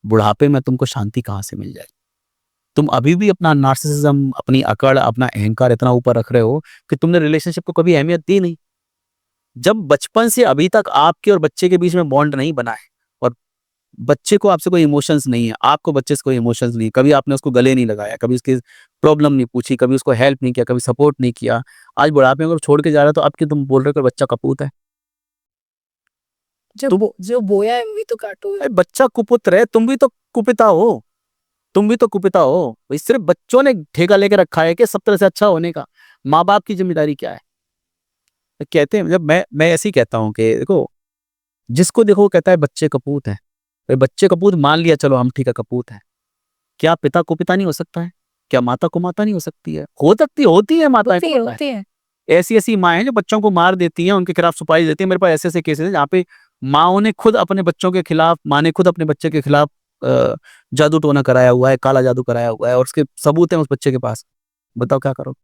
बुढ़ापे में तुमको शांति कहाँ से मिल जाएगी? तुम अभी भी अपना नार्सिसिज्म, अपनी अकड़, अपना अहंकार इतना ऊपर रख रहे हो कि तुमने रिलेशनशिप को कभी अहमियत दी नहीं। जब बचपन से अभी तक आपके और बच्चे के बीच में बॉन्ड नहीं बना है, और बच्चे को आपसे कोई इमोशंस नहीं है, आपको बच्चे से कोई इमोशंस नहीं है, कभी आपने उसको गले नहीं लगाया, कभी उसकी प्रॉब्लम नहीं पूछी, कभी उसको हेल्प नहीं किया, कभी सपोर्ट नहीं किया। आज बुढ़ापे में अगर छोड़ के जा रहा है तो आपके तुम बोल रहे हो कि बच्चा कपूत है।
जो बोया है वही तो काटो।
अरे बच्चा कुपुत्र है, तुम भी तो कुपिता हो, तुम भी तो कुपिता हो। भाई सिर्फ बच्चों ने ठेका लेके रखा है कि सब तरह से अच्छा होने का। माँ बाप की जिम्मेदारी क्या है? कहते हैं, जब मैं ऐसे ही कहता हूँ कि देखो, जिसको देखो वो कहता है बच्चे कपूत है। भाई बच्चे कपूत मान लिया, चलो हम ठीक है कपूत है, क्या पिता को पिता नहीं हो सकता है? क्या माता को माता नहीं हो सकती है? हो सकती, होती है माताएं,
होती है।
ऐसी ऐसी माएँ हैं जो बच्चों को मार देती हैं, उनके खिलाफ सुपारी देती हैं। मेरे पास ऐसे ऐसे केसेस हैं जहाँ पे माँओं ने खुद अपने बच्चों के खिलाफ, माँ ने खुद अपने बच्चे के खिलाफ जादू टोना कराया हुआ है, काला जादू कराया हुआ है, और उसके सबूत हैं उस बच्चे के पास। बताओ क्या करो?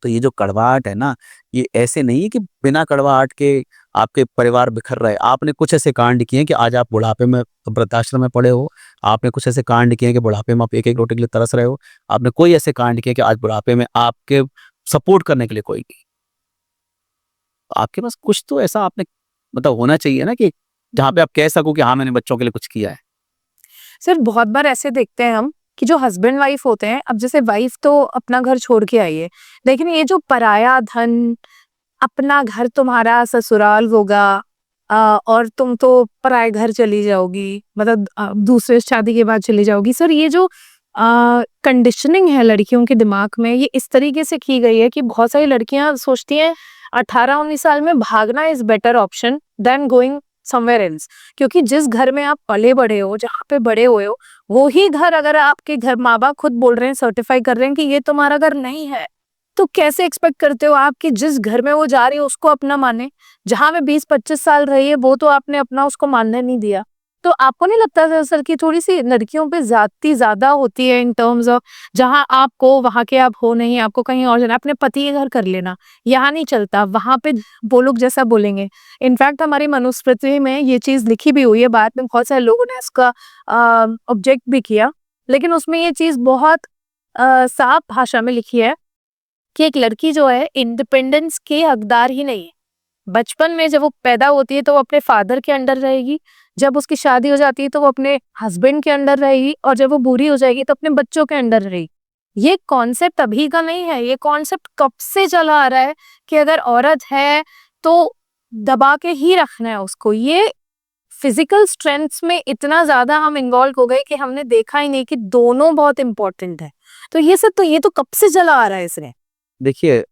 तो ये जो कड़वाहट है ना, ये ऐसे नहीं है कि बिना कड़वाहट के आपके परिवार बिखर रहे। आपने कुछ ऐसे कांड किए हैं कि आज आप बुढ़ापे में वृद्धाश्रम में पड़े हो। आपने कुछ ऐसे कांड किए हैं कि बुढ़ापे में आप एक एक रोटी के लिए तरस रहे हो। आपने कोई ऐसे कांड किए कि आज बुढ़ापे में आपके सपोर्ट करने के लिए कोई नहीं। आपके पास कुछ तो ऐसा आपने मतलब होना चाहिए ना कि जहाँ पे आप कह सको कि हाँ मैंने बच्चों के लिए कुछ किया है।
सर बहुत बार ऐसे देखते हैं हम कि जो हस्बैंड वाइफ होते हैं, अब जैसे वाइफ तो अपना घर छोड़ के आई है, लेकिन ये जो पराया धन, अपना घर तुम्हारा ससुराल होगा, और तुम तो पराए घर चली जाओगी, मतलब दूसरे शादी के बाद चली जाओगी। सर ये जो कंडीशनिंग है लड़कियों के दिमाग में, ये इस तरीके से की गई है कि बहुत सारी लड़कियां सोचती हैं 18-19 साल में भागना is better option than going somewhere else. क्योंकि जिस घर में आप पले बड़े हो, जहाँ पे बड़े हुए हो, वो ही घर अगर आपके घर माँ बाप खुद बोल रहे हैं, सर्टिफाई कर रहे हैं कि ये तुम्हारा घर नहीं है, तो कैसे एक्सपेक्ट करते हो आप कि जिस घर में वो जा रही है उसको अपना माने? जहां में 20-25 साल रही है वो तो आपने अपना उसको मानने नहीं दिया। तो आपको नहीं लगता सर कि थोड़ी सी लड़कियों पे ज्यादती ज्यादा होती है इन टर्म्स ऑफ, जहां आपको वहां के आप हो नहीं, आपको कहीं और जाना, अपने पति के घर कर लेना, यहाँ नहीं चलता, वहां पे वो लोग जैसा बोलेंगे। इनफैक्ट हमारी मनुस्मृति में ये चीज लिखी भी हुई है, बाद में बहुत सारे लोगों ने इसका ऑब्जेक्ट भी किया, लेकिन उसमें ये चीज बहुत साफ भाषा में लिखी है कि एक लड़की जो है इंडिपेंडेंस के हकदार ही नहीं है। बचपन में जब वो पैदा होती है तो वो अपने फादर के अंडर रहेगी, जब उसकी शादी हो जाती है तो वो अपने हस्बैंड के अंडर रहेगी, और जब वो बूढ़ी हो जाएगी तो अपने बच्चों के अंडर रहेगी। ये कॉन्सेप्ट अभी का नहीं है, ये कॉन्सेप्ट कब से चला आ रहा है कि अगर औरत है तो दबा के ही रखना है उसको। ये फिजिकल स्ट्रेंथ्स में इतना ज्यादा हम इन्वॉल्व हो गए कि हमने देखा ही नहीं कि दोनों बहुत इंपॉर्टेंट है। तो ये सब तो ये तो कब से चला आ रहा है इसने।
देखिए,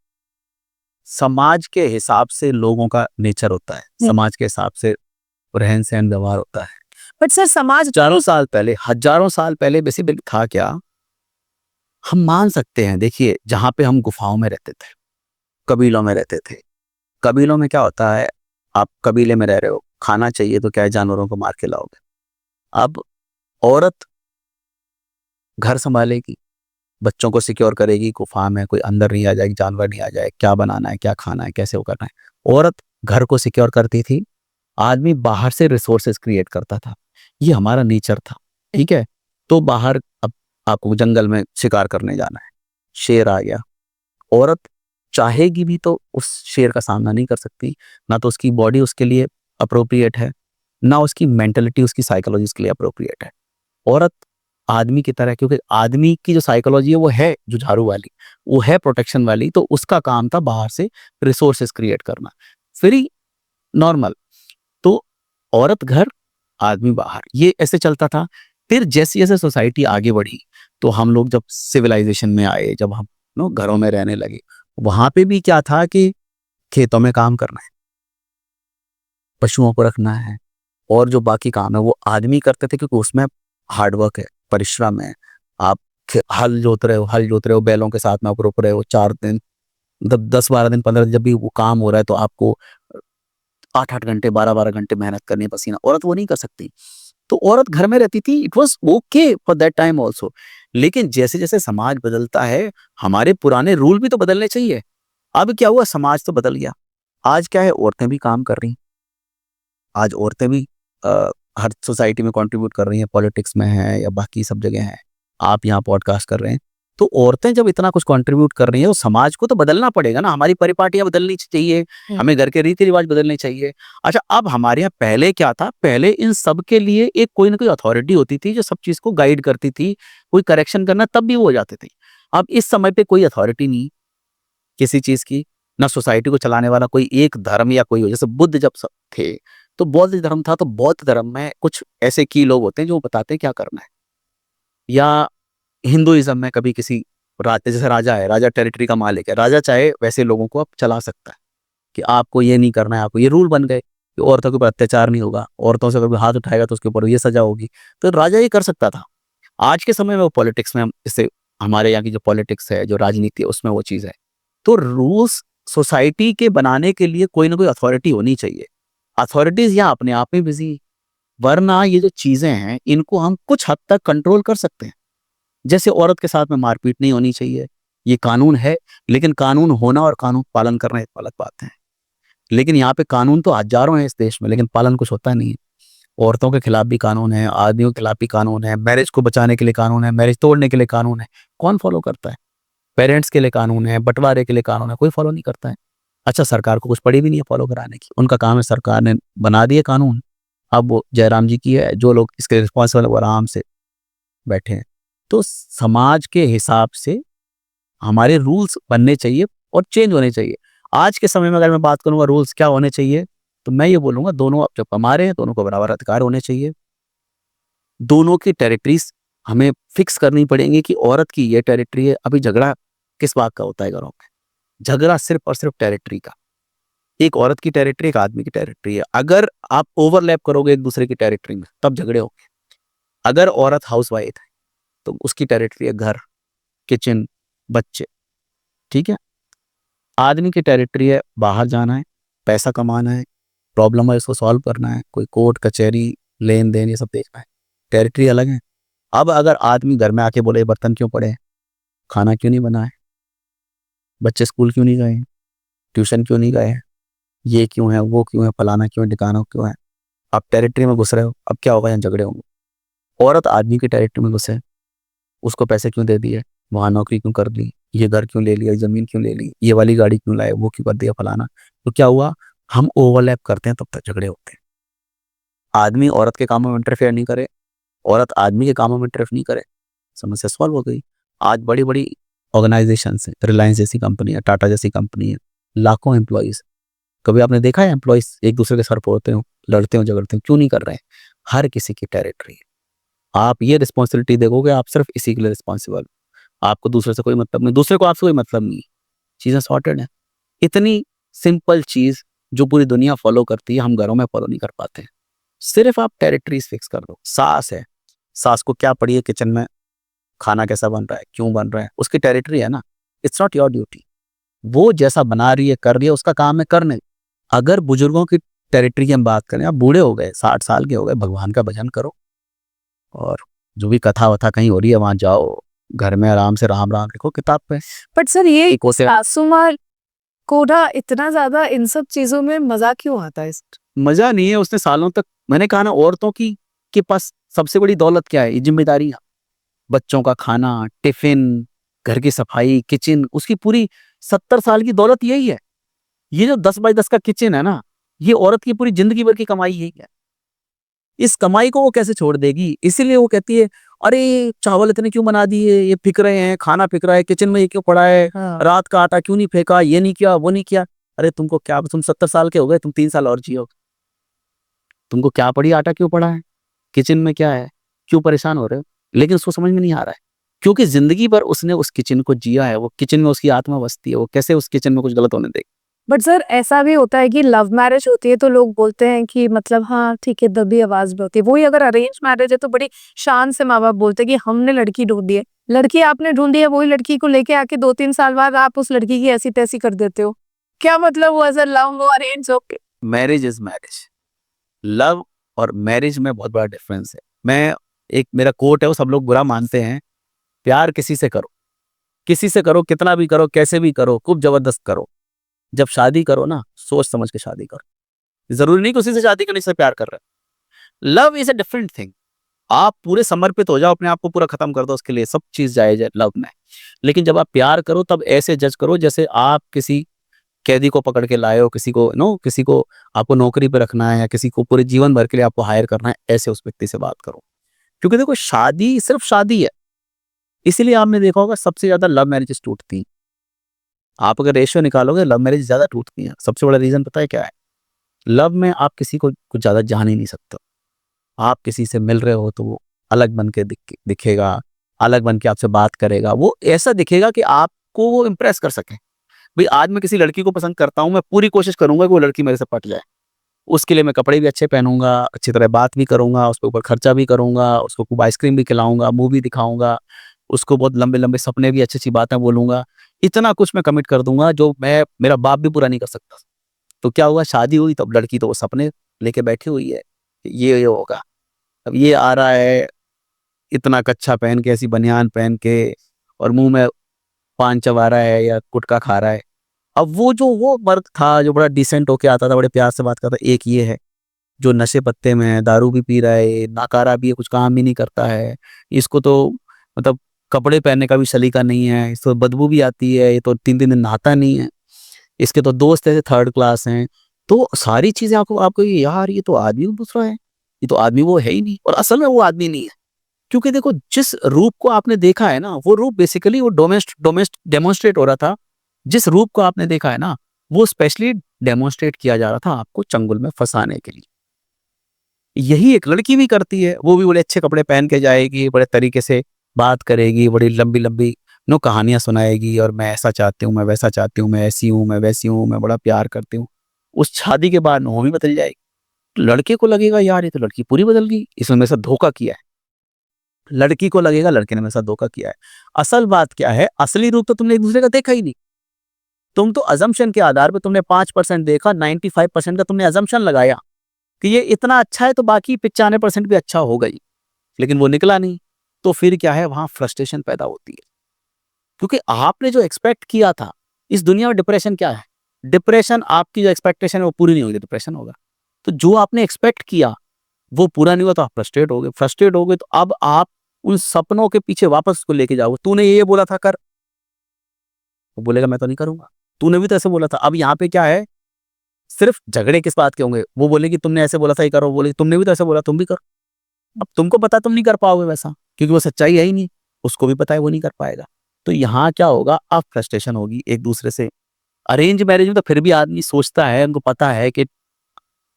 समाज के हिसाब से लोगों का नेचर होता है, समाज के हिसाब से रहन सहन व्यवहार होता है।
बट सर समाज
हजारों साल पहले बेसिकली था क्या, हम मान सकते हैं। देखिए, जहां पे हम गुफाओं में रहते थे, कबीलों में रहते थे, कबीलों में क्या होता है, आप कबीले में रह रहे हो, खाना चाहिए तो क्या है, जानवरों को मार के लाओगे। अब औरत घर संभालेगी, बच्चों को सिक्योर करेगी, गुफा में कोई अंदर नहीं आ जाएगी, जानवर नहीं आ जाए, क्या बनाना है, क्या खाना है, कैसे वो करना है। औरत घर को सिक्योर करती थी, आदमी बाहर से रिसोर्सेज क्रिएट करता था। ये हमारा नेचर था, ठीक है। तो बाहर अब आपको जंगल में शिकार करने जाना है, शेर आ गया, औरत चाहेगी भी तो उस शेर का सामना नहीं कर सकती। ना तो उसकी बॉडी उसके लिए अप्रोप्रिएट है, ना उसकी मेंटलिटी उसकी साइकोलॉजी उसके लिए अप्रोप्रिएट है। औरत आदमी की तरह, क्योंकि आदमी की जो साइकोलॉजी है वो है जो झाड़ू वाली, वो है प्रोटेक्शन वाली, तो उसका काम था बाहर से रिसोर्सेज क्रिएट करना, फिर नॉर्मल। तो औरत घर, आदमी बाहर, ये ऐसे चलता था। फिर जैसे जैसे सोसाइटी आगे बढ़ी, तो हम लोग जब सिविलाइजेशन में आए, जब हम घरों में रहने लगे, वहां पे भी क्या था कि खेतों में काम करना है, पशुओं को रखना है, और जो बाकी काम है वो आदमी करते थे, क्योंकि उसमें हार्डवर्क है, परिश्रम है। आप हल जोत रहे हो बैलों के साथ में, आप रोक रहे हो 4 दिन, 10-12 दिन, 15 दिन, जब भी वो काम हो रहा है तो आपको 8-8 घंटे, 12-12 घंटे मेहनत करनी है, पसीना। औरत वो नहीं कर सकती, तो औरत घर में रहती थी। It was okay for that time also. लेकिन जैसे जैसे समाज बदलता है, हमारे पुराने रूल भी तो बदलने चाहिए। अब क्या हुआ, समाज तो बदल गया। आज क्या है, औरतें भी काम कर रही, आज औरतें भी हर सोसाइटी में कंट्रीब्यूट कर रही हैं, पॉलिटिक्स में है या बाकी सब जगह हैं। आप यहाँ पॉडकास्ट कर रहे हैं, तो औरतें जब इतना कुछ कंट्रीब्यूट कर रही हैं तो समाज को तो बदलना पड़ेगा ना, हमारी परिपाटियां बदलनी चाहिए, हमें घर के रीति रिवाज बदलने चाहिए। अच्छा, अब हमारे यहाँ पहले क्या था, पहले इन सब के लिए एक कोई ना कोई अथॉरिटी होती थी जो सब चीज को गाइड करती थी, कोई करेक्शन करना तब भी वो हो जाते थे। अब इस समय पे कोई अथॉरिटी नहीं किसी चीज की, ना सोसाइटी को चलाने वाला कोई एक धर्म या कोई हो। जैसे बुद्ध जब थे तो बौद्ध धर्म था, तो बौद्ध धर्म में कुछ ऐसे की लोग होते हैं जो बताते हैं क्या करना है। या हिंदुइज्म में कभी किसी जैसे राजा है, राजा टेरिटरी का मालिक है, राजा चाहे वैसे लोगों को अब चला सकता है कि आपको ये नहीं करना है, आपको ये रूल बन गए कि औरतों के ऊपर अत्याचार नहीं होगा, औरतों से अगर हाथ उठाएगा तो उसके ऊपर ये सजा होगी। तो राजा ये कर सकता था। आज के समय में वो पॉलिटिक्स में इससे हमारे यहाँ की जो पॉलिटिक्स है, जो राजनीति है, उसमें वो चीज़ है। तो रूल्स सोसाइटी के बनाने के लिए कोई ना कोई अथॉरिटी होनी चाहिए। अथॉरिटीज यहाँ अपने आप में बिजी, वरना ये जो चीजें हैं इनको हम कुछ हद तक कंट्रोल कर सकते हैं। जैसे औरत के साथ में मारपीट नहीं होनी चाहिए, ये कानून है, लेकिन कानून होना और कानून पालन करना एक अलग बात है। लेकिन यहाँ पे कानून तो हजारों हैं इस देश में, लेकिन पालन कुछ होता नहीं है। औरतों के खिलाफ भी कानून है, आदमियों के खिलाफ भी कानून है, मैरिज को बचाने के लिए कानून है, मैरिज तोड़ने के लिए कानून है। कौन फॉलो करता है? पेरेंट्स के लिए कानून है, बंटवारे के लिए कानून है, कोई फॉलो नहीं करता है। अच्छा, सरकार को कुछ पड़ी भी नहीं है फॉलो कराने की, उनका काम है, सरकार ने बना दिए कानून, अब वो जयराम जी की है, जो लोग इसके रिस्पॉन्सिबल वो आराम से बैठे हैं। तो समाज के हिसाब से हमारे रूल्स बनने चाहिए और चेंज होने चाहिए। आज के समय में अगर मैं बात करूंगा रूल्स क्या होने चाहिए, तो मैं ये बोलूंगा दोनों अब जब कमा रहे हैं दोनों को बराबर अधिकार होने चाहिए। दोनों की टेरिटरीज हमें फिक्स करनी पड़ेंगी कि औरत की ये टेरिटरी है। अभी झगड़ा किस बात का होता है घरों में? झगड़ा सिर्फ और सिर्फ टेरिटरी का। एक औरत की टेरिटरी एक आदमी की टेरिटरी है। अगर आप ओवरलैप करोगे एक दूसरे की टेरिटरी में तब झगड़े होंगे। अगर औरत हाउसवाइफ है तो उसकी टेरिटरी है घर, किचन, बच्चे, ठीक है। आदमी की टेरिटरी है बाहर जाना है, पैसा कमाना है, प्रॉब्लम है इसको सॉल्व करना है, कोई कोर्ट कचहरी लेन देन ये सब देखना है, टेरिटरी अलग है। अब अगर आदमी घर में आके बोले बर्तन क्यों पड़े हैं, खाना क्यों नहीं बना है, बच्चे स्कूल क्यों नहीं गए हैं, ट्यूशन क्यों नहीं गए हैं, ये क्यों है, वो क्यों है, फलाना क्यों है, ढिकाना क्यों है, आप टेरिटरी में घुस रहे हो, अब क्या होगा? यहाँ झगड़े होंगे। औरत आदमी की टेरिटरी में घुसे, उसको पैसे क्यों दे दिए, वहां नौकरी क्यों कर ली, ये घर क्यों ले लिया, जमीन क्यों ले ली, ये वाली गाड़ी क्यों लाए, वो क्यों कर दिया, फलाना। तो क्या हुआ? हम ओवरलैप करते हैं तब तक झगड़े होते हैं। आदमी औरत के कामों में इंटरफेयर नहीं करे, औरत आदमी के कामों में इंटरफेयर नहीं करे, समस्या सॉल्व हो गई। आज बड़ी बड़ी ऑर्गेनाइजेशन है, रिलायंस जैसी कंपनी है, टाटा जैसी कंपनी है, लाखों एम्प्लॉइज। कभी आपने देखा है एम्प्लॉइज एक दूसरे के सर फोड़ते हो, लड़ते हो, झगड़ते हो? क्यों नहीं कर रहे हैं? हर किसी की टेरिटरी है। आप ये रिस्पॉन्सिबिलिटी देखोगे, आप सिर्फ इसी के लिए रिस्पॉन्सिबल, आपको दूसरे से कोई मतलब नहीं, दूसरे को आपसे कोई मतलब नहीं, चीजें सॉर्टेड है। इतनी सिंपल चीज जो पूरी दुनिया फॉलो करती है हम घरों में फॉलो नहीं कर पाते हैं। सिर्फ आप टेरिटरीज फिक्स कर दो। सास है, सास को क्या पड़ी है किचन में, खाना कैसा बन रहा है, क्यों बन रहा है, उसकी टेरिटरी है ना, इट्स नॉट योर ड्यूटी। वो जैसा बना रही है कर रही है, उसका काम है करने। अगर बुजुर्गों की टेरिटरी की हम बात करें, आप बूढ़े हो गए, 60 साल के हो गए, भगवान का भजन करो और जो भी कथा वथा कहीं हो रही है वहां जाओ, घर में आराम से राम राम लिखो किताब पे।
बट सर ये
एक वो से
सासू माँ को ना इतना ज्यादा इन सब चीजों में मजा क्यों आता है?
मजा नहीं है, उसने सालों तक, मैंने कहा ना, औरतों की के पास सबसे बड़ी दौलत क्या है? ये जिम्मेदारी, बच्चों का खाना, टिफिन, घर की सफाई, किचन, उसकी पूरी 70 साल की दौलत यही है। ये जो 10 बाई 10 का किचन है ना, ये औरत की पूरी जिंदगी भर की कमाई यही है। इस कमाई को वो कैसे छोड़ देगी? इसीलिए वो कहती है अरे चावल इतने क्यों बना दिए, ये फिक रहे हैं, खाना फिक रहा है, किचन में ये क्यों पड़ा है, रात का आटा क्यों नहीं फेंका, ये नहीं किया, वो नहीं किया। अरे तुमको क्या, तुम 70 साल के हो गए, तुम 3 साल और जियो, तुमको क्या पड़ी, आटा क्यों पड़ा है, किचन में क्या है, क्यों परेशान हो रहे हो? लेकिन उसको समझ में नहीं आ रहा है, क्योंकि जिंदगी भर उसने उस किचन को जिया है, वो किचन में उसकी आत्मा बसती है, वो कैसे उस किचन में कुछ गलत होने देगी?
बट सर ऐसा भी होता है कि लव मैरिज होती है तो लोग बोलते हैं कि मतलब हाँ ठीक है दबी आवाज में होती है, वही अगर अरेंज मैरिज है तो बड़ी शान से माँ बाप बोलते हैं कि हमने लड़की ढूंढी है, लड़की आपने ढूंढी है, वही लड़की को लेके आके 2-3 साल बाद आप उस लड़की की ऐसी तैसी कर देते हो। क्या मतलब हुआ सर, लव हो अरेंज हो?
Marriage is marriage. लव और मैरिज में बहुत बड़ा डिफरेंस है। मैं, एक मेरा कोट है, वो सब लोग बुरा मानते हैं, प्यार किसी से करो, किसी से करो, कितना भी करो, कैसे भी करो, खूब जबरदस्त करो। जब शादी करो ना, सोच समझ के शादी करो। जरूरी नहीं कि उसी से शादी करने से प्यार कर रहे हो। Love is a different thing. आप पूरे समर्पित हो जाओ, अपने आप को पूरा खत्म कर दो उसके लिए, सब चीज जायज है लव में। लेकिन जब आप प्यार करो तब ऐसे जज करो जैसे आप किसी कैदी को पकड़ के लाए हो, किसी को आपको नौकरी पे रखना है या किसी को पूरे जीवन भर के लिए आपको हायर करना है, ऐसे उस व्यक्ति से बात करो। क्योंकि देखो शादी सिर्फ शादी है, इसीलिए आपने देखा होगा सबसे ज्यादा लव मैरिजेस टूटती हैं। आप अगर रेशियो निकालोगे लव मैरिज ज्यादा टूटती हैं। सबसे बड़ा रीजन पता है क्या है? लव में आप किसी को कुछ ज्यादा जान ही नहीं सकते। आप किसी से मिल रहे हो तो वो अलग बन के दिखेगा, अलग बन के आपसे बात करेगा, वो ऐसा दिखेगा कि आपको वो इम्प्रेस कर सके। भाई आज मैं किसी लड़की को पसंद करता हूँ, मैं पूरी कोशिश करूंगा कि वो लड़की मेरे से पट जाए। उसके लिए मैं कपड़े भी अच्छे पहनूंगा, अच्छी तरह बात भी करूंगा, उसके ऊपर खर्चा भी करूंगा, उसको खूब आइसक्रीम भी खिलाऊंगा, मूवी दिखाऊंगा, उसको बहुत लंबे लंबे सपने भी, अच्छी अच्छी बातें बोलूंगा। इतना कुछ मैं कमिट कर दूंगा जो मैं मेरा बाप भी पूरा नहीं कर सकता। तो क्या हुआ, शादी हुई तब लड़की तो वो सपने लेके बैठी हुई है, ये होगा। अब ये आ रहा है इतना कच्छा पहन के, ऐसी बनियान पहन के, और मुंह में पान चबा रहा है या गुटखा खा रहा है। अब वो मर्द था जो बड़ा डिसेंट होके आता था, बड़े प्यार से बात करता, एक ये है जो नशे पत्ते में है, दारू भी पी रहा है, नाकारा भी है, कुछ काम भी नहीं करता है। इसको तो मतलब कपड़े पहनने का भी सलीका नहीं है, इसको बदबू भी आती है, ये तो 3 3 दिन नहाता नहीं है, इसके तो दोस्त ऐसे 3rd क्लास हैं। तो सारी चीजें आपको यार ये तो आदमी दूसरा है, ये तो आदमी वो है ही नहीं, और असल में वो आदमी नहीं है। क्योंकि देखो जिस रूप को आपने देखा है ना, वो रूप बेसिकली वो डेमोन्स्ट्रेट हो रहा था। जिस रूप को आपने देखा है ना, वो स्पेशली डेमोन्स्ट्रेट किया जा रहा था आपको चंगुल में फंसाने के लिए। यही एक लड़की भी करती है, वो भी बड़े अच्छे कपड़े पहन के जाएगी, बड़े तरीके से बात करेगी, बड़ी लंबी लंबी कहानियां सुनाएगी, और मैं ऐसा चाहती हूँ, मैं वैसा चाहती हूँ, मैं ऐसी हूँ, मैं वैसी हूँ, मैं बड़ा प्यार करती हूँ। उस शादी के बाद वो भी बदल जाएगी। लड़के को लगेगा यार ये तो लड़की पूरी बदल गई, इसने मेरे साथ धोखा किया है। लड़की को लगेगा लड़के ने मेरे साथ धोखा किया है। असल बात क्या है, असली रूप तो तुमने एक दूसरे का देखा ही नहीं। तुम तो अजम्पशन के आधार पर तुमने 5% देखा, 95% का तुमने अजम्पशन लगाया कि ये इतना अच्छा है तो बाकी 95% भी अच्छा होगा ही, लेकिन वो निकला नहीं। तो फिर क्या है, वहां फ्रस्ट्रेशन पैदा होती है, क्योंकि आपने जो एक्सपेक्ट किया था। इस दुनिया में डिप्रेशन क्या है? डिप्रेशन आपकी जो एक्सपेक्टेशन है वो पूरी नहीं होगी, डिप्रेशन होगा। तो जो आपने एक्सपेक्ट किया वो पूरा नहीं हुआ तो आप फ्रस्ट्रेट हो गए तो अब आप उन सपनों के पीछे वापस उसको लेके जाओगे। तूने ये बोला था कर, वो बोलेगा मैं तो नहीं करूंगा, तूने भी तो ऐसे बोला था। अब यहाँ पे क्या है, सिर्फ झगड़े किस बात के होंगे, वो बोलेगी तुमने ऐसे बोला था ये करो, वो बोलेगी तुमने भी तो ऐसे बोला, तुम भी करो। अब तुमको पता तुम नहीं कर पाओगे वैसा, क्योंकि वो सच्चाई है ही नहीं, उसको भी पता है वो नहीं कर पाएगा। तो यहाँ क्या होगा, अब फ्रस्ट्रेशन होगी एक दूसरे से। अरेंज मैरिज में तो फिर भी आदमी सोचता है, उनको पता है कि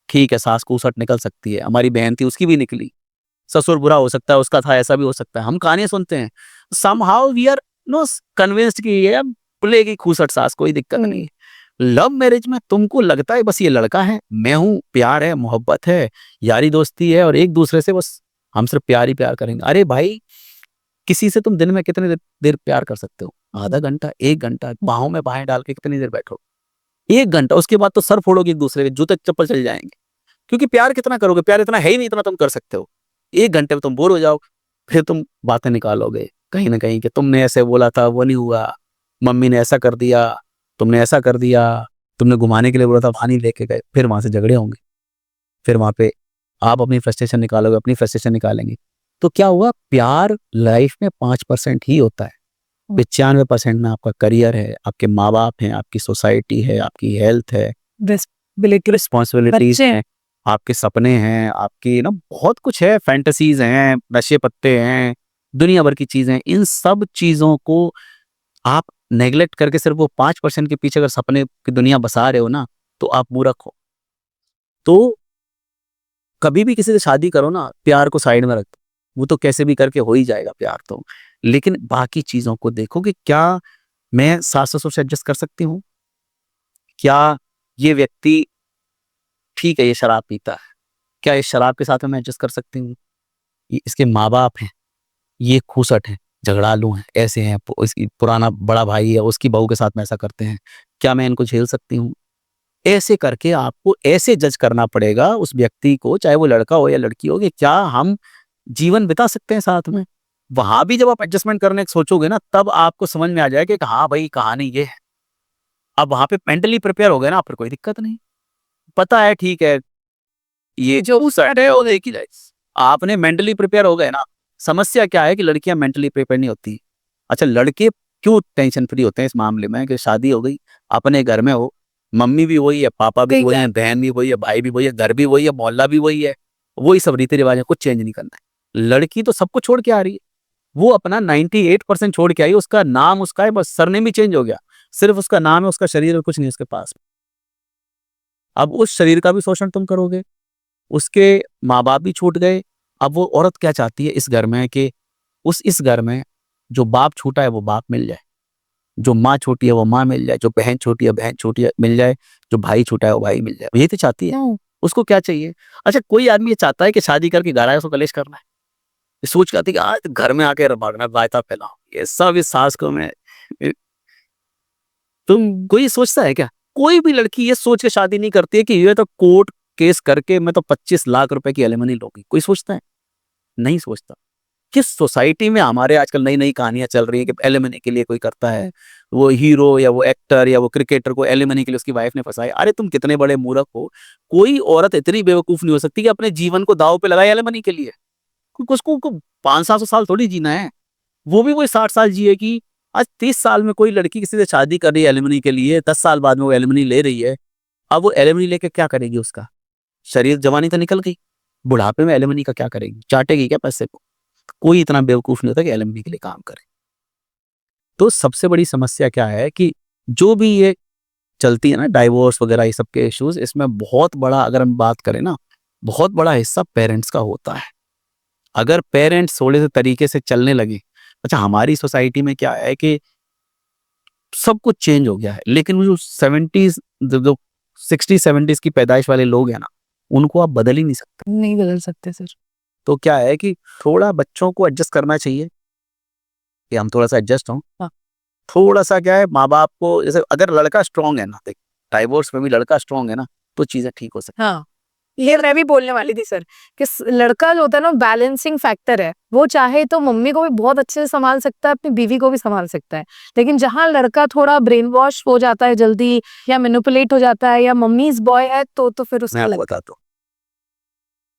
ठीक है सास को उसट निकल सकती है, हमारी बहन थी उसकी भी निकली, ससुर बुरा हो सकता है उसका था, ऐसा भी हो सकता है। हम कहानियां सुनते हैं, somehow we are no convinced कि ये बुलेगी खूसट सास, कोई दिक्कत नहीं। लव मैरिज में तुमको लगता है बस ये लड़का है, मैं हूं, प्यार है, मोहब्बत है, यारी दोस्ती है, और एक दूसरे से बस हम सिर्फ प्यार ही प्यार करेंगे। अरे भाई, किसी से तुम दिन में कितनी देर प्यार कर सकते हो? आधा घंटा, 1 घंटा, बाहों में बाहें डाल के कितनी देर बैठो? 1 घंटा। उसके बाद तो सर फोड़ोगे एक दूसरे के, जूते चप्पल चल जाएंगे। क्योंकि प्यार कितना करोगे, प्यार इतना है ही नहीं, इतना तुम कर सकते हो। 1 घंटे में तुम बोर हो जाओ, फिर तुम बातें निकालोगे कहीं ना कहीं कि तुमने ऐसे बोला था वो नहीं हुआ, मम्मी ने ऐसा कर दिया, तुमने ऐसा कर दिया, तुमने घुमाने के लिए बोला था वहां नहीं लेके गए। फिर वहां से झगड़े होंगे, फिर वहां पे आप अपनी फ्रस्ट्रेशन निकालोगे, अपनी फ्रस्ट्रेशन निकालेंगे। तो क्या हुआ, प्यार लाइफ में 5% ही होता है। 95% में आपका करियर है, आपके माँ बाप हैं, आपकी सोसाइटी है, आपकी हेल्थ है, रिस्पॉन्सिबिलिटीज हैं, आपके सपने हैं, आपकी बहुत कुछ है, फैंटेसीज हैं, नशे पत्ते हैं, दुनिया भर की चीजें। इन सब चीजों को आप नेग्लेक्ट करके सिर्फ वो 5% के पीछे अगर सपने की दुनिया बसा रहे हो ना, तो आप मूर्ख हो। तो कभी भी किसी से शादी करो ना, प्यार को साइड में रख दो, वो तो कैसे भी करके हो ही जाएगा प्यार तो। लेकिन बाकी चीजों को देखो कि क्या मैं सास ससुर से एडजस्ट कर सकती हूँ, क्या ये व्यक्ति ठीक है ये शराब पीता है, क्या इस शराब के साथ में मैं एडजस्ट कर सकती हूँ, इसके माँ बाप हैं, ये खूसट है, झगड़ालू हैं, ऐसे हैं, इसकी पुराना बड़ा भाई है, उसकी बहू के साथ में ऐसा करते हैं, क्या मैं इनको झेल सकती हूँ? ऐसे करके आपको ऐसे जज करना पड़ेगा उस व्यक्ति को, चाहे वो लड़का हो या लड़की हो, कि क्या हम जीवन बिता सकते हैं साथ में। वहां भी जब आप एडजस्टमेंट करने सोचोगे ना, तब आपको समझ में आ जाएगा कि हाँ भाई कहानी ये है। अब वहां पे मेंटली प्रिपेयर हो गए ना, फिर कोई दिक्कत नहीं। पता है ठीक है ये जो साइड है वो देखी जाए, आपने मेंटली प्रिपेयर हो गए ना। समस्या क्या है कि लड़कियां मेंटली प्रिपेयर नहीं होती। अच्छा, लड़के क्यों टेंशन फ्री होते हैं इस मामले में कि शादी हो गई, अपने घर में हो, मम्मी भी वही है, पापा भी वही है, बहन भी वही है, भाई भी वही है, घर भी वही है, मोहल्ला भी वही है, वही सब रीति रिवाज है, कुछ चेंज नहीं करना है। लड़की तो सब कुछ छोड़ के आ रही है, वो अपना 98% छोड़ के आई, उसका नाम उसका है, बस सरनेम भी चेंज हो गया, सिर्फ उसका नाम है, उसका शरीर और कुछ नहीं उसके पास। अब उस शरीर का भी शोषण तुम करोगे, उसके माँ बाप भी छूट गए। अब वो औरत क्या चाहती है इस घर में कि इस घर में जो बाप छूटा है वो बाप मिल जाए, जो माँ छोटी है वो माँ मिल जाए, जो बहन छोटी है बहन छोटी है मिल जाए, जो भाई छोटा है वो भाई मिल जाए, यही तो चाहती है। उसको क्या चाहिए? अच्छा, कोई आदमी ये चाहता है कि शादी करके घर आए उसको कलेश करना है, ये सोच के आती है कि आज घर में आके भागना, रायता फैलाओ, ये सब इस सास को मैं तुम कोई सोचता है क्या? कोई भी लड़की ये सोच के शादी नहीं करती है कि ये तो कोर्ट केस करके मैं तो 25 लाख रुपए की एलिमनी लूंगी। कोई सोचता है? नहीं सोचता। किस सोसाइटी में हमारे आजकल नई नई कहानियां चल रही है कि एलिमनी के लिए कोई करता है, वो हीरो या वो एक्टर या वो क्रिकेटर को एलिमनी के लिए उसकी वाइफ ने फंसाया। अरे तुम कितने बड़े मूर्ख हो, कोई औरत इतनी बेवकूफ नहीं हो सकती कि अपने जीवन को दांव पे लगाए एलिमनी के लिए। उसको 500-700 साल थोड़ी जीना है, वो भी कोई 60 साल जिएगी। आज 30 साल में कोई लड़की किसी से शादी कर रही है एलिमनी के लिए, 10 साल बाद में वो एलिमनी ले रही है। अब वो एलिमनी लेके क्या करेगी? उसका शरीर, जवानी तो निकल गई, बुढ़ापे में एलिमनी का क्या करेगी? चाटेगी क्या पैसे को? कोई इतना बेवकूफ नहीं होता कि एलिमनी के लिए काम करे। तो सबसे बड़ी समस्या क्या है कि जो भी ये चलती है ना डाइवोर्स वगैरह ये सब के इश्यूज, इसमें बहुत बड़ा, अगर हम बात करें ना, बहुत बड़ा हिस्सा पेरेंट्स का होता है। अगर पेरेंट्स थोड़े से तरीके से चलने लगे, अच्छा हमारी सोसाइटी में क्या है कि सब कुछ चेंज हो गया है, लेकिन वो जो 70s जो 60-70s की पैदाइश वाले लोग हैं ना, उनको आप बदल ही नहीं सकते।
नहीं बदल सकते सर।
तो क्या है कि थोड़ा बच्चों को एडजस्ट करना चाहिए कि हम थोड़ा सा एडजस्ट हों।
हाँ।
थोड़ा सा क्या है, माँ बाप को, जैसे अगर लड़का स्ट्रांग है ना, देख डाइवोर्स में भी लड़का स्ट्रांग है ना, तो चीजें ठीक हो सकती।
हाँ, ये मैं भी बोलने वाली थी सर कि लड़का जो होता है ना बैलेंसिंग फैक्टर है, वो चाहे तो मम्मी को भी बहुत अच्छे से संभाल सकता है, अपनी बीवी को भी संभाल सकता है। लेकिन जहां लड़का थोड़ा ब्रेन वॉश हो जाता है जल्दी, या मैनिपुलेट हो जाता है, या मम्मीज बॉय है, तो फिर
मैं
उसका
आपको बताता हूँ,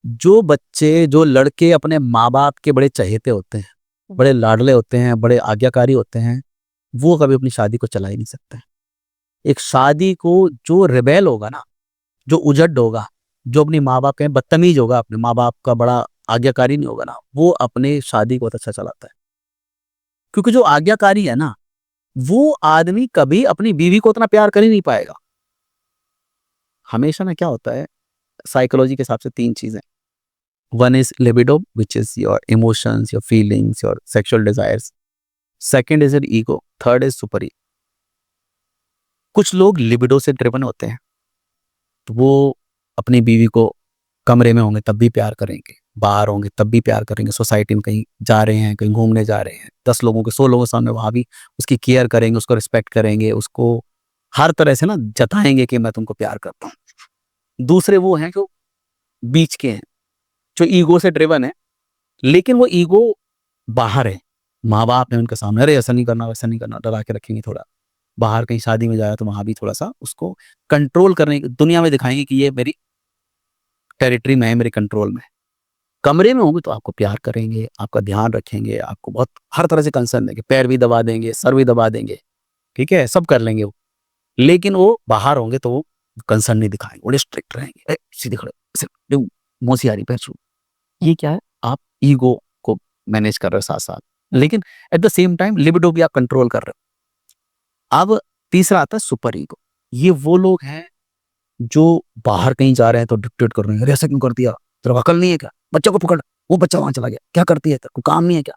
जो बच्चे, जो लड़के अपने माँ बाप के बड़े चहेते होते हैं, बड़े लाडले होते हैं, बड़े आज्ञाकारी होते हैं, वो कभी अपनी शादी को चला ही नहीं सकते। एक शादी को जो रिबेल होगा ना, जो उजड़ होगा, जो अपनी माँ बाप के बदतमीज होगा, अपने माँ बाप का बड़ा आज्ञाकारी नहीं होगा ना, वो अपने शादी को बहुत अच्छा चलाता है। क्योंकि जो आज्ञाकारी है ना, वो आदमी कभी अपनी बीवी को उतना प्यार कर ही नहीं पाएगा। हमेशा ना क्या होता है, साइकोलॉजी के हिसाब से 3 चीजें, one is libido which is your emotions, your feelings, your sexual desires, second is your ego, third is super ego. कुछ लोग लिबिडो से ड्रिवन होते हैं, तो वो अपनी बीवी को कमरे में होंगे तब भी प्यार करेंगे, बाहर होंगे तब भी प्यार करेंगे, सोसाइटी में कहीं जा रहे हैं, कहीं घूमने जा रहे हैं, 10 लोगों के 100 लोगों के सामने वहां भी उसकी केयर करेंगे, उसको रिस्पेक्ट करेंगे, उसको हर तरह से ना जताएंगे कि मैं तुमको प्यार करता हूँ। दूसरे वो हैं जो बीच के हैं, जो ईगो से ड्रिवन है, लेकिन वो ईगो बाहर है, माँ बाप है उनके सामने, अरे ऐसा नहीं करना वैसा नहीं करना, डरा के रखेंगे थोड़ा। बाहर कहीं शादी में जाए तो वहां भी थोड़ा सा उसको कंट्रोल करने की, दुनिया में दिखाएंगे कि ये मेरी टेरिटरी में है, मेरे कंट्रोल में है। कमरे में होंगे तो आपको प्यार करेंगे, आपका ध्यान रखेंगे, आपको बहुत हर तरह से कंसर्न देंगे, पैर भी दबा देंगे, सर भी दबा देंगे, ठीक है, सब कर लेंगे वो। लेकिन वो बाहर होंगे तो वो कंसर्न नहीं दिखाएंगे, बड़े स्ट्रिक्ट रहेंगे, सीधे खड़े, मोसी आ रही पैर छू। ये क्या है? आप ईगो को मैनेज कर रहे हो साथ साथ, लेकिन at the same time libido भी आप कंट्रोल कर रहे हो। अब तीसरा आता है सुपर ईगो। ये वो लोग हैं जो बाहर कहीं जा रहे हैं तो डिक्टेट कर रहे हैं, अरे ऐसा क्यों कर दिया, तेरे को अकल नहीं है क्या, बच्चा को पकड़, वो बच्चा वहां चला गया, क्या करती है, तेरे को काम नहीं है क्या,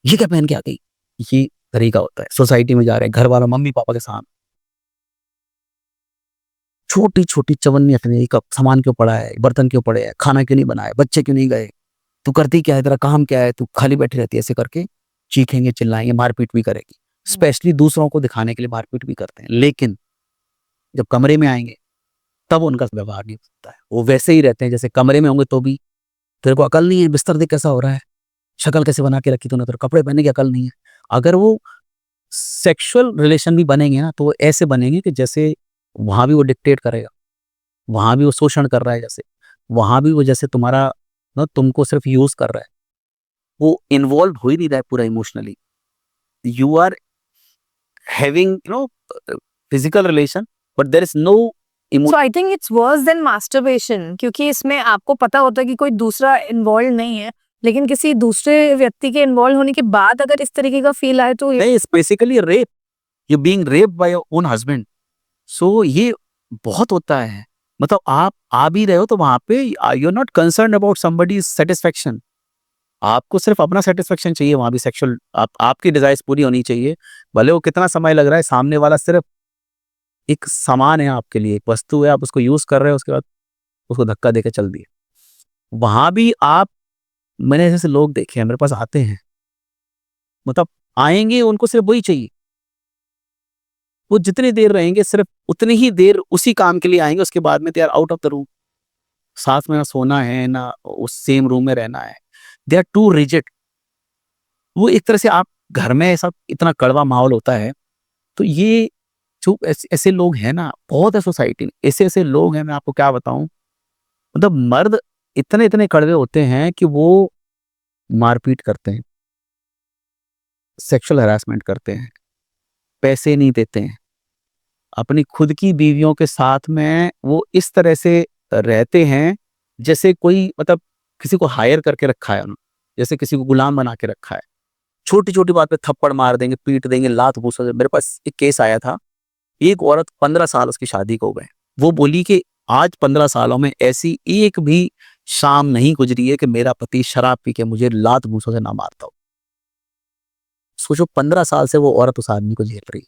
ये क्या पहन के आ गई। ये तरीका होता है, सोसाइटी में जा रहे हैं, घर वालों, मम्मी पापा के सामने छोटी छोटी चवन्नी रखने का, सामान क्यों पड़ा है, बर्तन क्यों पड़े हैं, खाना क्यों नहीं बनाया, बच्चे क्यों नहीं गए, तू करती क्या है, तेरा काम क्या है, तू खाली बैठी रहती है, ऐसे करके चीखेंगे, चिल्लाएंगे, मारपीट भी करेगी। स्पेशली दूसरों को दिखाने के लिए मारपीट भी करते हैं। लेकिन जब कमरे में आएंगे तब उनका व्यवहार नहीं होता है, वो वैसे ही रहते हैं जैसे कमरे में होंगे तो भी, तेरे को अकल नहीं है, बिस्तर देख कैसा हो रहा है, शक्ल कैसे बना के रखी तूने, तेरे कपड़े पहनने की अकल नहीं है। अगर वो सेक्सुअल रिलेशन भी बनेंगे ना, तो वो ऐसे बनेंगे कि जैसे वहां भी वो डिक्टेट करेगा, वहां भी वो शोषण कर रहा है, जैसे वहां भी वो जैसे तुम्हारा ना, तुमको सिर्फ यूज कर रहा है, वो इन्वॉल्व हो ही नहीं रहा है पूरा emotionally. you are having, physical relation, but there is no
So I think it's worse than masturbation, क्योंकि इसमें आपको पता होता है कि कोई दूसरा इन्वॉल्व नहीं है, लेकिन किसी दूसरे व्यक्ति के इन्वॉल्व होने के बाद अगर इस तरीके का फील आए तो
नहीं, it's basically rape. You're being raped by your own husband. So ये बहुत होता है। मतलब आप आ भी रहे हो तो वहां पे you're not concerned about somebody's satisfaction. आपको सिर्फ अपना सेटिस्फेक्शन चाहिए, वहां भी सेक्सुअल आपकी डिजायर्स पूरी होनी चाहिए, भले वो कितना समय लग रहा है। सामने वाला सिर्फ एक सामान है आपके लिए, एक वस्तु है, आप उसको यूज कर रहे हो, उसके बाद उसको धक्का देकर चल दिए। वहां भी मैंने ऐसे लोग देखे हैं, मेरे पास आते हैं, मतलब आएंगे, उनको सिर्फ वही चाहिए, वो जितनी देर रहेंगे सिर्फ उतनी ही देर उसी काम के लिए आएंगे, उसके बाद में they are out of the room. साथ में ना सोना है ना उस सेम रूम में रहना है, दे आर टू रिजिड। वो एक तरह से आप घर में ऐसा इतना कड़वा माहौल होता है। तो ये जो ऐसे लोग हैं ना, बहुत है सोसाइटी में, ऐसे ऐसे लोग हैं, मैं आपको क्या बताऊं। मतलब मर्द इतने इतने कड़वे होते हैं कि वो मारपीट करते हैं, सेक्सुअल हरासमेंट करते हैं, पैसे नहीं देते हैं, अपनी खुद की बीवियों के साथ में वो इस तरह से रहते हैं जैसे कोई, मतलब किसी को हायर करके रखा है उन्होंने, जैसे किसी को गुलाम बना के रखा है। छोटी छोटी बात पे थप्पड़ मार देंगे, पीट देंगे, लात घूसा। मेरे पास एक केस आया था, एक औरत 15 साल उसकी शादी को हो गए, वो बोली कि आज 15 सालों में ऐसी एक भी शाम नहीं गुजरी है कि मेरा पति शराब पी के मुझे लात घूसों से ना मारता हो। सोचो 15 साल से वो औरत उस आदमी को झेल रही है।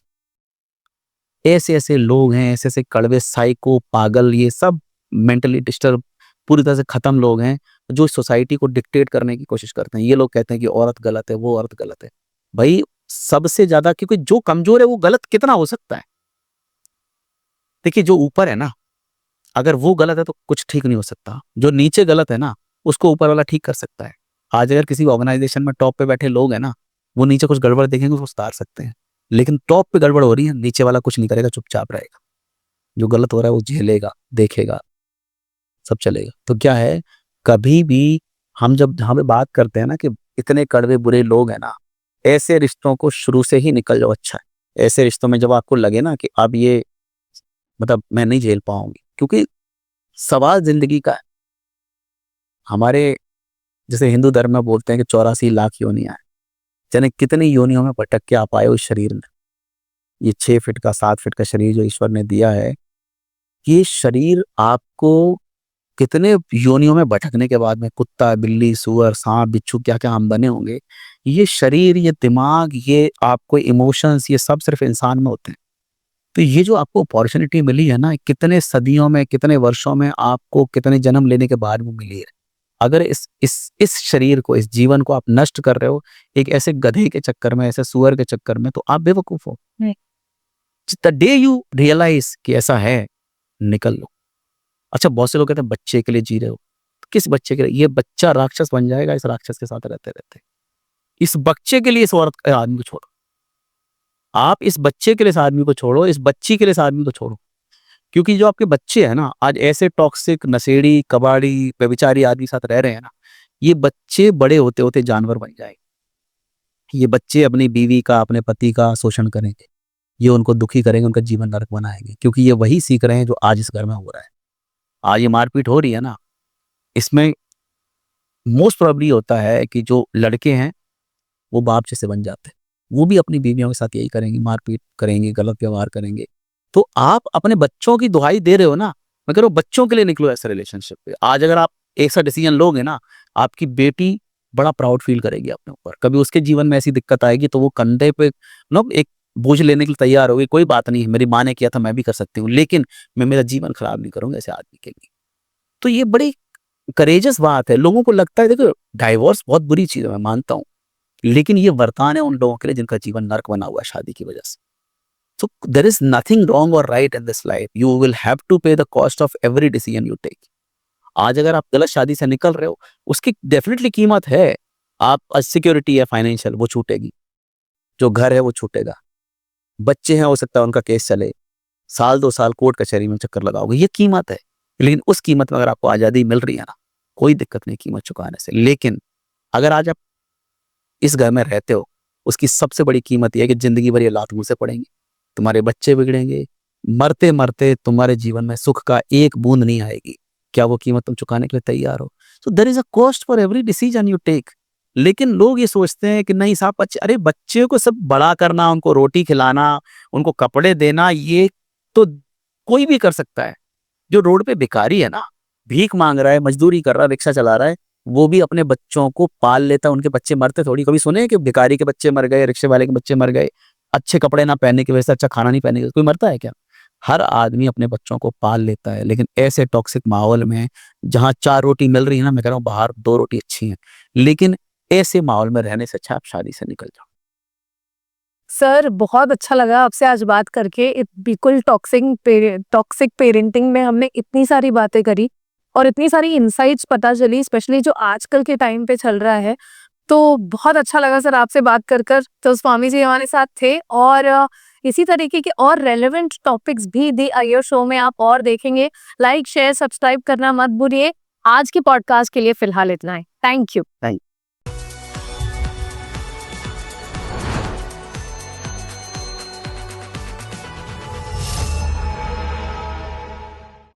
ऐसे ऐसे लोग हैं, ऐसे ऐसे कड़वे, साइको, पागल, ये सब मेंटली डिस्टर्ब, पूरी तरह से खत्म लोग हैं, जो सोसाइटी को डिक्टेट करने की कोशिश करते हैं। ये लोग कहते हैं कि औरत गलत है, वो औरत गलत है। भाई सबसे ज्यादा, क्योंकि जो कमजोर है वो गलत कितना हो सकता है। देखिए जो ऊपर है ना, अगर वो गलत है तो कुछ ठीक नहीं हो सकता। जो नीचे गलत है ना, उसको ऊपर वाला ठीक कर सकता है। आज अगर किसी ऑर्गेनाइजेशन में टॉप पे बैठे लोग हैं ना, वो नीचे कुछ गड़बड़ देखेंगे उसको सुधार सकते हैं, लेकिन टॉप पे गड़बड़ हो रही है, नीचे वाला कुछ नहीं करेगा, चुपचाप रहेगा। जो गलत हो रहा है वो झेलेगा, देखेगा, सब चलेगा। तो क्या है, कभी भी हम जब हमें बात करते हैं ना कि इतने कड़वे बुरे लोग हैं ना, ऐसे रिश्तों को शुरू से ही निकल जाओ, अच्छा है। ऐसे रिश्तों में जब आपको लगे ना कि अब ये, मतलब मैं नहीं झेल पाऊंगी, क्योंकि सवाल जिंदगी का है। हमारे जैसे हिंदू धर्म में बोलते हैं कि 84 लाख योनियां हैं, यानी कितनी योनियों में भटक के आप आए हो इस शरीर में। ये 6 फीट का 7 फीट का शरीर जो ईश्वर ने दिया है, ये शरीर आपको कितने योनियों में भटकने के बाद में, कुत्ता, बिल्ली, सुअर, सांप, बिच्छू, क्या क्या हम बने होंगे। ये शरीर, ये दिमाग, ये आपको इमोशंस, ये सब सिर्फ इंसान में होते हैं। तो ये जो आपको अपॉर्चुनिटी मिली है ना, कितने सदियों में, कितने वर्षों में, आपको कितने जन्म लेने के बाद वो मिली है। अगर इस शरीर को, इस जीवन को आप नष्ट कर रहे हो एक ऐसे गधे के चक्कर में, ऐसे सुअर के चक्कर में, तो आप बेवकूफ हो। द डे यू रियलाइज कि ऐसा है, निकल लो। अच्छा, बहुत से लोग कहते हैं बच्चे के लिए जी रहे हो, किस बच्चे के लिए? ये बच्चा राक्षस बन जाएगा इस राक्षस के साथ रहते रहते। इस बच्चे के लिए इस औरत आदमी को छोड़ो, आप इस बच्चे के लिए इस आदमी को छोड़ो, इस बच्ची के लिए इस आदमी को छोड़ो। क्योंकि जो आपके बच्चे हैं ना, आज ऐसे टॉक्सिक, नशेड़ी, कबाड़ी, व्यभिचारी आदमी साथ रह रहे हैं ना, ये बच्चे बड़े होते होते जानवर बन जाएंगे। ये बच्चे अपनी बीवी का, अपने पति का शोषण करेंगे, ये उनको दुखी करेंगे, उनका जीवन नरक बनाएंगे, क्योंकि ये वही सीख रहे हैं जो आज इस घर में हो रहा है। आज ये मारपीट हो रही है ना, इसमें मोस्ट प्रोबेबली होता है कि जो लड़के हैं वो बाप जैसे बन जाते हैं, वो भी अपनी बीवियों के साथ यही करेंगे, मारपीट करेंगे, गलत व्यवहार करेंगे। तो आप अपने बच्चों की दुहाई दे रहे हो ना, मैं कह रहा हूं बच्चों के लिए निकलो ऐसे रिलेशनशिप पे। आज अगर आप एक सा डिसीजन लोगे ना, आपकी बेटी बड़ा प्राउड फील करेगी अपने ऊपर। कभी उसके जीवन में ऐसी दिक्कत आएगी तो वो कंधे पे एक बोझ लेने के लिए तैयार होगी। कोई बात नहीं, मेरी माँ ने किया था, मैं भी कर सकती हूँ, लेकिन मैं मेरा जीवन खराब नहीं करूंगा ऐसे आदमी के लिए। तो ये बड़ी करेजस बात है। लोगों को लगता है, देखो डाइवोर्स बहुत बुरी चीज है, मैं मानता हूँ, लेकिन ये वरदान है उन लोगों के लिए जिनका जीवन नर्क बना हुआ है शादी की वजह से। So there is nothing wrong or right in this life. You will have to pay the cost of every decision you take. आज अगर आप गलत शादी से निकल रहे हो, उसकी डेफिनेटली कीमत है। आप सिक्योरिटी है फाइनेंशियल, वो छूटेगी। जो घर है वो छूटेगा। बच्चे हैं, हो सकता है उनका केस चले, साल 2 साल कोर्ट कचहरी में चक्कर लगाओगे, ये कीमत है। लेकिन उस कीमत में अगर आपको आजादी मिल रही है ना, कोई दिक्कत नहीं कीमत चुकाने से। लेकिन अगर आज आप इस घर में रहते हो, उसकी सबसे बड़ी कीमत यह है कि जिंदगी भर ये लात मुंह से पड़ेंगे, तुम्हारे बच्चे बिगड़ेंगे, मरते मरते तुम्हारे जीवन में सुख का एक बूंद नहीं आएगी। क्या वो कीमत तुम चुकाने के लिए तैयार हो? So there is a cost for every decision you take. लेकिन लोग ये सोचते हैं कि नहीं साहब, बच्चे, अरे बच्चे को सब बड़ा करना, उनको रोटी खिलाना, उनको कपड़े देना, ये तो कोई भी कर सकता है। जो रोड पे भिखारी है ना, भीख मांग रहा है, मजदूरी कर रहा है, रिक्शा चला रहा है, वो भी अपने बच्चों को पाल लेता है। उनके बच्चे मरते थोड़ी। कभी सुने हैं कि भिखारी के बच्चे मर गए, रिक्शे वाले के बच्चे मर गए, अच्छे कपड़े ना पहनने की वजह से, अच्छा खाना नहीं पहनने की वजह से? कोई मरता है क्या? हर आदमी अपने बच्चों को पाल लेता है। लेकिन ऐसे टॉक्सिक माहौल में जहाँ 4 रोटी मिल रही है ना, मैं कह रहा हूँ बाहर 2 रोटी अच्छी हैं, लेकिन ऐसे माहौल में रहने से अच्छा आप शादी से निकल जाओ।
सर बहुत अच्छा लगा आपसे आज बात करके। बिल्कुल टॉक्सिक पेरेंटिंग में हमने इतनी सारी बातें करी और इतनी सारी इंसाइट्स पता चली, स्पेशली जो आजकल के टाइम पे चल रहा है। तो बहुत अच्छा लगा सर आपसे बात कर कर। तो स्वामी जी हमारे साथ थे और इसी तरीके के और रेलेवेंट टॉपिक्स भी दी आईयर शो में आप और देखेंगे। लाइक शेयर सब्सक्राइब करना मत भूलिए। आज के पॉडकास्ट के लिए फिलहाल इतना ही। Thank you.
थैंक